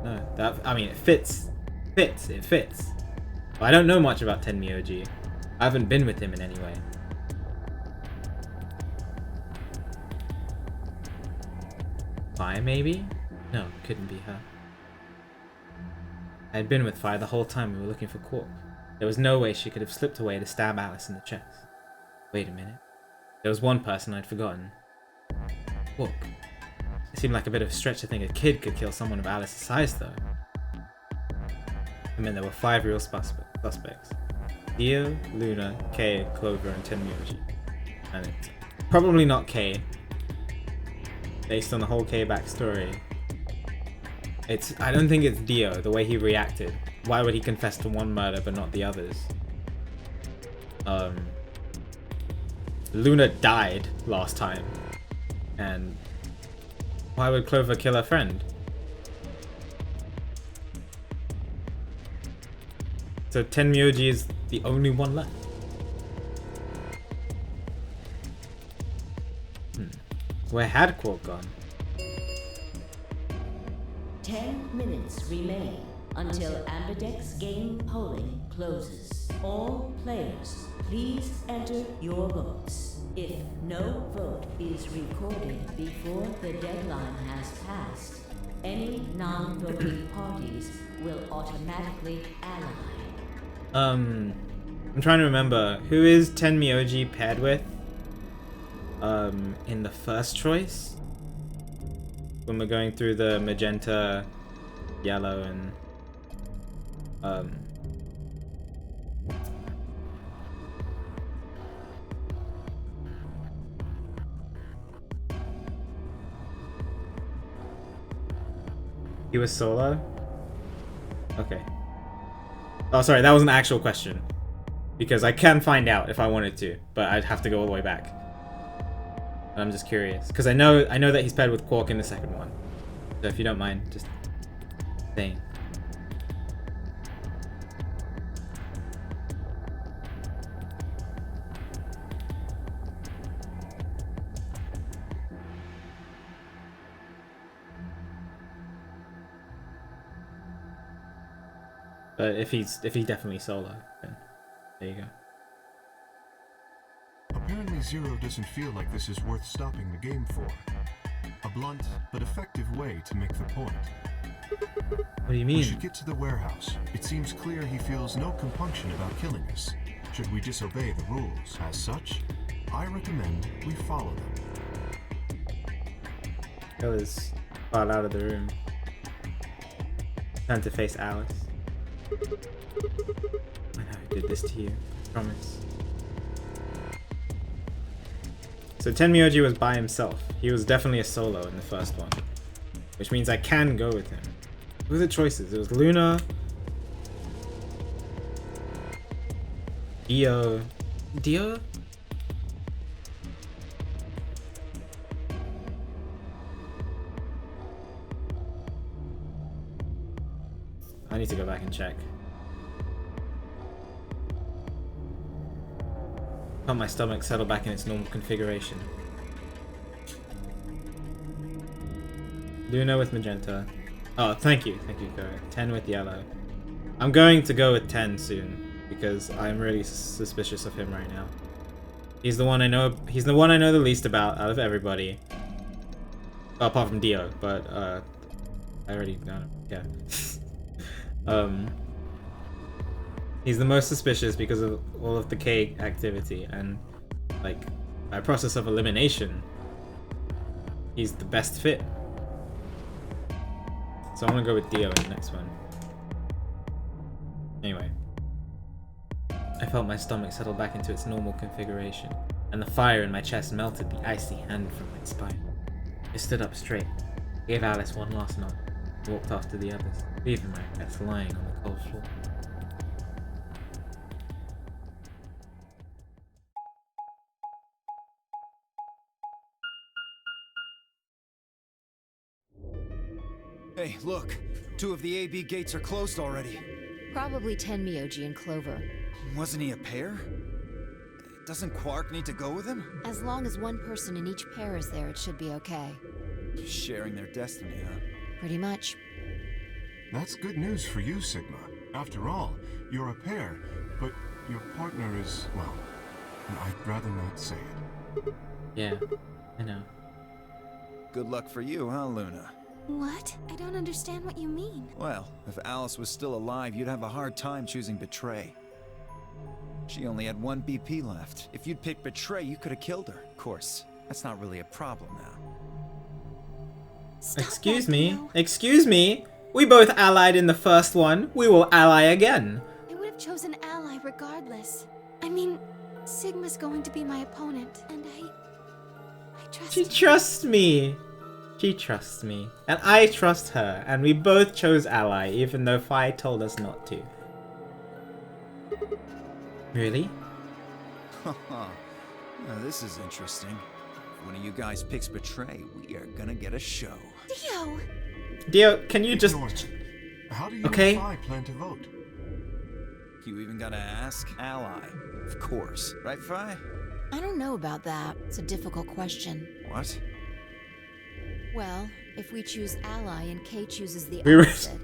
no, that I mean it fits. But I don't know much about Tenmyoji. I haven't been with him in any way. Fi maybe? No, couldn't be her. I had been with Fi the whole time we were looking for Quark. There was no way she could have slipped away to stab Alice in the chest. Wait a minute. There was one person I'd forgotten. Quark. It seemed like a bit of a stretch to think a kid could kill someone of Alice's size though. I mean, there were 5 real suspects. Dio, Luna, Kay, Clover, and Tenmyoji. And it's probably not Kay. Based on the whole Kay backstory. I don't think it's Dio, the way he reacted. Why would he confess to one murder but not the others? Luna died last time. And why would Clover kill her friend? So Tenmyoji is the only one left. Where had Quark gone? 10 minutes remain until Ambidex game polling closes. All players, please enter your votes. If no vote is recorded before the deadline has passed, any non-voting parties will automatically ally. I'm trying to remember, who is Tenmyoji paired with? In the first choice? When we're going through the magenta, yellow, and he was solo? Okay. Oh, sorry, that was an actual question. Because I can find out if I wanted to, but I'd have to go all the way back. I'm just curious, because I know that he's paired with Quark in the second one. So if you don't mind, just saying. But if he's definitely solo, then there you go. Apparently Zero doesn't feel like this is worth stopping the game for. A blunt but effective way to make the point. What do you mean? We should get to the warehouse. It seems clear he feels no compunction about killing us. Should we disobey the rules? As such, I recommend we follow them. Kill is filed out of the room. Time to face Alice. I know I did this to you. I promise. So Tenmyoji was by himself. He was definitely a solo in the first one. Which means I can go with him. Who were the choices? It was Luna, Dio. I need to go back and check. Let my stomach settle back in its normal configuration. Luna with magenta. Oh, thank you, Kara. 10 with yellow. I'm going to go with 10 soon because I'm really suspicious of him right now. He's the one I know. He's the one I know the least about out of everybody. Well, apart from Dio, but I already know. Yeah. He's the most suspicious because of all of the K activity, and like by process of elimination, he's the best fit. So I'm gonna go with Dio in the next one. Anyway. I felt my stomach settle back into its normal configuration, and the fire in my chest melted the icy hand from my spine. I stood up straight, gave Alice one last nod, and walked off to the others, leaving my pets lying on the cold floor. Hey, look! 2 of the AB gates are closed already. Probably 10 Myoji and Clover. Wasn't he a pair? Doesn't Quark need to go with him? As long as one person in each pair is there, it should be okay. Sharing their destiny, huh? Pretty much. That's good news for you, Sigma. After all, you're a pair, but your partner is, well, I'd rather not say it. Yeah, I know. Good luck for you, huh, Luna? What? I don't understand what you mean. Well, if Alice was still alive, you'd have a hard time choosing Betray. She only had 1 BP left. If you'd picked Betray, you could have killed her. Of course, that's not really a problem now. Stop Excuse that, me. Theo. Excuse me. We both allied in the first one. We will ally again. I would have chosen Ally regardless. I mean, Sigma's going to be my opponent, and I trust She him. trusts me. She trusts me. And I trust her. And we both chose ally, even though Fi told us not to. Really? Now this is interesting. If one of you guys picks Betray, we are gonna get a show. Theo! Dio, can you just... Ignore it. How do you Okay. and Phi plan to vote? You even gotta ask? Ally. Of course. Right, Fi? I don't know about that. It's a difficult question. What? Well, if we choose ally and K chooses the We re- opposite,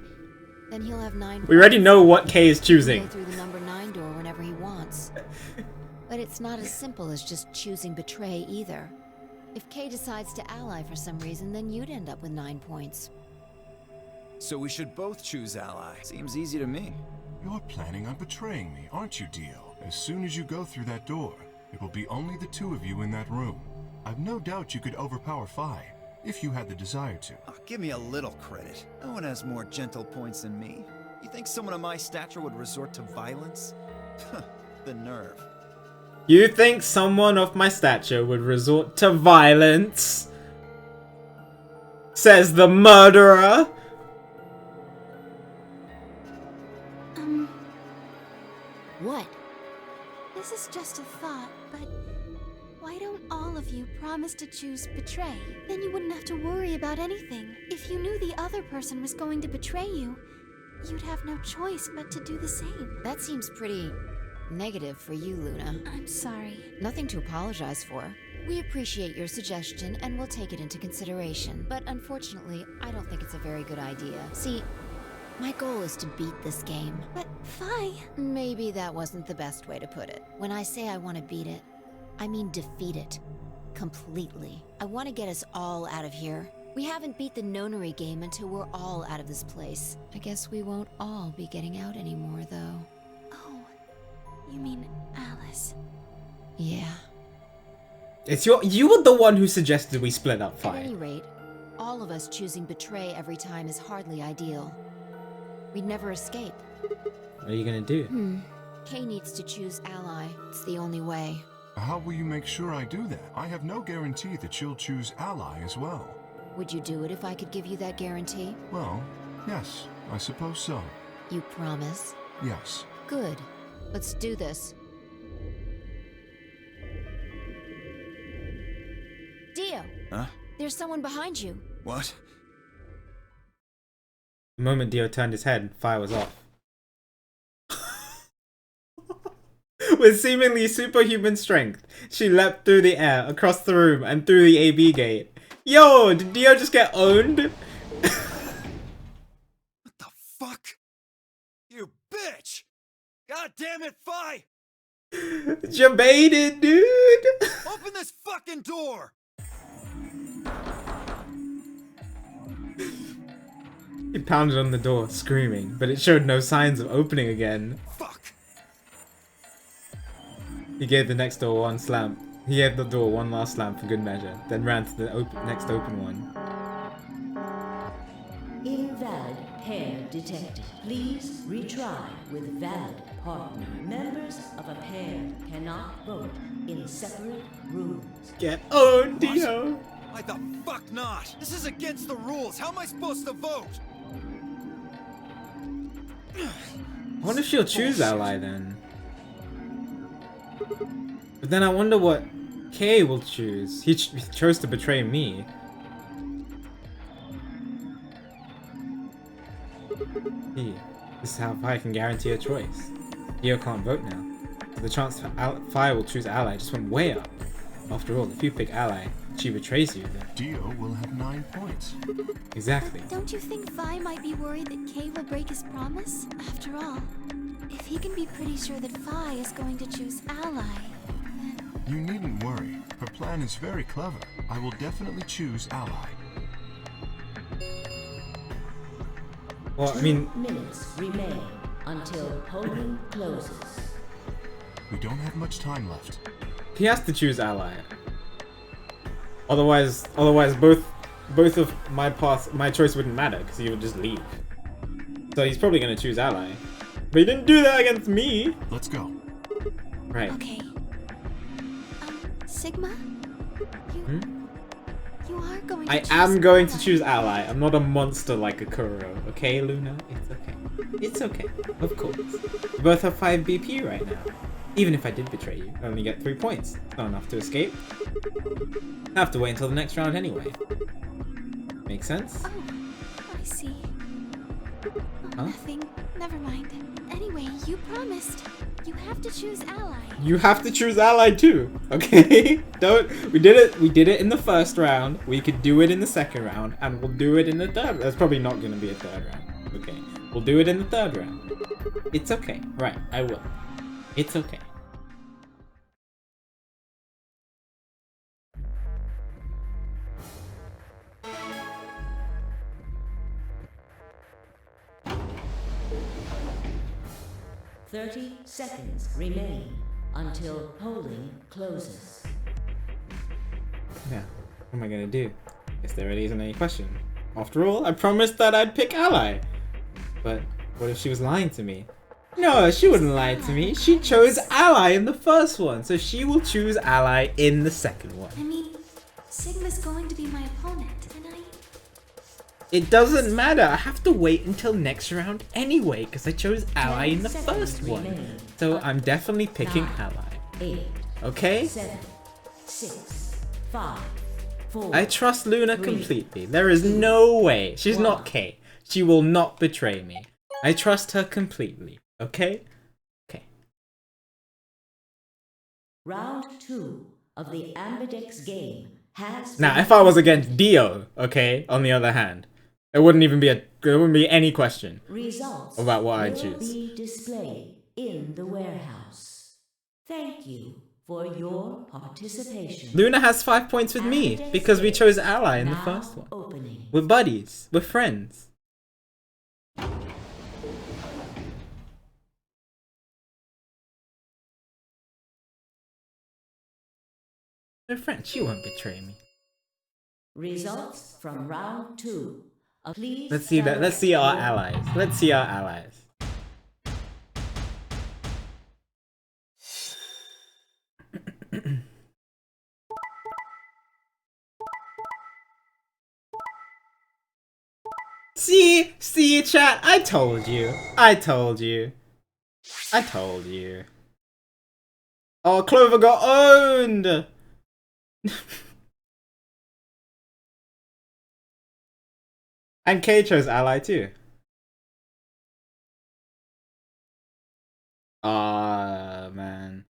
then he'll have 9 We already points. know what K is He can choosing. go through the number 9 door whenever he wants. But it's not as simple as just choosing Betray either. If K decides to ally for some reason, then you'd end up with 9 points. So we should both choose Ally. Seems easy to me. You're planning on betraying me, aren't you, Dio? As soon as you go through that door, it will be only the 2 of you in that room. I've no doubt you could overpower Phi, if you had the desire to. Oh, give me a little credit. No one has more gentle points than me. You think someone of my stature would resort to violence? The nerve. You think someone of my stature would resort to violence? Says the murderer. What? This is just a thought, but why don't all of you promise to choose Betray? Then you wouldn't have to worry about anything. If you knew the other person was going to betray you, you'd have no choice but to do the same. That seems pretty negative for you, Luna. I'm sorry. Nothing to apologize for. We appreciate your suggestion and we'll take it into consideration. But unfortunately, I don't think it's a very good idea. See, my goal is to beat this game. But Phi, Maybe that wasn't the best way to put it. When I say I want to beat it, I mean defeat it. Completely. I want to get us all out of here. We haven't beat the nonary game until we're all out of this place. I guess we won't all be getting out anymore, though. oh, you mean Alice? Yeah. It's you were the one who suggested we split up At any Fi. rate, all of us choosing Betray every time is hardly ideal. We'd never escape. What are you gonna do? Kay needs to choose Ally. It's the only way. How will you make sure I do that? I have no guarantee that she'll choose Ally as well. Would you do it if I could give you that guarantee? Well, yes, I suppose so. You promise? Yes. Good. Let's do this. Dio! Huh? There's someone behind you. What? The moment Dio turned his head, Fi was off. With seemingly superhuman strength, she leapt through the air, across the room, and through the AB gate. Yo, did Dio just get owned? damn it, Fi! Jebaited, dude! Open this fucking door! He pounded on the door, screaming, but it showed no signs of opening again. Fuck! He gave the next door one slam. He gave the door one last slam for good measure, then ran to the next open one. Invalid pair detected. Please retry with valid partner. Members of a pair cannot vote in separate rooms. Get owned, Dio! Why the fuck not? This is against the rules. How am I supposed to vote? I wonder if she'll choose ally then. But then I wonder what Kay will choose. He chose to betray me. This is how I can guarantee a choice. Dio can't vote now. So the chance Fire will choose ally just went way up. After all, if you pick ally, she betrays you then. Dio will have 9 points. Exactly. Don't you think Vi might be worried that Kay will break his promise? After all, if he can be pretty sure that Vi is going to choose ally, then... You needn't worry. Her plan is very clever. I will definitely choose ally. Well, I mean... 2 minutes remain until polling closes. We don't have much time left. He has to choose ally. Otherwise both of my choice wouldn't matter because he would just leave. So he's probably gonna choose ally. But he didn't do that against me. Let's go. Right. Okay. Sigma? You are going to I choose am going to ally. choose ally. I'm not a monster like a Kuro. Okay, Luna? It's okay. It's okay. Of course. You both have 5 BP right now. Even if I did betray you, I only get 3 points. Not enough to escape. I have to wait until the next round anyway. Make sense? Oh, I see. Oh, Huh? nothing. Never mind. Anyway, you promised. You have to choose ally. You have to choose ally too, okay? We did it in the first round. We could do it in the second round, and we'll do it in the third. There's probably not gonna be a third round. Okay. We'll do it in the third round. It's okay. Right, I will. It's okay. Thirty seconds remain until polling closes. Yeah. What am I gonna do? Guess there really isn't any question. After all, I promised that I'd pick ally. But what if she was lying to me? No, she wouldn't lie to me. She chose ally in the first one, so she will choose ally in the second one. I mean, Sigma's going to be my opponent, and It doesn't matter. I have to wait until next round anyway, because I chose ally in the first one. So I'm definitely picking ally. 8, Okay? 7, 6, 5, 4. I trust Luna 3, completely. There is no way. She's not Kay. She will not betray me. I trust her completely. Okay? Okay. Round 2 of the Ambidex game has Now, if I was against Dio, okay, on the other hand, there wouldn't be any question results about what I will choose. be displayed in the warehouse. Thank you for your participation. Luna has 5 points with me because we chose ally in the Now first one. opening. We're buddies. We're friends. We're friends. She won't betray me. Results from round 2. Please Let's see that. Let's see our allies. Let's see our allies. See, chat. I told you. I told you. I told you. Oh, Clover got owned. And Kay chose ally too. Ah, man.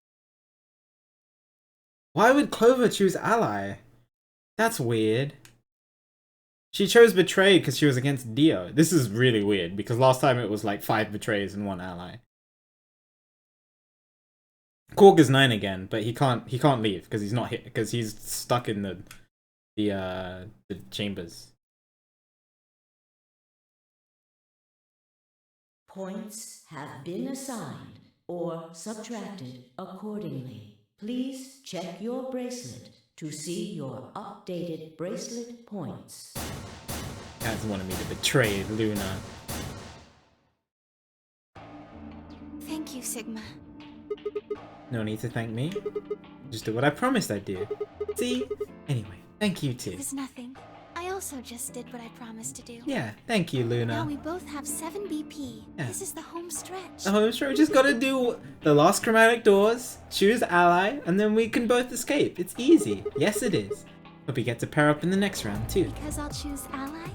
Why would Clover choose ally? That's weird. She chose betray because she was against Dio. This is really weird because last time it was like 5 betrays and 1 ally. Korg is 9 again, but he can't leave because he's not hit because he's stuck in the chambers. Points have been assigned or subtracted accordingly. Please check your bracelet to see your updated bracelet points. Guys wanted me to betray Luna. Thank you, Sigma. No need to thank me. Just do what I promised I'd do. See? Anyway, thank you too. There's nothing. I also just did what I promised to do. Yeah, thank you, Luna. Now we both have 7 BP. Yeah. This is the home stretch. The home stretch, we just gotta do the last chromatic doors, choose ally, and then we can both escape. It's easy. Yes, it is. Hope we get to pair up in the next round too. Because I'll choose ally?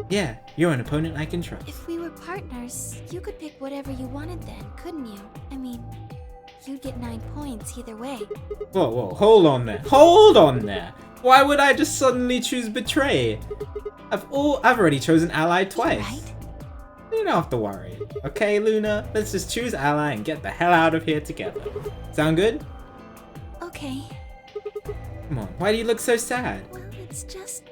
Yeah, you're an opponent I can trust. If we were partners, you could pick whatever you wanted then, couldn't you? I mean, you'd get 9 points either way. Whoa, hold on there. Hold on there. Why would I just suddenly choose betray? I've already chosen ally twice. Right? You don't have to worry. Okay, Luna, let's just choose ally and get the hell out of here together. Sound good? Okay. Come on, why do you look so sad? Well, it's just...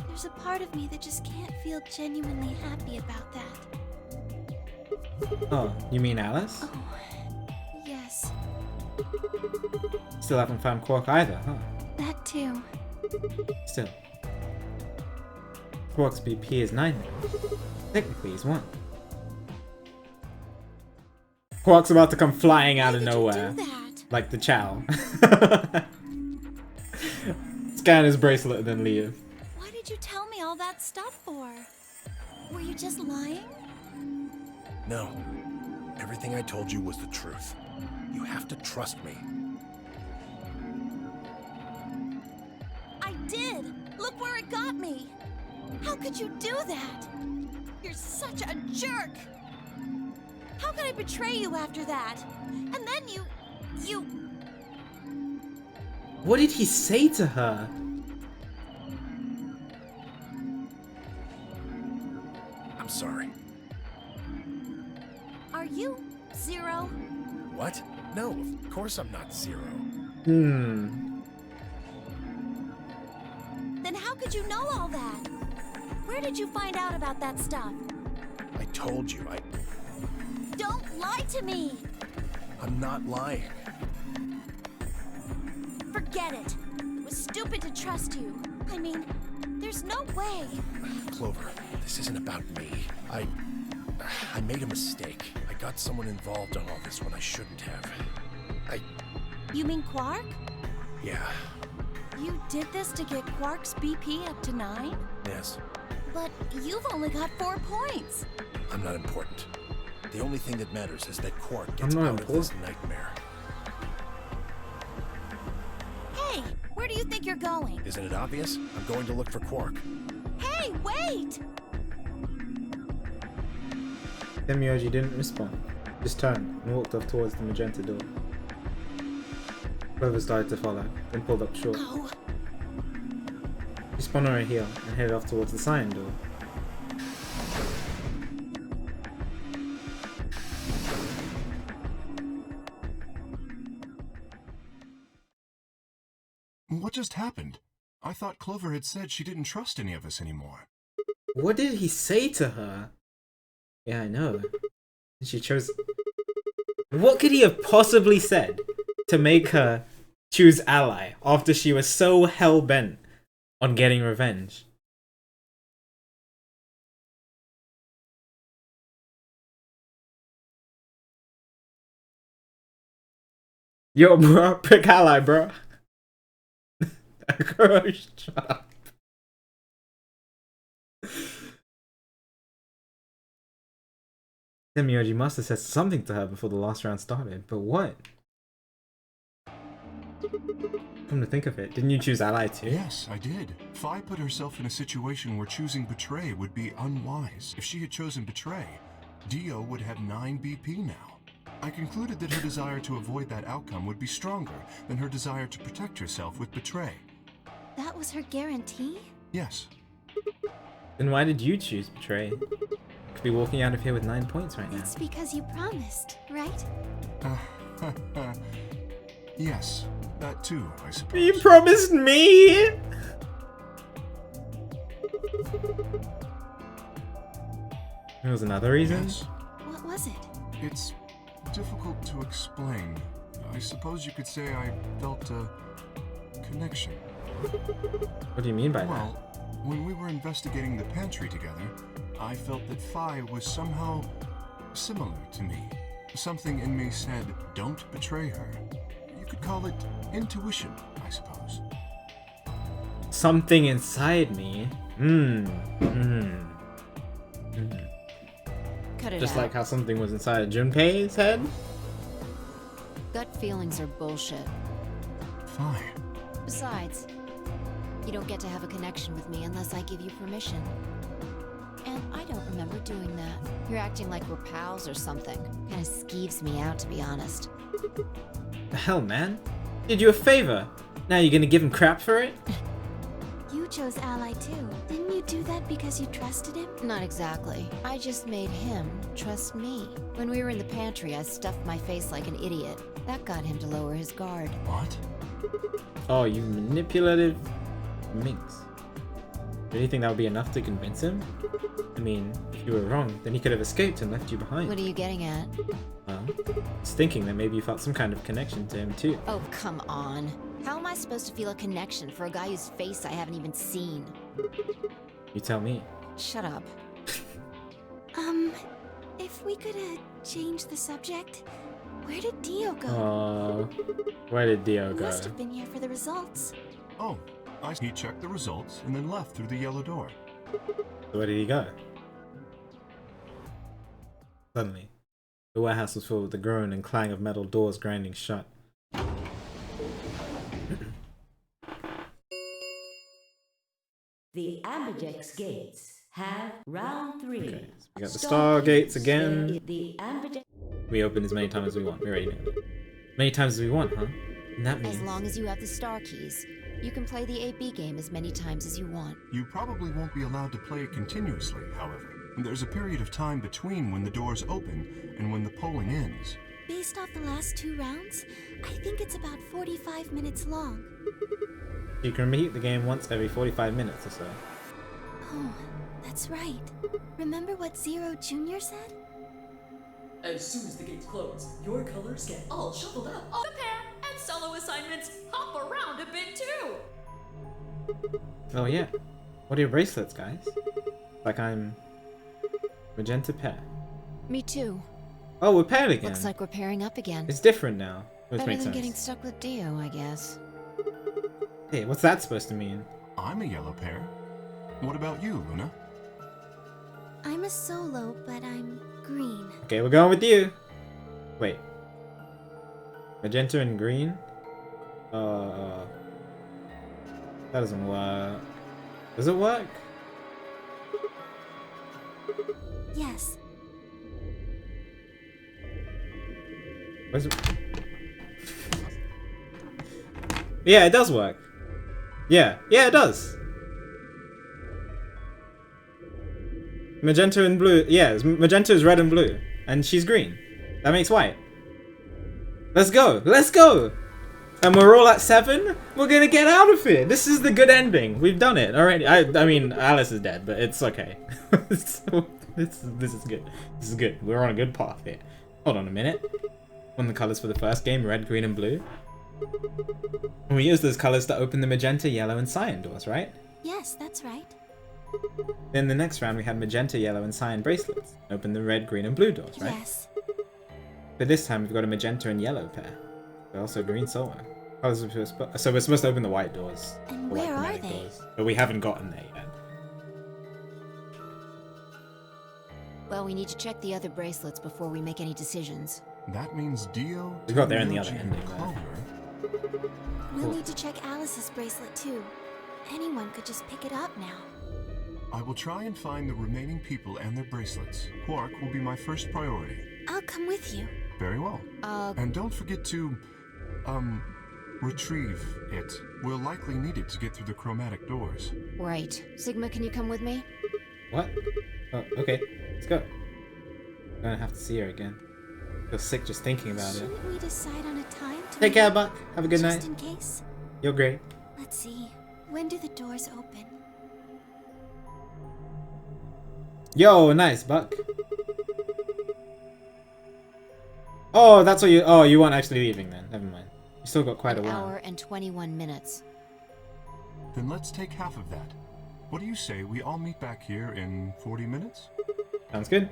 there's a part of me that just can't feel genuinely happy about that. Oh, you mean Alice? Oh, yes. Still haven't found Quark either, huh? That too. Still. Quark's BP is 9 now. Technically he's 1. Quark's about to come flying out of nowhere. Why did you do that? Like the Chow. Scan his bracelet and then leave. Why did you tell me all that stuff for? Were you just lying? No. Everything I told you was the truth. You have to trust me. I did! Look where it got me! How could you do that? You're such a jerk! How could I betray you after that? And then you... What did he say to her? I'm sorry. Are you Zero? What? No, of course I'm not Zero. Then how could you know all that? Where did you find out about that stuff? I told you, Don't lie to me! I'm not lying. Forget it. It was stupid to trust you. I mean, there's no way. Clover, this isn't about me. I made a mistake. I got someone involved on all this when I shouldn't have. You mean Quark? Yeah, You did this to get Quark's BP up to 9? yes. But you've only got 4 points. I'm not important. The only thing that matters is that Quark I'm gets not out of this important. nightmare. Hey, where do you think you're going? Isn't it obvious? I'm going to look for Quark. Hey, wait! Demioji didn't respond. Just turned and walked off towards the magenta door. Clover started to follow, then pulled up short. Oh, She spun on her heel and headed off towards the cyan door. What just happened? I thought Clover had said she didn't trust any of us anymore. What did he say to her? Yeah, I know. And she chose... What could he have possibly said to make her choose ally after she was so hell-bent on getting revenge? Yo, bro, pick ally, bro. Shut up. Demioji must have said something to her before the last round started, but what? Come to think of it, didn't you choose ally too? Yes, I did. Fi put herself in a situation where choosing betray would be unwise. If she had chosen betray, Dio would have 9 BP now. I concluded that her desire to avoid that outcome would be stronger than her desire to protect herself with betray. that was her guarantee? Yes. Then why did you choose betray? Could be walking out of here with 9 points right now. It's because you promised, right? Yes, that too, I suppose. You promised me! There was another reason? Yes, What was it? it's difficult to explain. I suppose you could say I felt a connection. What do you mean by that? Well, when we were investigating the pantry together, I felt that Phi was somehow similar to me. Something in me said, don't betray her. You could call it intuition, I suppose. Something inside me. Cut it Just out. like how something was inside of Junpei's head? Gut feelings are bullshit. Phi. Besides, you don't get to have a connection with me unless I give you permission. And I don't remember doing that. You're acting like we're pals or something. Kinda skeeves me out, to be honest. The hell, man? Did you a favor. Now you're gonna give him crap for it? You chose Ally too. Didn't you do that because you trusted him? Not exactly. I just made him trust me. When we were in the pantry, I stuffed my face like an idiot. That got him to lower his guard. What? Oh, you manipulative minx. Do you think that would be enough to convince him? I mean, if you were wrong, then he could have escaped and left you behind. What are you getting at? Well, I was thinking that maybe you felt some kind of connection to him too. Oh, come on. How am I supposed to feel a connection for a guy whose face I haven't even seen? You tell me. Shut up. If we could change the subject, where did Dio go? Oh, where did Dio He go? must have been here for the results. Oh, he checked the results and then left through the yellow door. Where did he go? Suddenly, the warehouse was filled with the groan and clang of metal doors grinding shut. The Ambidex gates have round 3. Okay, so we got the star gates again. The Ambidex. We open as many times as we want. We already know that. Many times as we want, huh? And that means... As long as you have the star keys, you can play the AB game as many times as you want. You probably won't be allowed to play it continuously, however. There's a period of time between when the doors open and when the polling ends. Based off the last 2 rounds, I think it's about 45 minutes long. You can repeat the game once every 45 minutes or so. Oh, that's right. Remember what Zero Jr. said? As soon as the gates close, your colors get all shuffled up. The pair and solo assignments hop around a bit too. Oh yeah. What are your bracelets, guys? Like I'm... Magenta pair. Me too. Oh, we're paired again. Looks like we're pairing up again. It's different now. Which Better makes than sense. getting stuck with Dio, I guess. Hey, what's that supposed to mean? I'm a yellow pair. What about you, Luna? I'm a solo, but I'm green. Okay, we're going with you. Wait. Magenta and green? That doesn't work. Does it work? Yes. Where's it? Yeah, it does work. Yeah, it does. Magenta and blue. Yeah, magenta is red and blue. And she's green. That makes white. Let's go. Let's go. And we're all at 7. We're gonna get out of here. This is the good ending. We've done it already. I mean, Alice is dead, but it's okay. This is good. This is good. We're on a good path here. Hold on a minute. One of the colors for the first game, red, green, and blue. And we use those colors to open the magenta, yellow, and cyan doors, right? Yes, that's right. Then the next round we had magenta, yellow, and cyan bracelets. Open the red, green, and blue doors, right? Yes. But this time we've got a magenta and yellow pair. But also green solo. So we're supposed to open the white doors. And the white where are chromatic they? doors. But we haven't gotten there yet. Well, we need to check the other bracelets before we make any decisions. That means Dio, We got there in the Tenryuji, other and ending, though. Clover. We'll need to check Alice's bracelet too. Anyone could just pick it up now. I will try and find the remaining people and their bracelets. Quark will be my first priority. I'll come with you. Very well. Uh, And don't forget to, retrieve it. We'll likely need it to get through the chromatic doors. right. Sigma, can you come with me? What? Oh, okay. Let's go. I'm gonna have to see her again. feel sick just thinking about it. Shouldn't we decide on a time to Take care, meet? Buck. Have a good Just night. in case. You're great. Let's see. When do the doors open? Yo, nice, Buck. Oh, that's what you... Oh, you weren't actually leaving then. Never mind. You still got quite a An while. hour and 21 minutes. Then let's take half of that. What do you say we all meet back here in 40 minutes? Sounds good.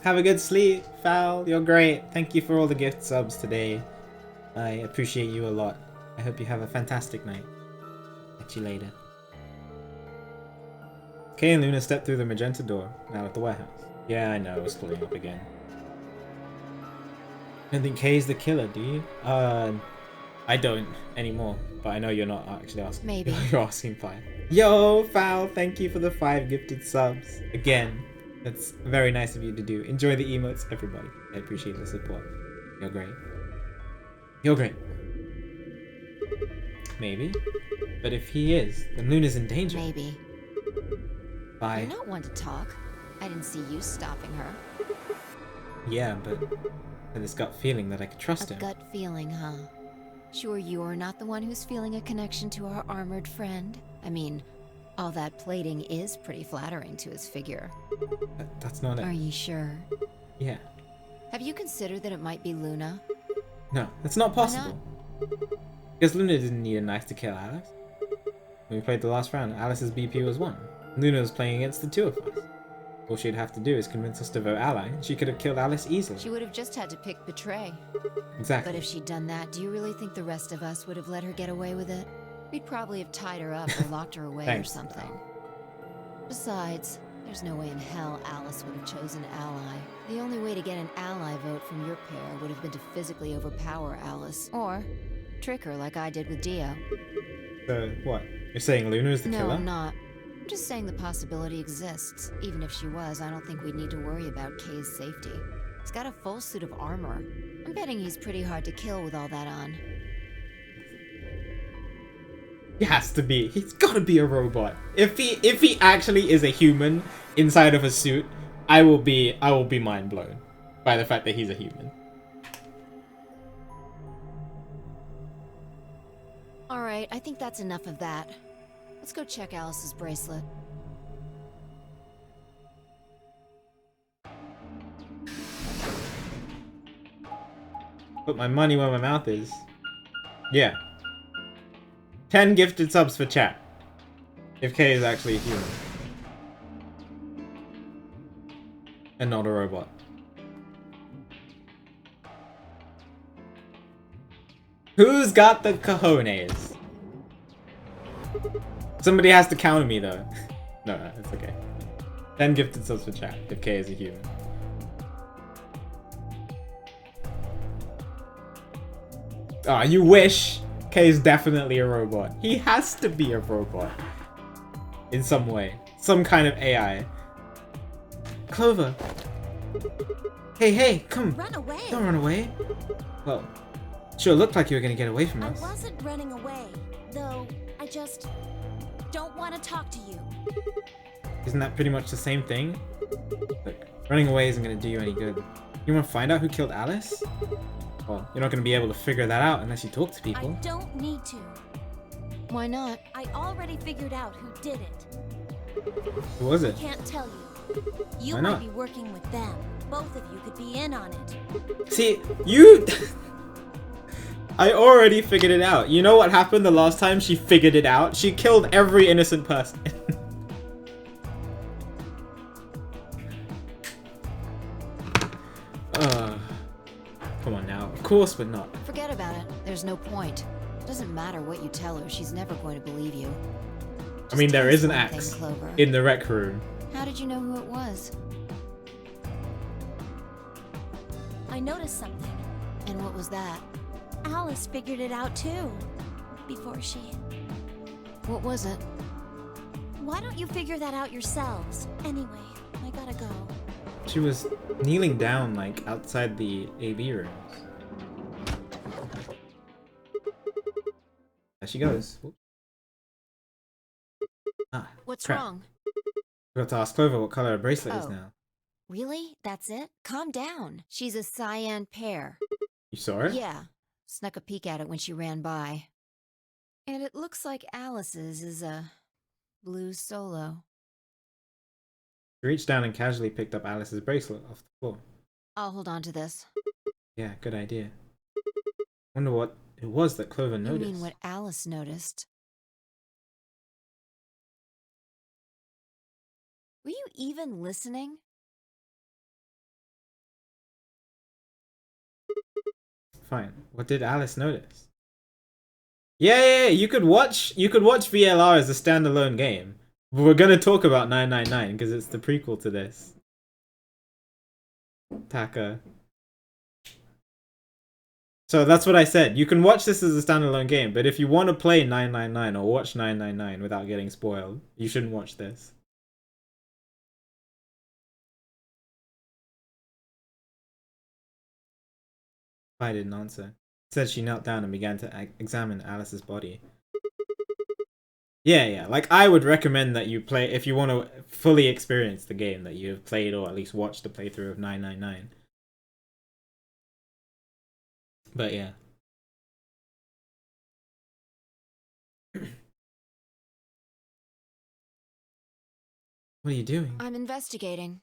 Have a good sleep, Fal. You're great. Thank you for all the gift subs today. I appreciate you a lot. I hope you have a fantastic night. Catch you later. Kay and Luna step through the magenta door, now at the warehouse. Yeah, I know, it's pulling up again. I don't think Kay's the killer, do you? I don't anymore, but I know you're not actually asking. Maybe. You're asking 5. Yo, Fal, thank you for the 5 gifted subs. Again, that's very nice of you to do. Enjoy the emotes, everybody. I appreciate the support. You're great. You're great. Maybe. But if he is, then Luna's in danger. Maybe. Bye. You're not one to talk. I didn't see you stopping her. Yeah, but I had this gut feeling that I could trust A him. gut feeling, huh? Sure you're not the one who's feeling a connection to our armored friend? I mean, all that plating is pretty flattering to his figure. That's not Are it. you sure? Yeah. Have you considered that it might be Luna? No, that's not Why possible. Because Luna didn't need a knife to kill Alice. When we played the last round, Alice's BP was 1. Luna was playing against the 2 of us. All she'd have to do is convince us to vote ally, and she could have killed Alice easily. She would have just had to pick betray. Exactly. But if she'd done that, do you really think the rest of us would have let her get away with it? We'd probably have tied her up or locked her away Thanks. or something. Besides, there's no way in hell Alice would have chosen ally. The only way to get an ally vote from your pair would have been to physically overpower Alice. Or trick her like I did with Dio. So, what? You're saying Luna is the No, killer? I'm not. I'm just saying the possibility exists. Even if she was, I don't think we'd need to worry about Kay's safety. He's got a full suit of armor. I'm betting he's pretty hard to kill with all that on. He has to be. He's gotta be a robot. If he actually is a human inside of a suit, I will be mind blown by the fact that he's a human. Alright, I think that's enough of that. Let's go check Alice's bracelet. Put my money where my mouth is. Yeah. 10 gifted subs for chat. If Kay is actually a human. And not a robot. Who's got the cojones? Somebody has to counter me though. No, it's okay. 10 gifted subs for chat if Kay is a human. Ah, you wish. Kay is definitely a robot. He has to be a robot. In some way. Some kind of AI. Clover. Hey, come. Run away! Don't run away. Well, sure looked like you were gonna get away from I us. wasn't running away, though I just don't want to talk to you. Isn't that pretty much the same thing? Look, running away isn't gonna do you any good. You wanna find out who killed Alice? Well, you're not gonna be able to figure that out unless you talk to I people. don't need to. Why not? I already figured out who did it. Who was it? Can't tell you. You Why might not? be working with them. Both of you could be in on it. See, you... I already figured it out. You know what happened the last time she figured it out? She killed every innocent person. Come on now. Of course we're not. Forget about it. There's no point. Doesn't matter what you tell her, she's never going to believe you. I mean, Just there tell us is an one thing, axe Clover. in the rec room. How did you know who it was? I noticed something. And what was that? Alice figured it out too. Before she... What was it? Why don't you figure that out yourselves? Anyway, I gotta go. She was kneeling down, like, outside the AV rooms. There she goes. Whoops. Ah, What's crap. wrong? Forgot to ask Clover what color her bracelet is Oh. now. Really? That's it? Calm down. She's a cyan pair. You saw her? Yeah. Snuck a peek at it when she ran by. And it looks like Alice's is a blue solo. She reached down and casually picked up Alice's bracelet off the floor. I'll hold on to this. Yeah, good idea. Wonder what it was that Clover noticed. You mean what Alice noticed? Were you even listening? Fine. What did Alice notice? Yeah. You could watch VLR as a standalone game. But we're gonna talk about 999 because it's the prequel to this. Taka. So that's what I said. You can watch this as a standalone game, but if you want to play 999 or watch 999 without getting spoiled, you shouldn't watch this. I didn't answer. Said she knelt down and began to examine Alice's body. Yeah. Like, I would recommend that you play, if you want to fully experience the game, that you have played or at least watched the playthrough of 999. But yeah. What are you doing? I'm investigating.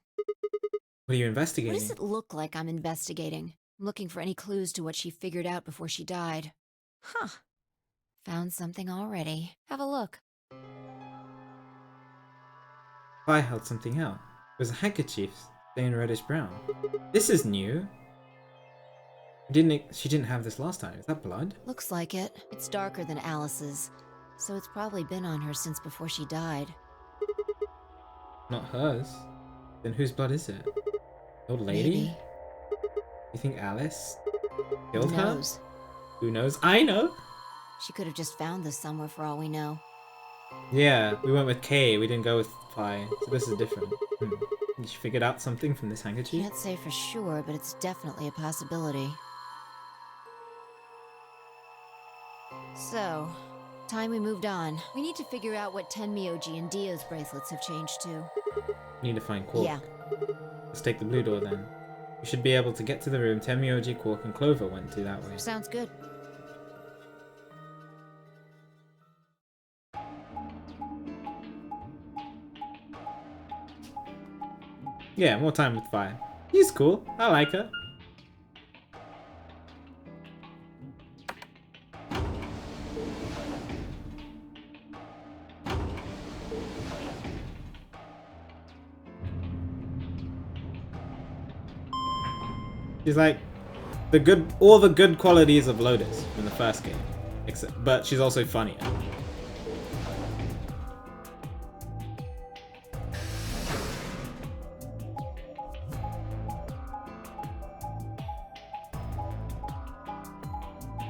What are you investigating? What does it look like I'm investigating? I'm looking for any clues to what she figured out before she died. Huh. Found something already. Have a look. I held something out. It was a handkerchief, stained reddish brown. This is new. She didn't have this last time. Is that blood? Looks like it. It's darker than Alice's, so it's probably been on her since before she died. Not hers. Then whose blood is it? The old lady? Maybe. You think Alice killed Who her? knows? Who knows? I know! She could have just found this somewhere for all we know. Yeah, we went with K, we didn't go with Phi, so this is different. Did she figure out something from this handkerchief? Can't say for sure, but it's definitely a possibility. So, time we moved on. We need to figure out what Tenmyoji and Dio's bracelets have changed to. We need to find Quark. Yeah. Let's take the blue door then. We should be able to get to the room Tenmyoji, Quark, and Clover went to that way. Sounds good. Yeah, more time with Phi. He's cool. I like her. She's like all the good qualities of Lotus from the first game, but she's also funnier.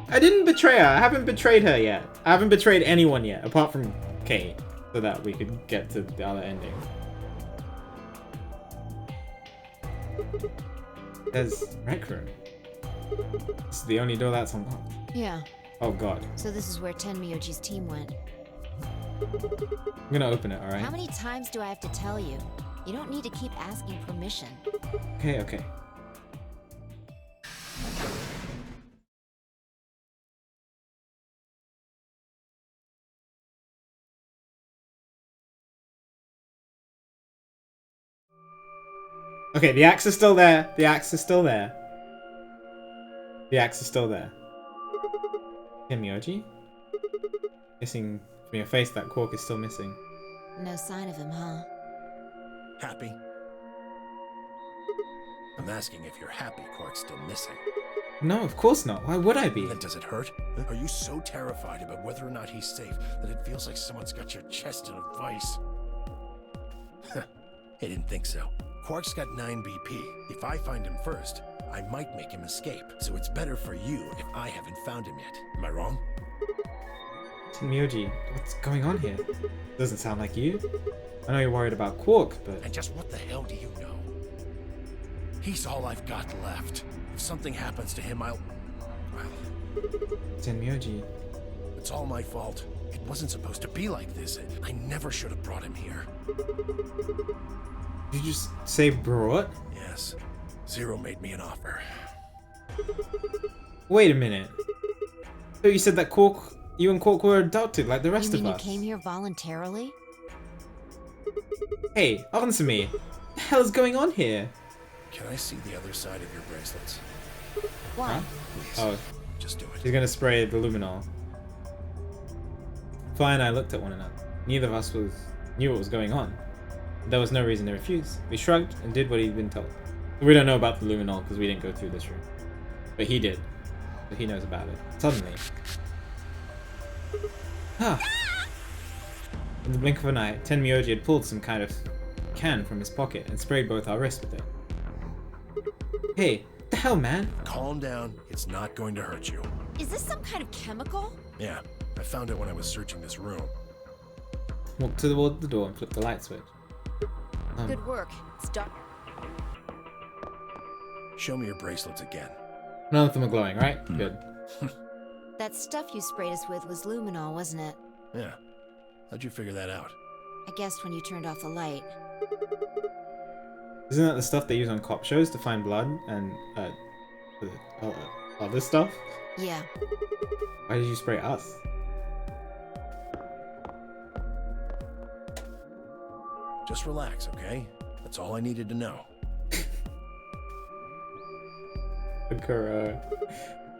I didn't betray her. I haven't betrayed her yet. I haven't betrayed anyone yet, apart from Kate, so that we could get to the other ending. There's Rec Room. This is the only door that's unlocked. Yeah. Oh god. So this is where Tenmyoji's team went. I'm gonna open it, alright? How many times do I have to tell you? You don't need to keep asking permission. Okay. Okay, the axe is still there. The axe is still there. The axe is still there. Tenmyoji? Missing from your face, that Quark is still missing. No sign of him, huh? Happy? I'm asking if you're happy Quark's still missing. No, of course not. Why would I be? Then does it hurt? Are you so terrified about whether or not he's safe that it feels like someone's got your chest in a vice? I didn't think so. Quark's got 9 BP. If I find him first, I might make him escape. So it's better for you if I haven't found him yet. Am I wrong? Tenmyoji, what's going on here? Doesn't sound like you. I know you're worried about Quark, but... And just what the hell do you know? He's all I've got left. If something happens to him, Well... Tenmyoji... It's all my fault. It wasn't supposed to be like this. I never should have brought him here. Did you just say brought? Zero made me an offer. Wait a minute. So you said that you and Quark were adopted like the rest You mean of us. you came here voluntarily? Hey, answer me. What the hell is going on here? Can I see the other side of your bracelets? Why? Huh? Please. Oh, Just do it. she's gonna spray the luminol. Fly and I looked at one another. Neither of us knew what was going on. There was no reason to refuse. We shrugged and did what he'd been told. We don't know about the luminol because we didn't go through this room. But he did. So he knows about it. Suddenly. In the blink of an eye, Tenmyoji had pulled some kind of can from his pocket and sprayed both our wrists with it. Hey, what the hell, man? Calm down. It's not going to hurt you. Is this some kind of chemical? Yeah, I found it when I was searching this room. Walked toward the door and flipped the light switch. Good work. It's dark. Show me your bracelets again. None of them are glowing, right? Good. That stuff you sprayed us with was luminol, wasn't it? Yeah. How'd you figure that out? I guessed when you turned off the light. Isn't that the stuff they use on cop shows to find blood and other stuff? Yeah. Why did you spray us? Just relax, okay? That's all I needed to know.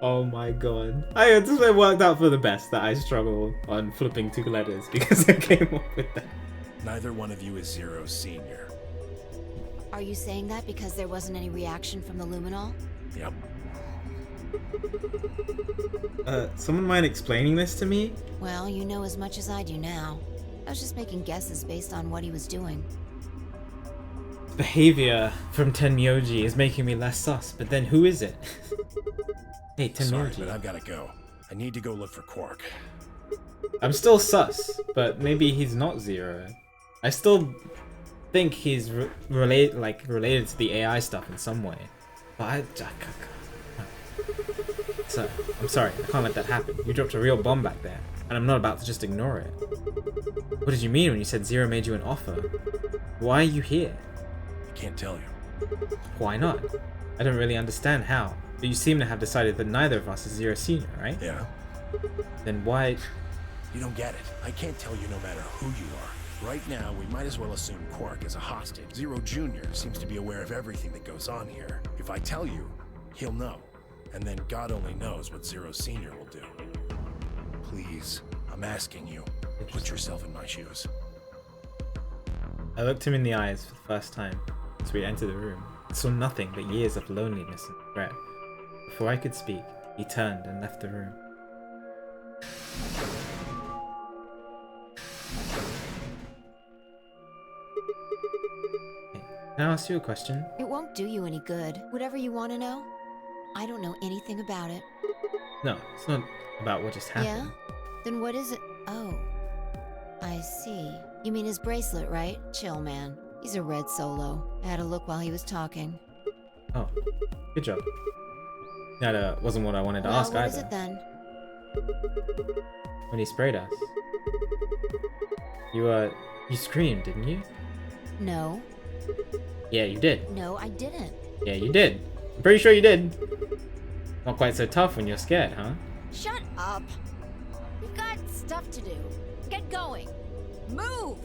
Oh my god. I just it worked out for the best that I struggled on flipping 2 letters because I came up with that. Neither one of you is Zero Senior. Are you saying that because there wasn't any reaction from the luminol? Yep. Someone mind explaining this to me? Well, you know as much as I do now. I was just making guesses based on what he was doing. Behavior from Tenmyoji is making me less sus, but then who is it? Hey, Sorry, Tenmyoji. but I've gotta go. I need to go look for Quark. I'm still sus, but maybe he's not Zero. I still think he's related to the AI stuff in some way. But so, I'm sorry, I can't let that happen. You dropped a real bomb back there, and I'm not about to just ignore it. What did you mean when you said Zero made you an offer? Why are you here? I can't tell you. Why not? I don't really understand how, but you seem to have decided that neither of us is Zero Senior, right? Yeah. Then why... You don't get it. I can't tell you no matter who you are. Right now, we might as well assume Quark is a hostage. Zero Jr. seems to be aware of everything that goes on here. If I tell you, he'll know. And then God only knows what Zero Senior will do. Please, I'm asking you, put yourself in my shoes. I looked him in the eyes for the first time as we entered the room. I saw nothing but years of loneliness and regret. Before I could speak, he turned and left the room. Hey, can I ask you a question? It won't do you any good. Whatever you want to know, I don't know anything about it. No, it's not about what just happened. Yeah? Then what is it? Oh. I see. You mean his bracelet, right? Chill, man. He's a red solo. I had a look while he was talking. Oh, good job. That wasn't what I wanted to ask what either. is it then? When he sprayed us. You screamed, didn't you? No. Yeah, you did. No, I didn't. Yeah, you did. I'm pretty sure you did. Not quite so tough when you're scared, huh? Shut up. We've got stuff to do. Get going. Move!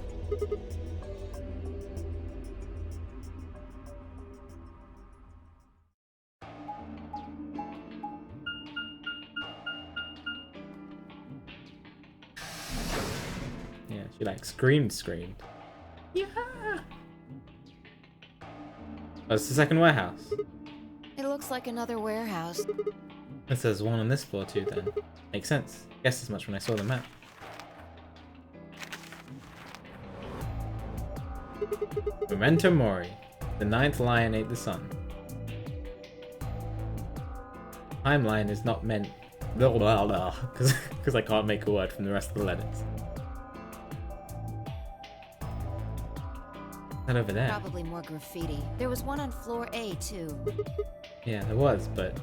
Yeah, she like screamed. Yeah! Oh, it's the second warehouse. It looks like another warehouse. It says one on this floor too then. Makes sense. Guessed as much when I saw the map. Memento Mori. The 9th lion ate the sun. Timeline is not meant... because I can't make a word from the rest of the letters. That over there. Probably more graffiti. There was one on floor A, too. Yeah, there was, but...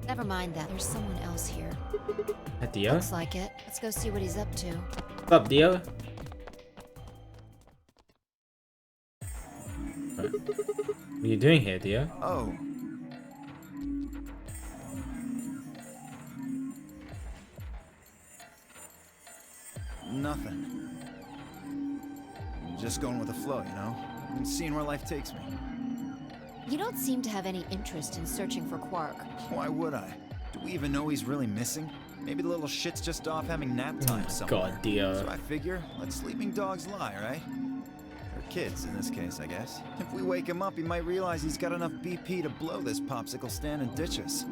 Never mind that. There's someone else here. That Dio? Looks like it. Let's go see what he's up to. What's up, Dio? What are you doing here, Dio? Oh. Nothing. Just going with the flow, you know? And seeing where life takes me. You don't seem to have any interest in searching for Quark. Why would I? Do we even know he's really missing? Maybe the little shit's just off having nap time somewhere. God, Dio. So I figure, let sleeping dogs lie, right? Or kids, in this case, I guess. If we wake him up, he might realize he's got enough BP to blow this popsicle stand and ditch us.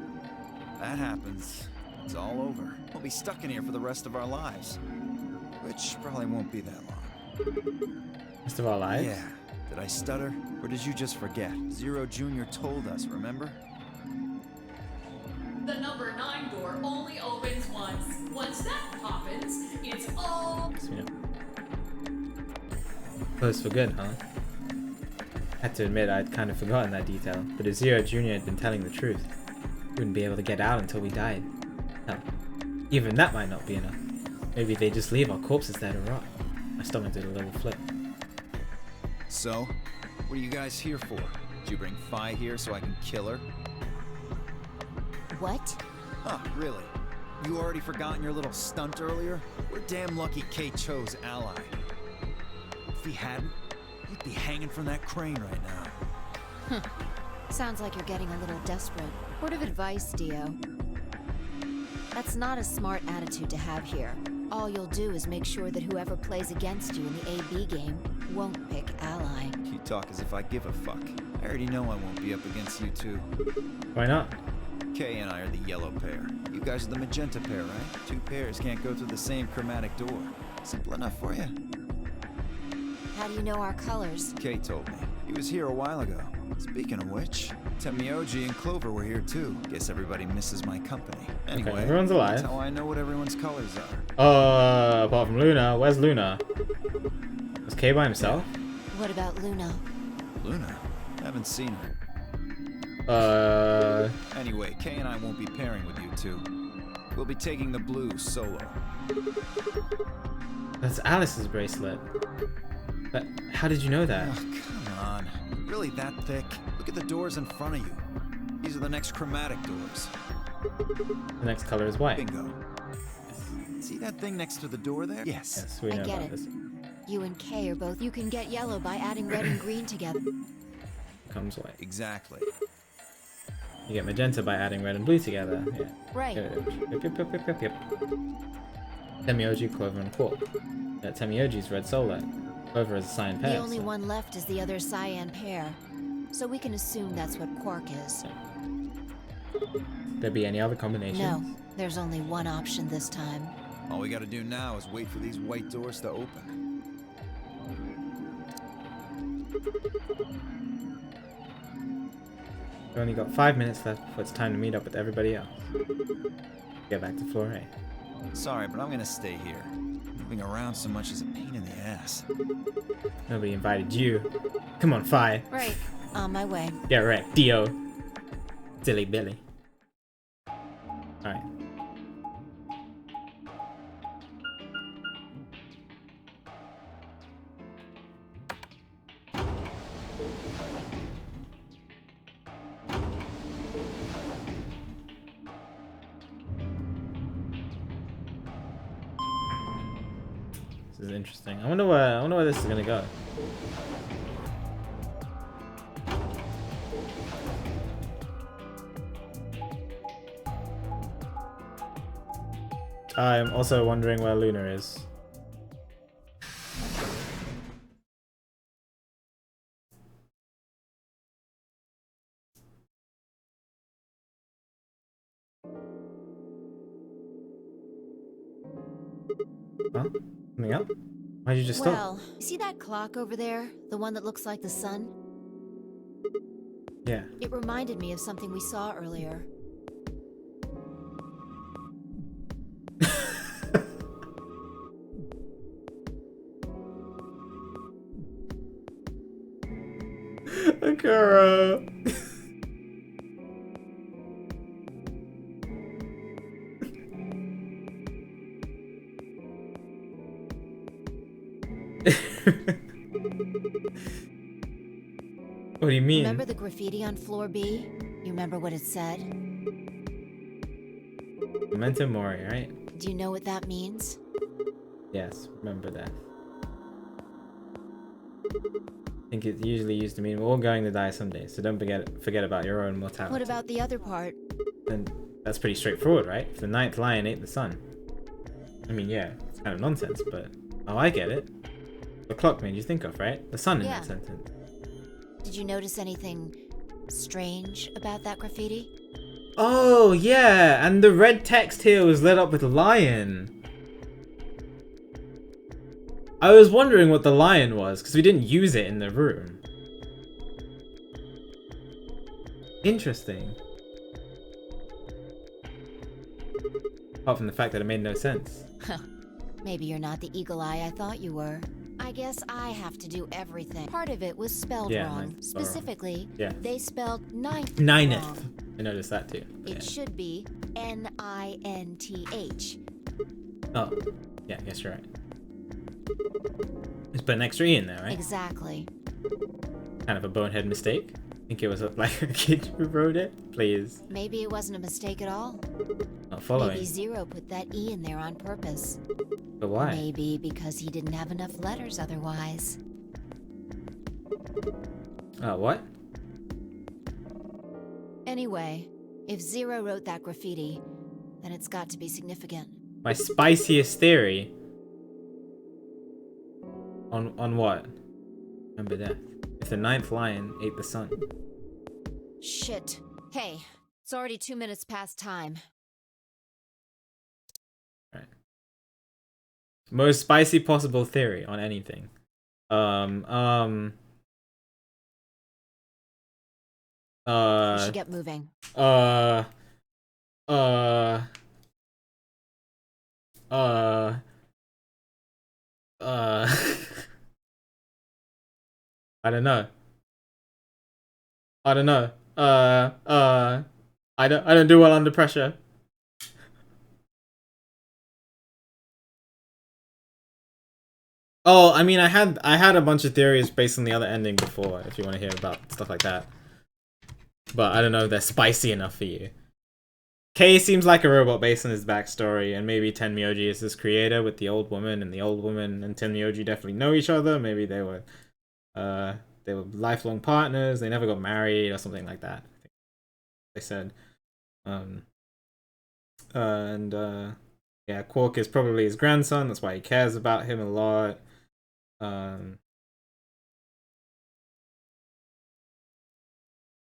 That happens. It's all over. We'll be stuck in here for the rest of our lives. Which probably won't be that long. Rest of our lives? Yeah. Did I stutter? Or did you just forget? Zero Jr. told us, remember? The number 9 door only opens once. Once that happens, it's all. Closed for good, huh? Had to admit I'd kind of forgotten that detail, but if Zero Jr. had been telling the truth, we wouldn't be able to get out until we died. Hell, even that might not be enough. Maybe they just leave our corpses there to rot. My stomach did a little flip. So, what are you guys here for? Did you bring Fi here so I can kill her? What? Huh, really? You already forgotten your little stunt earlier? We're damn lucky Kate chose ally. If he hadn't, you'd be hanging from that crane right now. Sounds like you're getting a little desperate. Word of advice, Dio. That's not a smart attitude to have here. All you'll do is make sure that whoever plays against you in the AB game won't pick ally. You talk as if I give a fuck. I already know I won't be up against you two. Why not? Kay and I are the yellow pair. You guys are the magenta pair, right? Two pairs can't go through the same chromatic door. Simple enough for you? How do you know our colors? Kay told me. He was here a while ago. Speaking of which, Temioji and Clover were here too. Guess everybody misses my company. Anyway, okay, everyone's alive. That's how I know what everyone's colors are. Apart from Luna, where's Luna? Was Kay by himself? What about Luna? Luna? Haven't seen her. Anyway, Kay and I won't be pairing with you two. We'll be taking the blue solo. That's Alice's bracelet. But how did you know that? Oh, come on. Really that thick? Look at the doors in front of you. These are the next chromatic doors. The next color is white. Bingo. See that thing next to the door there? Yes. Yes, we know I get about it. this. You and Kay are both. You can get yellow by adding red and green together. Comes white. Exactly. You get magenta by adding red and blue together. Yeah. Right. Yep. Temioji, Clover, and Quark. Yeah, Temioji's red solar. Clover is a cyan pair. The only so. one left is the other cyan pair. So we can assume that's what Quark is. There be any other combinations? No, there's only one option this time. All we gotta do now is wait for these white doors to open. We've only got 5 minutes left before it's time to meet up with everybody else. Get back to floor A. Sorry, but I'm gonna stay here. Moving around so much is a pain in the ass. Nobody invited you. Come on, Fi. Right, on my way. Get wrecked, Dio. Silly Billy. Alright. This is interesting. I wonder where this is gonna go. I'm also wondering where Luna is. Huh? Coming up? Why'd you just stop? Well, you see that clock over there? The one that looks like the sun? Yeah. It reminded me of something we saw earlier. Akira. What do you mean? Remember the graffiti on floor B? You remember what it said? Memento Mori, right? Do you know what that means? Yes, remember that. I think it's usually used to mean we're all going to die someday, so don't forget about your own mortality. What about the other part? Then that's pretty straightforward, right? If the ninth lion ate the sun. I mean, yeah, it's kind of nonsense, but oh, I get it. The clock made you think of, right? The sun in that sentence. Did you notice anything strange about that graffiti? Oh, yeah, and the red text here was lit up with lion. I was wondering what the lion was, because we didn't use it in the room. Interesting. Apart from the fact that it made no sense. Maybe you're not the eagle eye I thought you were. I guess I have to do everything. Part of it was spelled wrong. Specifically, they spelled ninth wrong. I noticed that too. It should be N-I-N-T-H. Oh, yeah, I guess you're right. Just put an extra E in there, right? Exactly. Kind of a bonehead mistake. I think it was like a kid who wrote it. Please. Maybe it wasn't a mistake at all. Not following. Maybe Zero put that E in there on purpose. But why? Maybe because he didn't have enough letters otherwise. What? Anyway, if Zero wrote that graffiti, then it's got to be significant. My spiciest theory. On what? Remember death. If the ninth lion ate the sun. Shit. Hey, it's already 2 minutes past time. Right. Most spicy possible theory on anything. We should get moving. I don't know. I don't do well under pressure. Oh, I mean, I had a bunch of theories based on the other ending before, if you want to hear about stuff like that. But I don't know if they're spicy enough for you. K seems like a robot based on his backstory, and maybe Tenmyoji is his creator with the old woman, and the old woman and Tenmyoji definitely know each other. Maybe they were lifelong partners. They never got married or something like that. I think they said. Yeah, Quark is probably his grandson. That's why he cares about him a lot.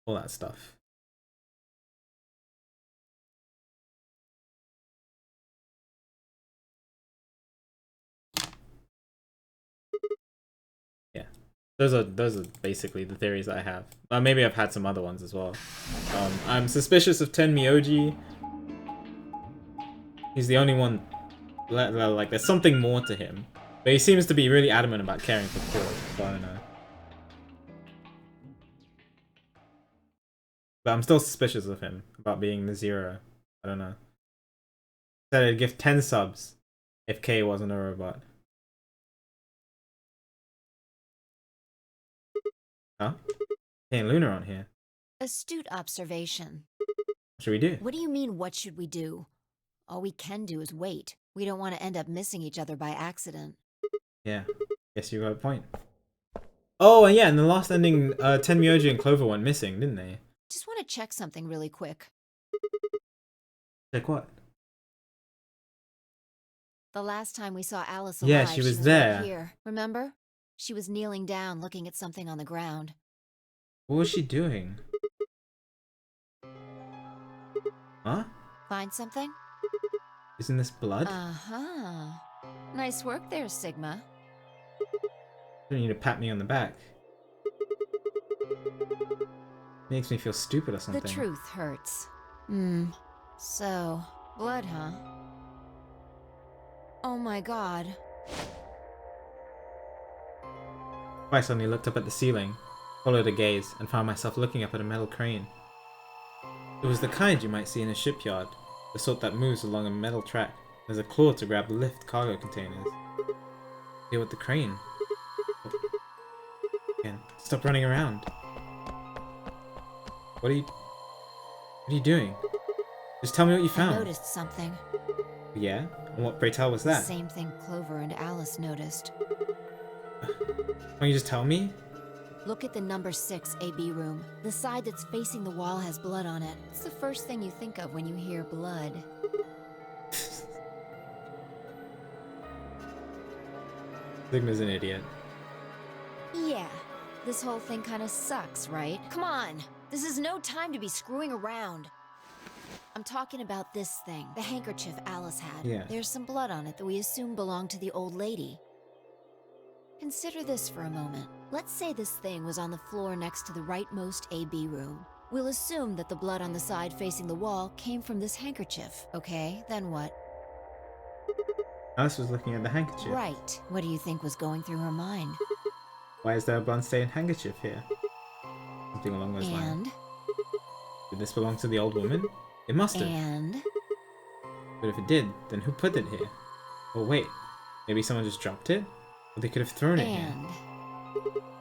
All that stuff. Yeah, those are basically the theories that I have. Maybe I've had some other ones as well. I'm suspicious of Tenmyoji. He's the only one. Like, there's something more to him, but he seems to be really adamant about caring for Quark. So I don't know. But I'm still suspicious of him about being the Zero. I don't know. Said I'd give 10 subs if K wasn't a robot. Huh? Hey, and Luna on here. Astute observation. What should we do? What do you mean, what should we do? All we can do is wait. We don't want to end up missing each other by accident. Yeah, guess you got a point. Oh, and yeah, in the last ending, Tenmyoji and Clover went missing, didn't they? Just want to check something really quick. Check what? The last time we saw Alice alive, Yeah, she was there. right here. Remember? She was kneeling down, looking at something on the ground. What was she doing? Huh? Find something? Isn't this blood? Uh-huh. Nice work there, Sigma. You don't need to pat me on the back. Makes me feel stupid or something. The truth hurts. So, blood, huh? Oh my god. I suddenly looked up at the ceiling, followed a gaze, and found myself looking up at a metal crane. It was the kind you might see in a shipyard, the sort that moves along a metal track. There's a claw to grab lift cargo containers. Deal with the crane. Again, stop running around. What are you doing? Just tell me what you I found. noticed something. Yeah? And what, pray tell, was that? Same thing Clover and Alice noticed. Won't you just tell me? Look at the number 6 AB room. The side that's facing the wall has blood on it. It's the first thing you think of when you hear blood. Sigma's an idiot. Yeah. This whole thing kind of sucks, right? Come on! This is no time to be screwing around. I'm talking about this thing, the handkerchief Alice had. Yeah. There's some blood on it that we assume belonged to the old lady. Consider this for a moment. Let's say this thing was on the floor next to the rightmost AB room. We'll assume that the blood on the side facing the wall came from this handkerchief, okay? Then what? Alice was looking at the handkerchief. Right. What do you think was going through her mind? Why is there a blood-stained handkerchief here? Something along those lines. And? Did this belong to the old woman? It must have. And? But if it did, then who put it here? Oh wait, maybe someone just dropped it? Or they could have thrown it here. And?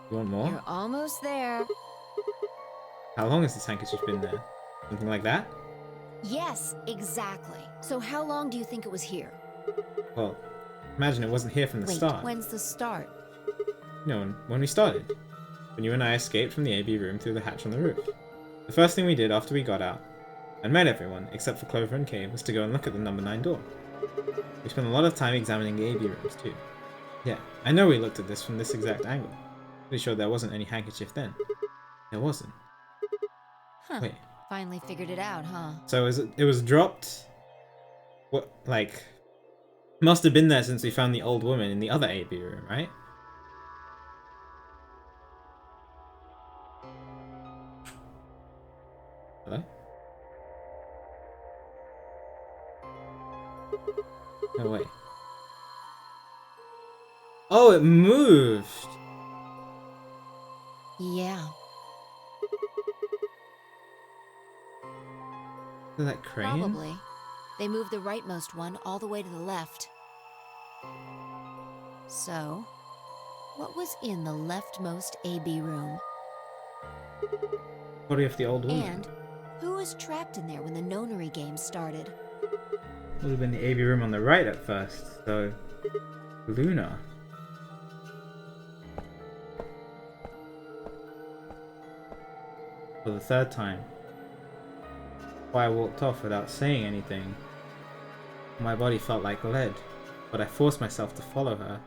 You want more? You're almost there. How long has this handkerchief been there? Something like that? Yes, exactly. So how long do you think it was here? Well, imagine it wasn't here from the Wait, start. when's the start? No, when we started. When you and I escaped from the AB room through the hatch on the roof. The first thing we did after we got out and met everyone, except for Clover and Kay, was to go and look at the number 9 door. We spent a lot of time examining the AB rooms too. Yeah, I know we looked at this from this exact angle. Pretty sure there wasn't any handkerchief then. There wasn't. Huh. Wait. Finally figured it out, huh? So it was dropped? What, like... Must have been there since we found the old woman in the other AB room, right? Hello? No way. Oh, it moved! Yeah. Is that crane? Probably. They moved the rightmost one all the way to the left. So, what was in the leftmost AB room? Body of the old woman. And who was trapped in there when the nonary game started? Would have been the AB room on the right at first, so... Luna. For the third time. Why I walked off without saying anything. My body felt like lead, but I forced myself to follow her.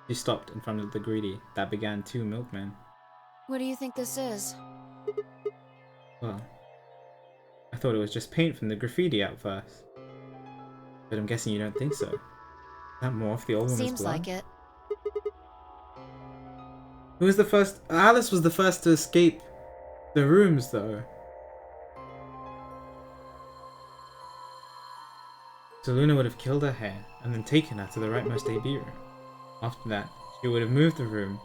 She stopped in front of the greedy that began 2 milkmen. What do you think this is? Well, I thought it was just paint from the graffiti at first. But I'm guessing you don't think so. Is that more of the old woman's Seems blood? like it. Who was the first? Alice was the first to escape the rooms, though. So Luna would have killed her hair and then taken her to the rightmost AB room. After that, she would have moved the room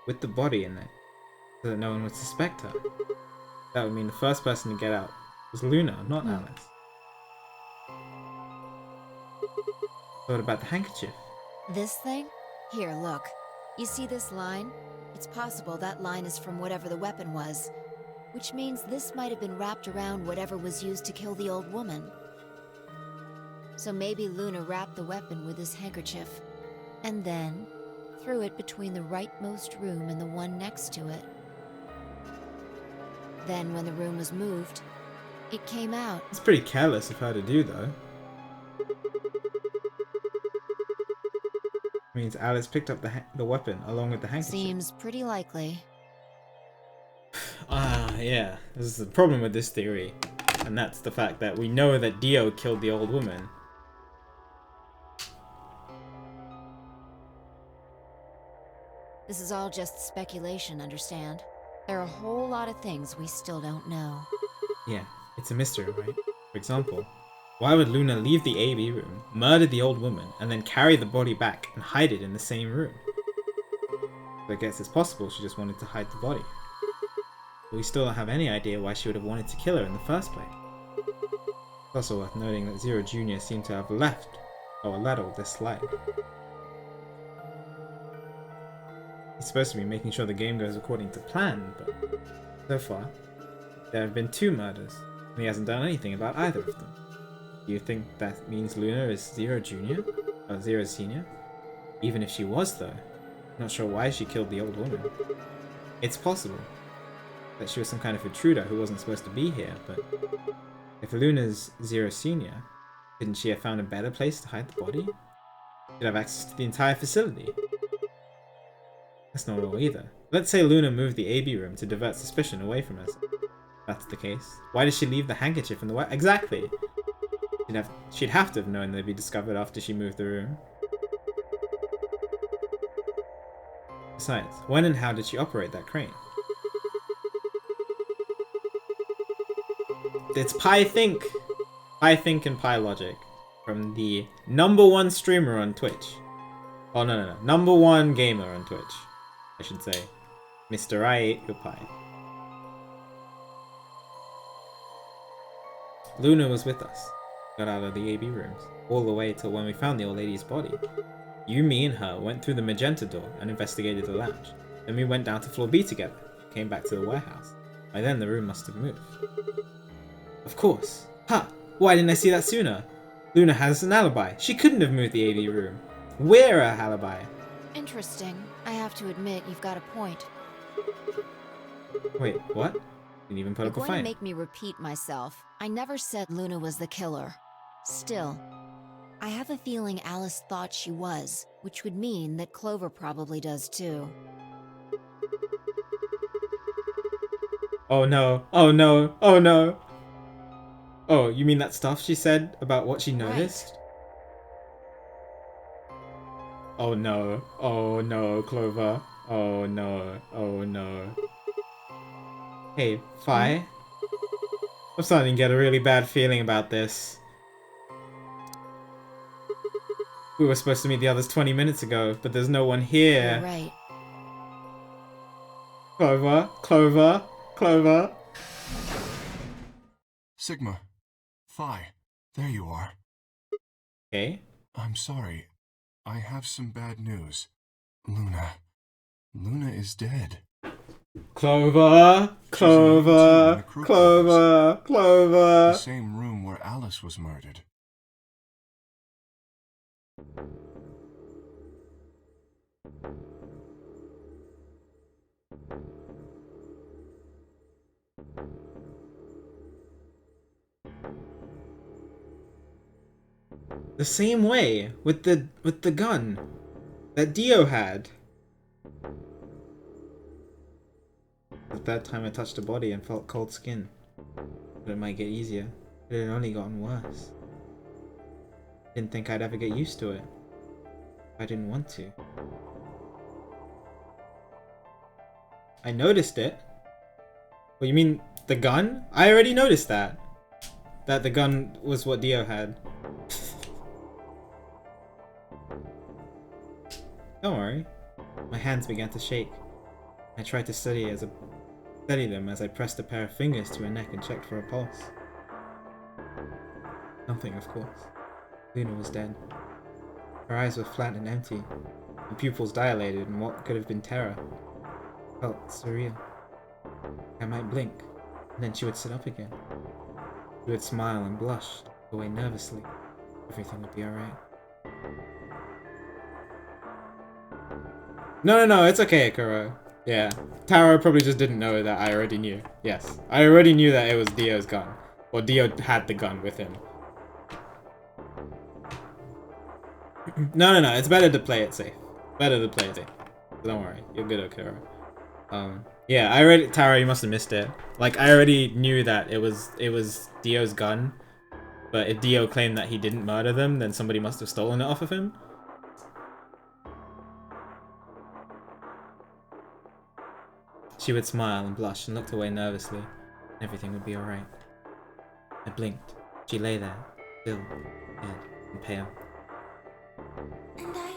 with the body in it so that no one would suspect her. That would mean the first person to get out was Luna, not Alice. What about the handkerchief? This thing? Here, look. You see this line? It's possible that line is from whatever the weapon was, which means this might have been wrapped around whatever was used to kill the old woman. So maybe Luna wrapped the weapon with this handkerchief, and then threw it between the rightmost room and the one next to it. Then when the room was moved, it came out. It's pretty careless of her to do, though. Means Alice picked up the weapon along with the handkerchief. Seems pretty likely. Yeah. This is the problem with this theory. And that's the fact that we know that Dio killed the old woman. This is all just speculation, understand? There are a whole lot of things we still don't know. Yeah, it's a mystery, right? For example, why would Luna leave the AB room, murder the old woman, and then carry the body back and hide it in the same room? So I guess it's possible she just wanted to hide the body. But we still don't have any idea why she would have wanted to kill her in the first place. It's also worth noting that Zero Jr. seemed to have left or let all this slide. He's supposed to be making sure the game goes according to plan, but so far, there have been 2 murders, and he hasn't done anything about either of them. Do you think that means Luna is Zero Jr.? Or Zero Senior? Even if she was, though. Not sure why she killed the old woman. It's possible that she was some kind of intruder who wasn't supposed to be here, but if Luna's Zero Senior, couldn't she have found a better place to hide the body? She'd have access to the entire facility. That's not all either. Let's say Luna moved the AB room to divert suspicion away from us. If that's the case. Why did she leave the handkerchief in the way? Exactly! She'd have to have known they'd be discovered after she moved the room. Besides, when and how did she operate that crane? It's Pi Think! Pi Think and Pi Logic. From the #1 streamer on Twitch. Oh no. #1 gamer on Twitch. I should say. Mr. I ate your pie. Luna was with us. Got out of the AB rooms. All the way till when we found the old lady's body. You, me, and her went through the magenta door and investigated the lounge. Then we went down to floor B together. Came back to the warehouse. By then the room must have moved. Of course. Ha! Why didn't I see that sooner? Luna has an alibi. She couldn't have moved the AB room. We're a alibi. Interesting. I have to admit, you've got a point. Wait, what? Didn't even put You're up a going to fight. make me repeat myself. I never said Luna was the killer. Still, I have a feeling Alice thought she was, which would mean that Clover probably does too. Oh no, oh no, oh no. Oh, you mean that stuff she said about what she noticed? Oh no, Clover. Oh no, oh no. Hey, Fi. I'm starting to get a really bad feeling about this. We were supposed to meet the others 20 minutes ago, but there's no one here. You're right. Clover. Sigma. Phi. There you are. Okay. I'm sorry. I have some bad news. Luna is dead. Clover. The same room where Alice was murdered. The same way with the gun that Dio had. The third time I touched a body and felt cold skin. But it might get easier. It had only gotten worse. Didn't think I'd ever get used to it. I didn't want to. I noticed it. What, you mean the gun? I already noticed that. That the gun was what Dio had. Don't worry. My hands began to shake. I tried to steady them as I pressed a pair of fingers to her neck and checked for a pulse. Nothing, of course. Luna was dead. Her eyes were flat and empty, her pupils dilated in what could have been terror. It felt surreal. I might blink, and then she would sit up again. She would smile and blush, look away nervously. Everything would be alright. No, it's okay, Kuro. Yeah, Taro probably just didn't know that I already knew. Yes, I already knew that it was Dio's gun. Or Dio had the gun with him. No, it's better to play it safe. Better to play it safe. Don't worry, you're good, Kuro. Yeah, Taro, you must have missed it. Like, I already knew that it was Dio's gun. But if Dio claimed that he didn't murder them, then somebody must have stolen it off of him. She would smile and blush and looked away nervously. Everything would be alright. I blinked. She lay there, still, dead, and pale. And I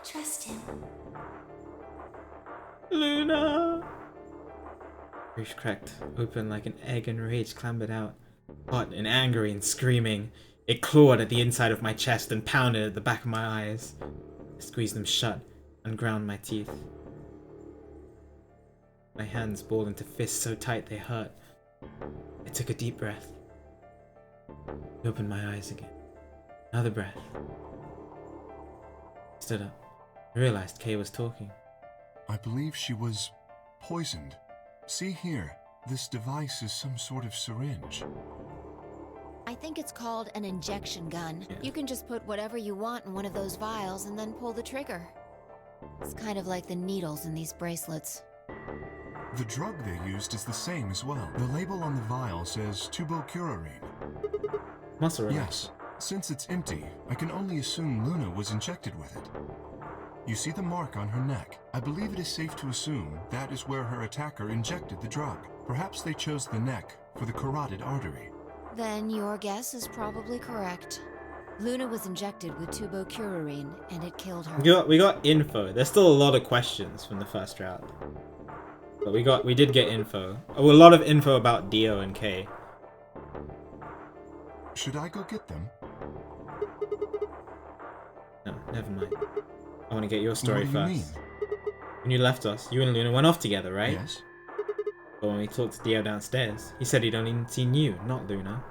trust him. Luna! Roof cracked open like an egg and rage clambered out. Hot and angry and screaming. It clawed at the inside of my chest and pounded at the back of my eyes. I squeezed them shut and ground my teeth. My hands balled into fists so tight they hurt, I took a deep breath. I opened my eyes again. Another breath. Stood up. I realized Kay was talking. I believe she was poisoned. See here, this device is some sort of syringe. I think it's called an injection gun. Yeah. You can just put whatever you want in one of those vials and then pull the trigger. It's kind of like the needles in these bracelets. The drug they used is the same as well. The label on the vial says tubocurarine. Muscle relax. Yes, since it's empty, I can only assume Luna was injected with it. You see the mark on her neck. I believe it is safe to assume that is where her attacker injected the drug. Perhaps they chose the neck for the carotid artery. Then your guess is probably correct. Luna was injected with tubocurarine, and it killed her. We got info. There's still a lot of questions from the first round. But we did get info. Oh, a lot of info about Dio and Kay. Should I go get them? No, never mind. I want to get your story What do you first. mean? When you left us, you and Luna went off together, right? Yes. But when we talked to Dio downstairs, he said he'd only seen you, not Luna.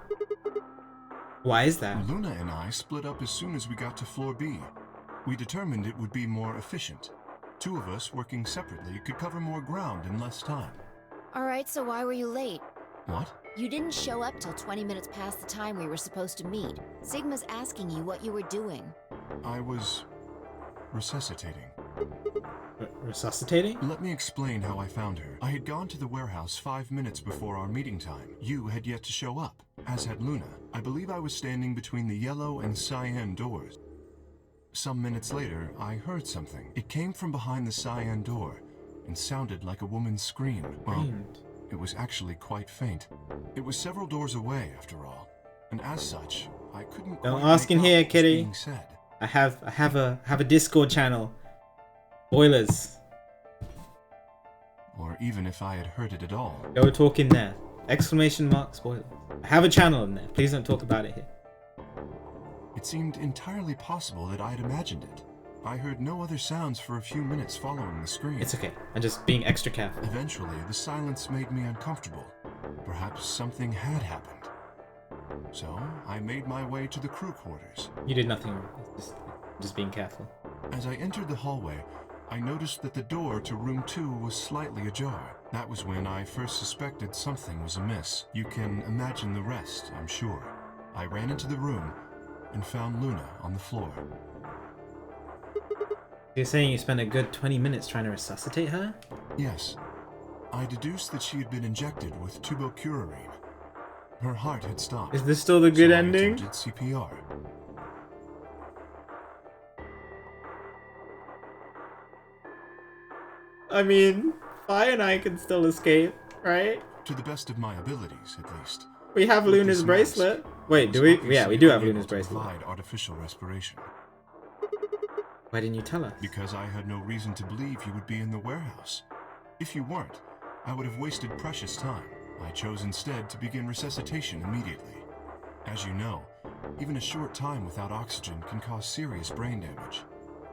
Why is that? Luna and I split up as soon as we got to floor B. We determined it would be more efficient. Two of us working separately could cover more ground in less time. Alright, so why were you late? What? You didn't show up till 20 minutes past the time we were supposed to meet. Sigma's asking you what you were doing. I was resuscitating. Resuscitating? Let me explain how I found her. I had gone to the warehouse 5 minutes before our meeting time. You had yet to show up, as had Luna. I believe I was standing between the yellow and cyan doors. Some minutes later, I heard something. It came from behind the cyan door and sounded like a woman's scream. Well, it was actually quite faint. It was several doors away, after all, and as such, I couldn't Don't quite ask in make here, out what was kitty. being said. I have a Discord channel. Spoilers. Or even if I had heard it at all. Go talk in there. Exclamation mark spoilers. I have a channel in there. Please don't talk about it here. It seemed entirely possible that I had imagined it. I heard no other sounds for a few minutes following the scream. It's okay. I'm just being extra careful. Eventually, the silence made me uncomfortable. Perhaps something had happened. So, I made my way to the crew quarters. You did nothing wrong. Just being careful. As I entered the hallway, I noticed that the door to room 2 was slightly ajar. That was when I first suspected something was amiss. You can imagine the rest, I'm sure. I ran into the room and found Luna on the floor. You're saying you spent a good 20 minutes trying to resuscitate her? Yes. I deduced that she had been injected with tubocurarine. Her heart had stopped. Is this still the good so ending? I attempted CPR. I mean, Fi and I can still escape, right? To the best of my abilities, at least. We have With Luna's this bracelet. mask, Wait, I do was we? Yeah, obviously we do have unable Luna's to bracelet. provide artificial respiration. Why didn't you tell us? Because I had no reason to believe you would be in the warehouse. If you weren't, I would have wasted precious time. I chose instead to begin resuscitation immediately. As you know, even a short time without oxygen can cause serious brain damage.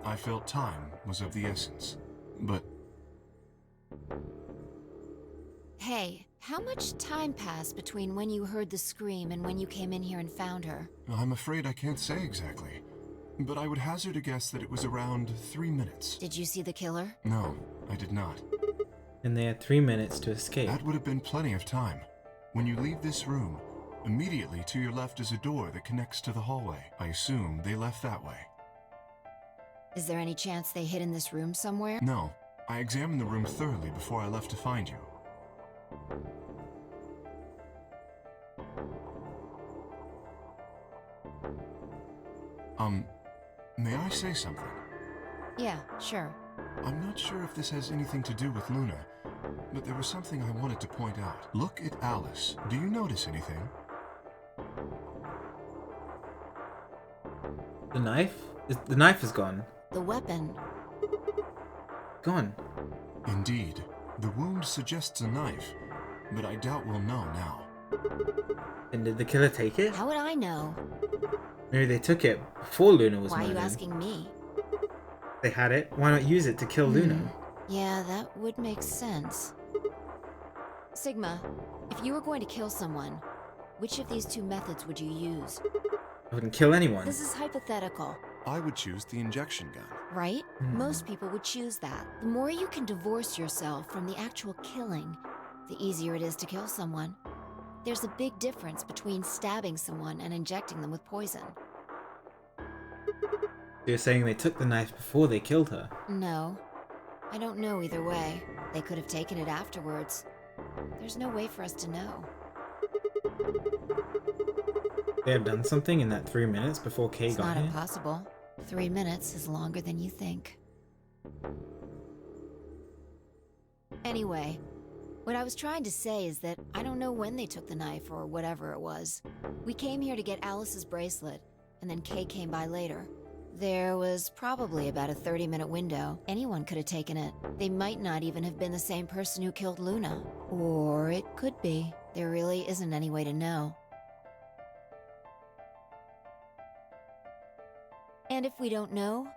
I felt time was of the essence. But Hey, how much time passed between when you heard the scream and when you came in here and found her? I'm afraid I can't say exactly. But I would hazard a guess that it was around 3 minutes. Did you see the killer? No, I did not. And they had 3 minutes to escape. That would have been plenty of time. When you leave this room, immediately to your left is a door that connects to the hallway. I assume they left that way. Is there any chance they hid in this room somewhere? No, I examined the room thoroughly before I left to find you. May I say something? Yeah, sure. I'm not sure if this has anything to do with Luna, but there was something I wanted to point out. Look at Alice. Do you notice anything? The knife? The knife is gone. The weapon. Gone. Indeed. The wound suggests a knife, but I doubt we'll know now. And did the killer take it? How would I know? Maybe they took it before Luna was Why are you murdered. asking me? They had it. Why not use it to kill Luna? Yeah, that would make sense. Sigma, if you were going to kill someone, which of these two methods would you use? I wouldn't kill anyone. This is hypothetical, I would choose the injection gun. right? Most people would choose that. The more you can divorce yourself from the actual killing, the easier it is to kill someone. There's a big difference between stabbing someone and injecting them with poison. You're saying they took the knife before they killed her? No. I don't know either way. They could have taken it afterwards. There's no way for us to know. They have done something in that 3 minutes before Kay It's got not here? impossible. 3 minutes is longer than you think. Anyway, what I was trying to say is that I don't know when they took the knife or whatever it was. We came here to get Alice's bracelet, and then Kay came by later. There was probably about a 30-minute window. Anyone could have taken it. They might not even have been the same person who killed Luna. Or it could be. There really isn't any way to know. And if we don't know,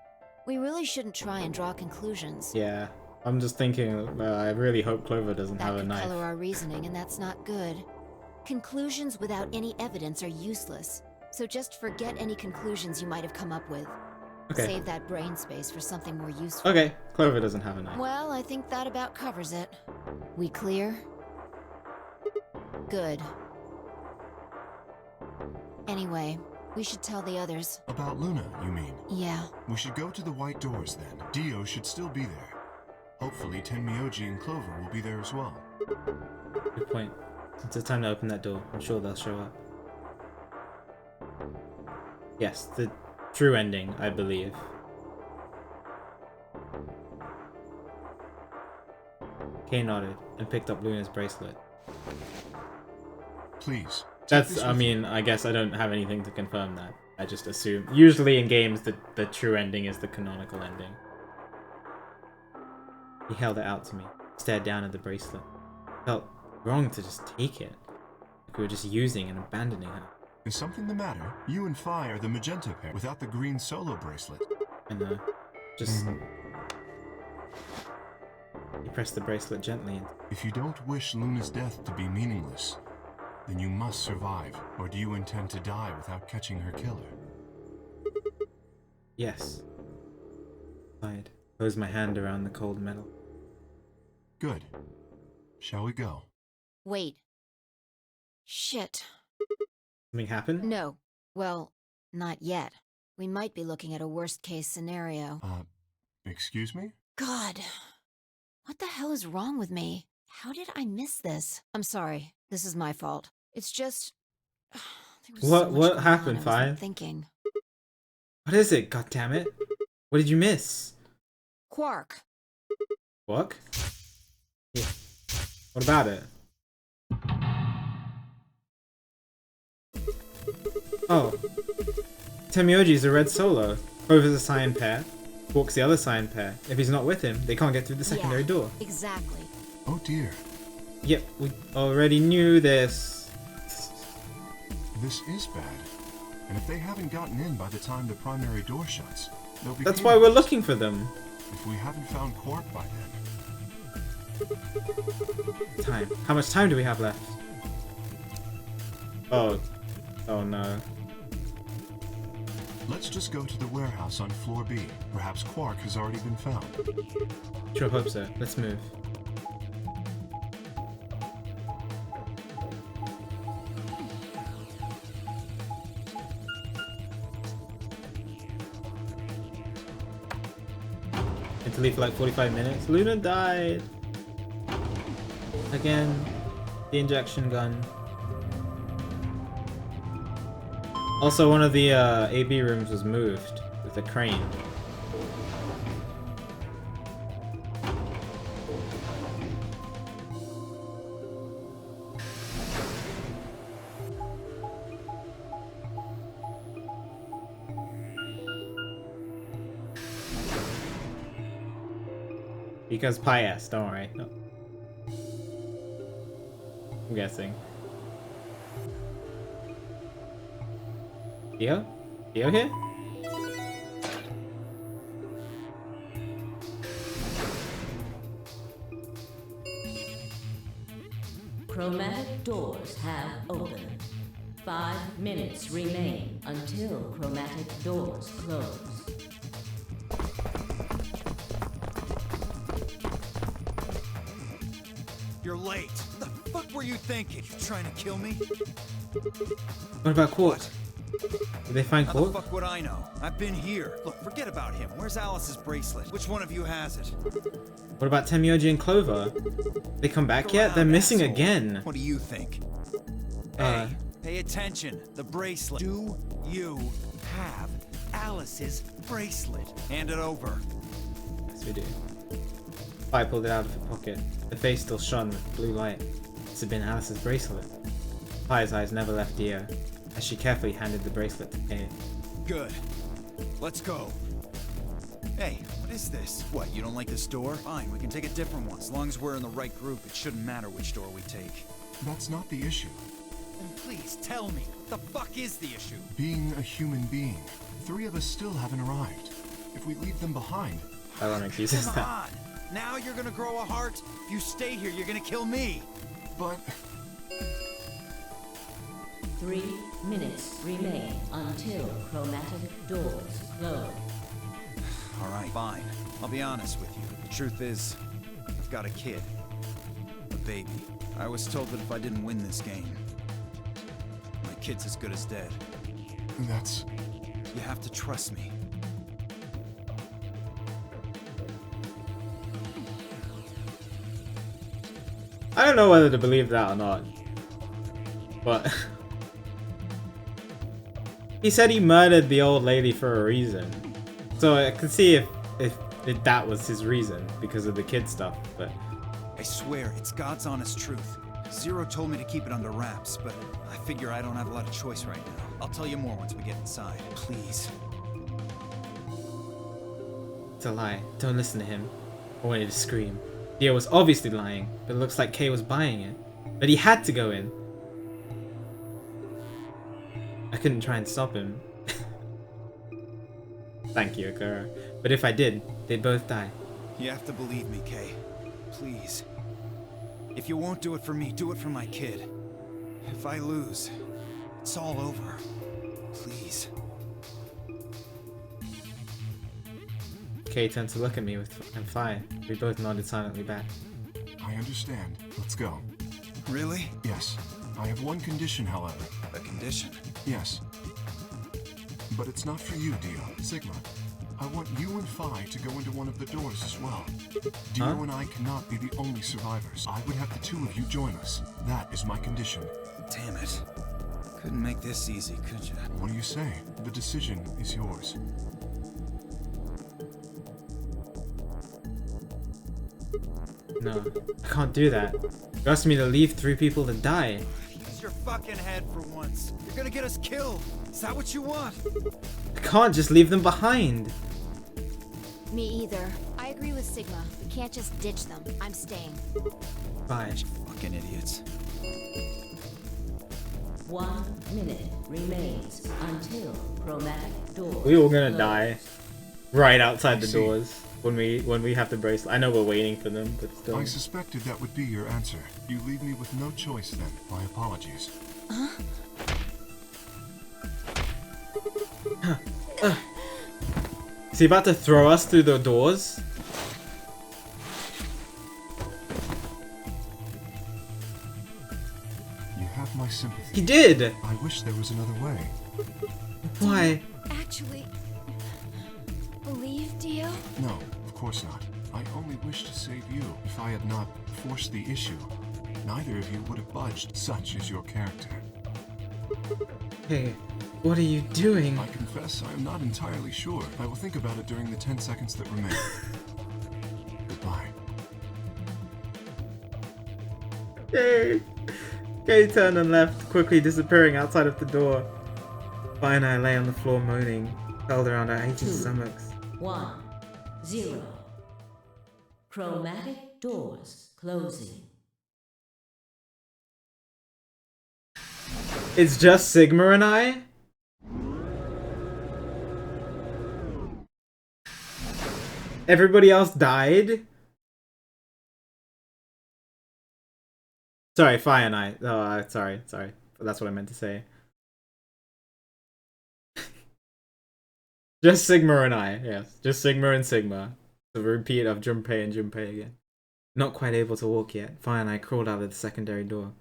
we really shouldn't try and draw conclusions. Yeah. I'm just thinking, I really hope Clover doesn't That have a could knife. color our reasoning, and that's not good. Conclusions without any evidence are useless. So just forget any conclusions you might have come up with. Okay. Save that brain space for something more useful. Okay, Clover doesn't have a knife. Well, I think that about covers it. We clear? Good. Anyway, we should tell the others. About Luna, you mean? Yeah. We should go to the white doors then. Dio should still be there. Hopefully Tenmyoji and Clover will be there as well. Good point. It's the time to open that door. I'm sure they'll show up. Yes, the true ending, I believe. Kay nodded and picked up Luna's bracelet. Please. That's, I mean, I guess I don't have anything to confirm that. I just assume. Usually in games, the true ending is the canonical ending. He held it out to me, stared down at the bracelet. Felt wrong to just take it. Like we were just using and abandoning her. Is something the matter? You and Phi are the magenta pair without the green solo bracelet. I know. Just... He pressed the bracelet gently. If you don't wish Luna's death to be meaningless, then you must survive, or do you intend to die without catching her killer? Yes. I'd close my hand around the cold metal. Good. Shall we go? Wait. Shit. Something happened? No. Well, not yet. We might be looking at a worst-case scenario. Excuse me? God. What the hell is wrong with me? How did I miss this? I'm sorry. This is my fault. It's just... there was so much What going happened, on, I Phi? wasn't thinking. What is it, goddammit? What did you miss? Quark. What? Yeah. What about it? Oh. Tenmyoji's a red solo. Clover's a cyan pair. Quark's the other cyan pair. If he's not with him, they can't get through the secondary Yeah, door. Exactly. Oh dear. Yep, we already knew this. This is bad. And if they haven't gotten in by the time the primary door shuts, they'll be That's why we're penalized. looking for them. If we haven't found Quark by then. Time. How much time do we have left? Oh. Oh no. Let's just go to the warehouse on floor B. Perhaps Quark has already been found. Sure hope so. Let's move. Need to leave for like 45 minutes. Luna died. Again. The injection gun. Also, one of the AB rooms was moved with a crane. Because Pias, don't worry. No. I'm guessing. Dio? Dio here? chromatic doors have opened. 5 minutes remain until chromatic doors close. You're late. What the fuck were you thinking? You trying to kill me? What about Court? Did they find How the Court? fuck would I know? I've been here. Look, forget about him. Where's Alice's bracelet? Which one of you has it? What about Temyoji and Clover? They come back Go yet? They're around, missing asshole. again. What do you think? Hey, pay attention. The bracelet. Do you have Alice's bracelet? Hand it over. Yes, we do. Fi pulled it out of her pocket. The face still shone with blue light. This had been Alice's bracelet. Fi's eyes never left Dio, as she carefully handed the bracelet to Kay. Good. Let's go. Hey, what is this? What, you don't like this door? Fine, we can take a different one. As long as we're in the right group, it shouldn't matter which door we take. That's not the issue. Then please tell me, what the fuck is the issue? Being a human being. 3 of us still haven't arrived. If we leave them behind... Ironic uses Come that. on! Now you're gonna grow a heart? If you stay here, you're gonna kill me! But... 3 minutes remain until chromatic doors close. Alright, fine. I'll be honest with you. The truth is, I've got a kid. A baby. I was told that if I didn't win this game, my kid's as good as dead. That's... You have to trust me. I don't know whether to believe that or not. But... he said he murdered the old lady for a reason. So I could see if that was his reason, because of the kid stuff, but... I swear, it's God's honest truth. Zero told me to keep it under wraps, but I figure I don't have a lot of choice right now. I'll tell you more once we get inside. Please. It's a lie. Don't listen to him. I wanted to scream. Dio was obviously lying, but it looks like Kay was buying it. But he had to go in. I couldn't try and stop him. Thank you, Akira. But if I did, they'd both die. You have to believe me, Kay. Please. If you won't do it for me, do it for my kid. If I lose, it's all over. Please. Kay turned to look at me and Fi. We both nodded silently back. I understand. Let's go. Really? Yes. I have one condition, however. A condition? Yes. But it's not for you, Dio. Sigma. I want you and Fi to go into one of the doors as well. Dio and I cannot be the only survivors. I would have the 2 of you join us. That is my condition. Damn it. Couldn't make this easy, could you? What do you say? The decision is yours. No, I can't do that. You asked me to leave 3 people to die. Use your fucking head for once. You're gonna get us killed. Is that what you want? I can't just leave them behind. Me either. I agree with Sigma. We can't just ditch them. I'm staying. Bye. Fucking idiots. 1 minute remains until chromatic doors We all gonna close. die right outside I the see. doors when we have the bracelet. I know we're waiting for them, but still. I suspected that would be your answer. You leave me with no choice then. My apologies. Is he about to throw us through the doors? You have my sympathy. He did! I wish there was another way. Why? Actually, believe Dio? No, of course not. I only wish to save you. If I had not forced the issue, neither of you would have budged. Such is your character. Hey, what are you doing? I confess I am not entirely sure. I will think about it during the 10 seconds that remain. Goodbye. Yay! Kay turned and left, quickly disappearing outside of the door. Vi and I lay on the floor moaning, held around our aging stomachs. 1 0. Chromatic doors closing. It's just Sigma and I? Everybody else died? Sorry, Fi and I. Oh, sorry. That's what I meant to say. Just Sigma and I, yes. Just Sigma and Sigma. The repeat of Junpei and Junpei again. Not quite able to walk yet, Fi and I crawled out of the secondary door.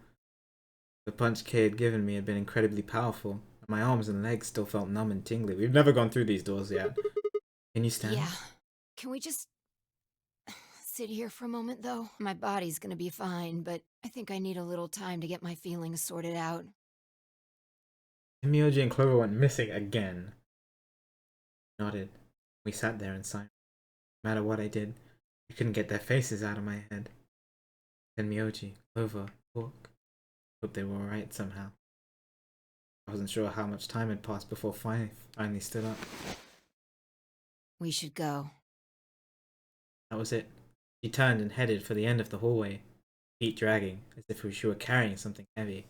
The punch Kay had given me had been incredibly powerful, and my arms and legs still felt numb and tingly. We've never gone through these doors yet. Can you stand? Yeah. Can we just sit here for a moment, though? My body's gonna be fine, but I think I need a little time to get my feelings sorted out. Mioji and Clover went missing again. I nodded. We sat there in silence. No matter what I did, I couldn't get their faces out of my head. Then Mioji, Clover, Hawk. Hope they were alright somehow. I wasn't sure how much time had passed before finally stood up. We should go. That was it. She turned and headed for the end of the hallway, feet dragging, as if she were carrying something heavy.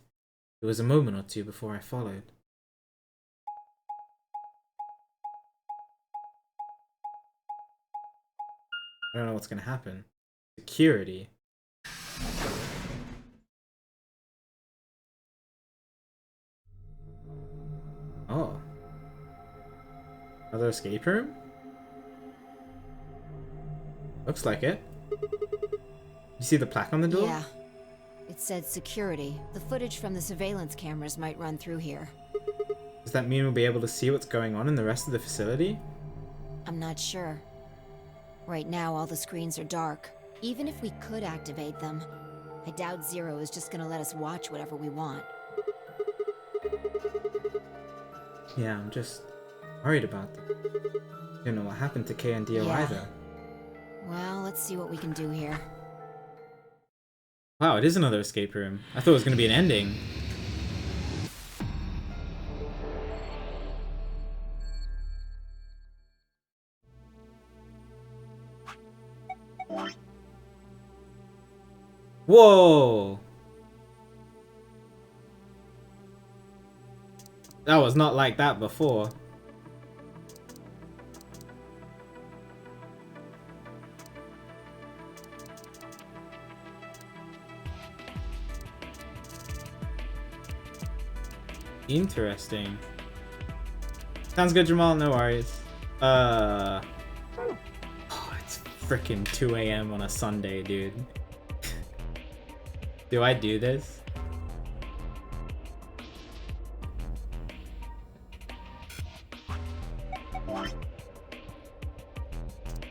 It was a moment or two before I followed. I don't know what's gonna happen. Security. Oh. Another escape room? Looks like it. You see the plaque on the door? Yeah. It said security. The footage from the surveillance cameras might run through here. Does that mean we'll be able to see what's going on in the rest of the facility? I'm not sure. Right now, all the screens are dark. Even if we could activate them, I doubt Zero is just gonna let us watch whatever we want. Yeah, I'm just worried about them. Don't know what happened to K and Dio Yeah. either. Well, let's see what we can do here. Wow, it is another escape room. I thought it was going to be an ending. Whoa! That was not like that before. Interesting. Sounds good, Jamal. No worries. Oh, it's freaking 2 a.m. on a Sunday, dude. Do I do this?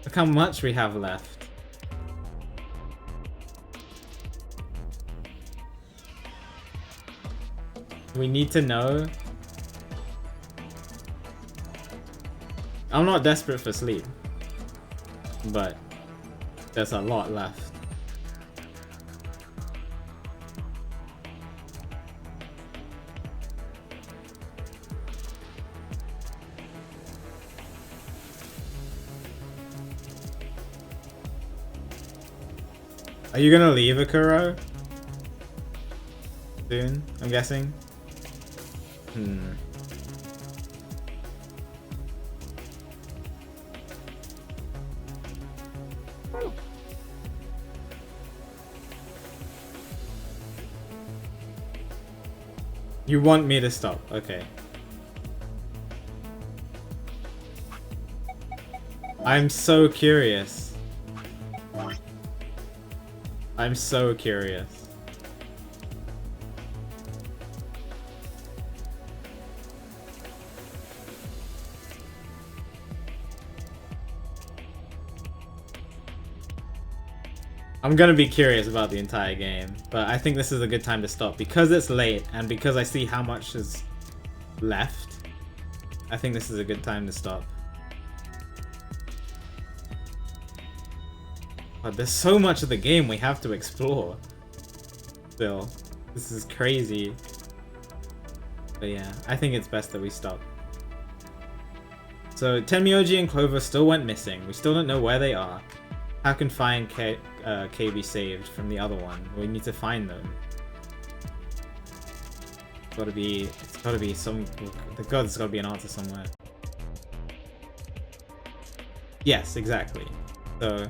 Look how much we have left. We need to know. I'm not desperate for sleep, but there's a lot left. Are you gonna leave Akuro soon? I'm guessing. You want me to stop? Okay. I'm so curious. I'm so curious. I'm gonna be curious about the entire game, but I think this is a good time to stop because it's late and because I see how much is left. I think this is a good time to stop. But there's so much of the game we have to explore still. This is crazy. But yeah, I think it's best that we stop. So Tenmyoji and Clover still went missing. We still don't know where they are. How can Fi and K be saved from the other one? We need to find them. It's gotta be there's gotta be an answer somewhere. Yes, exactly. So